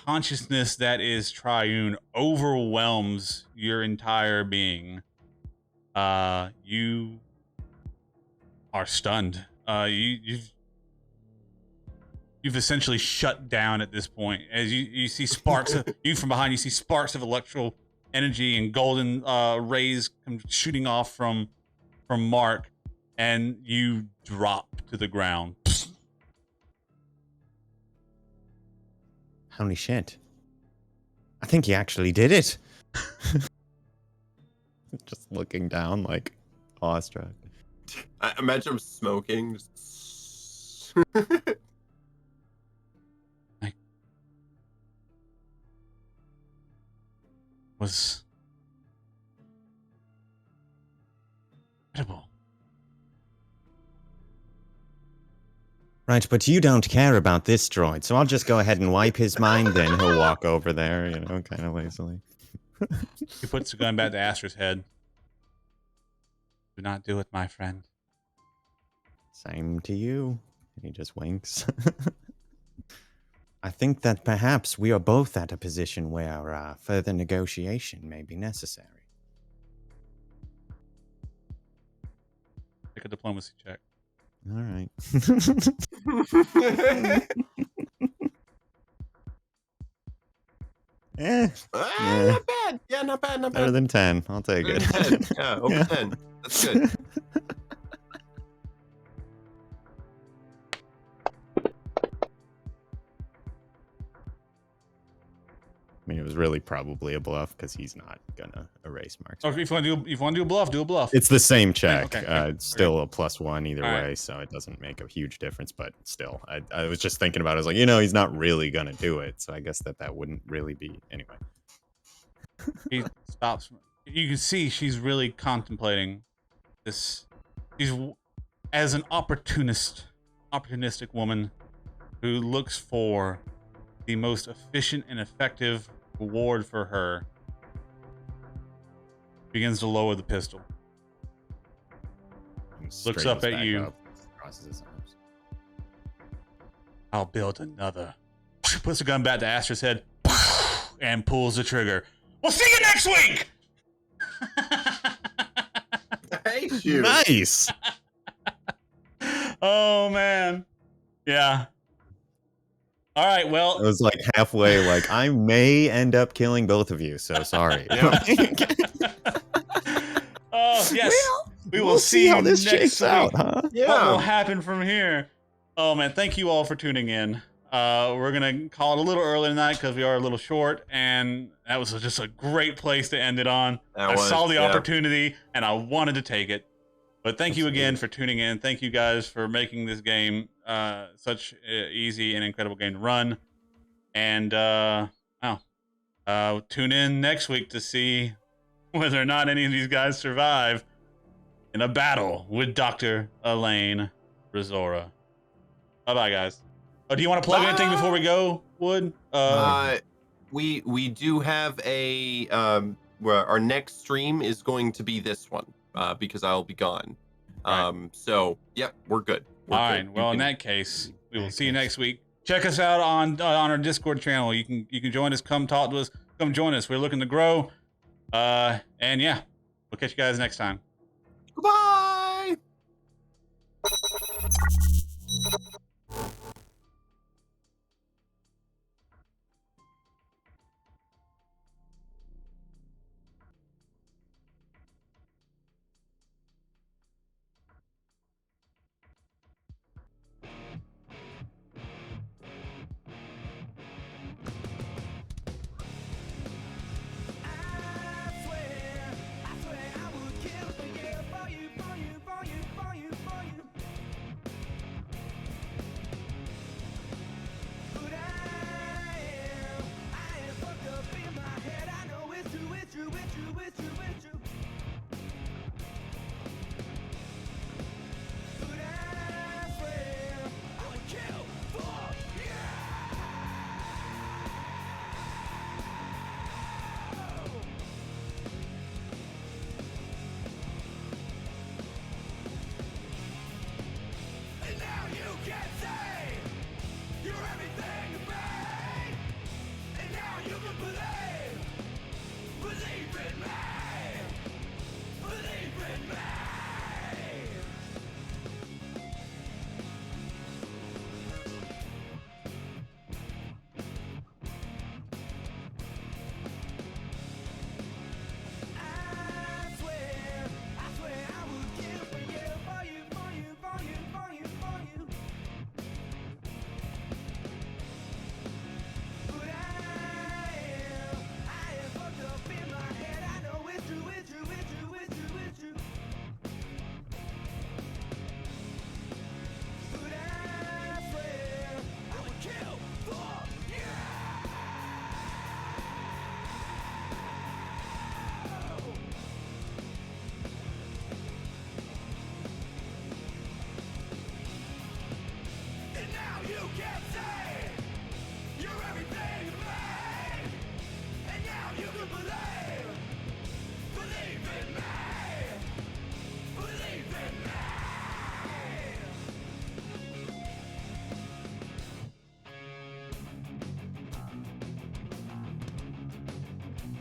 consciousness that is Triune overwhelms your entire being. You are stunned. You've essentially shut down at this point as you see sparks of, you from behind, you see sparks of electrical energy and golden rays come shooting off from Mark, and you drop to the ground. Holy shit. I think he actually did it. Just looking down like awestruck. I imagine him smoking. was incredible. Right, but you don't care about this droid, so I'll just go ahead and wipe his mind, then he'll walk over there, you know, kind of lazily. He puts the gun back to Aster's head. Do not do it, my friend. Same to you. And he just winks. I think that perhaps we are both at a position where further negotiation may be necessary. Take a diplomacy check. All right. Yeah. Not bad. Yeah, not bad. Not Better bad. than 10. I'll take Better it. than 10. Yeah, over Yeah. 10. That's good. I mean, it was really probably a bluff because he's not gonna erase marks. So if you want to do a bluff, do a bluff. It's the same check. Okay. It's still a +1 either All way, right. so it doesn't make a huge difference. But still, I was just thinking about it. I was like, he's not really gonna do it, so I guess that wouldn't really be anyway. He stops. You can see she's really contemplating this. She's as an opportunistic woman who looks for the most efficient and effective reward for her. Begins to lower the pistol. Looks up at you. Crosses his arms. I'll build another. Puts the gun back to Aster's head and pulls the trigger. We'll see you next week. I hate you. Nice. Oh man. Yeah. All right. Well, It was like halfway. Like I may end up killing both of you, so sorry. oh yes. We will We'll see how you this next shakes week. out, huh? What will Yeah. happen from here? Oh man, thank you all for tuning in. We're gonna call it a little early tonight because we are a little short, and that was just a great place to end it on. I saw the opportunity and I wanted to take it. But thank you again for tuning in. Thank you guys for making this game such an easy and incredible game to run. And tune in next week to see whether or not any of these guys survive in a battle with Dr. Elaine Reisora. Bye-bye, guys. Oh, do you want to plug anything before we go, Wood? We do have where our next stream is going to be this one because I'll be gone. Right. So yep, we're good. All right. Well, in that case, we will see you next week. Check us out on our Discord channel. You can join us. Come talk to us. Come join us. We're looking to grow. And yeah, we'll catch you guys next time. Goodbye.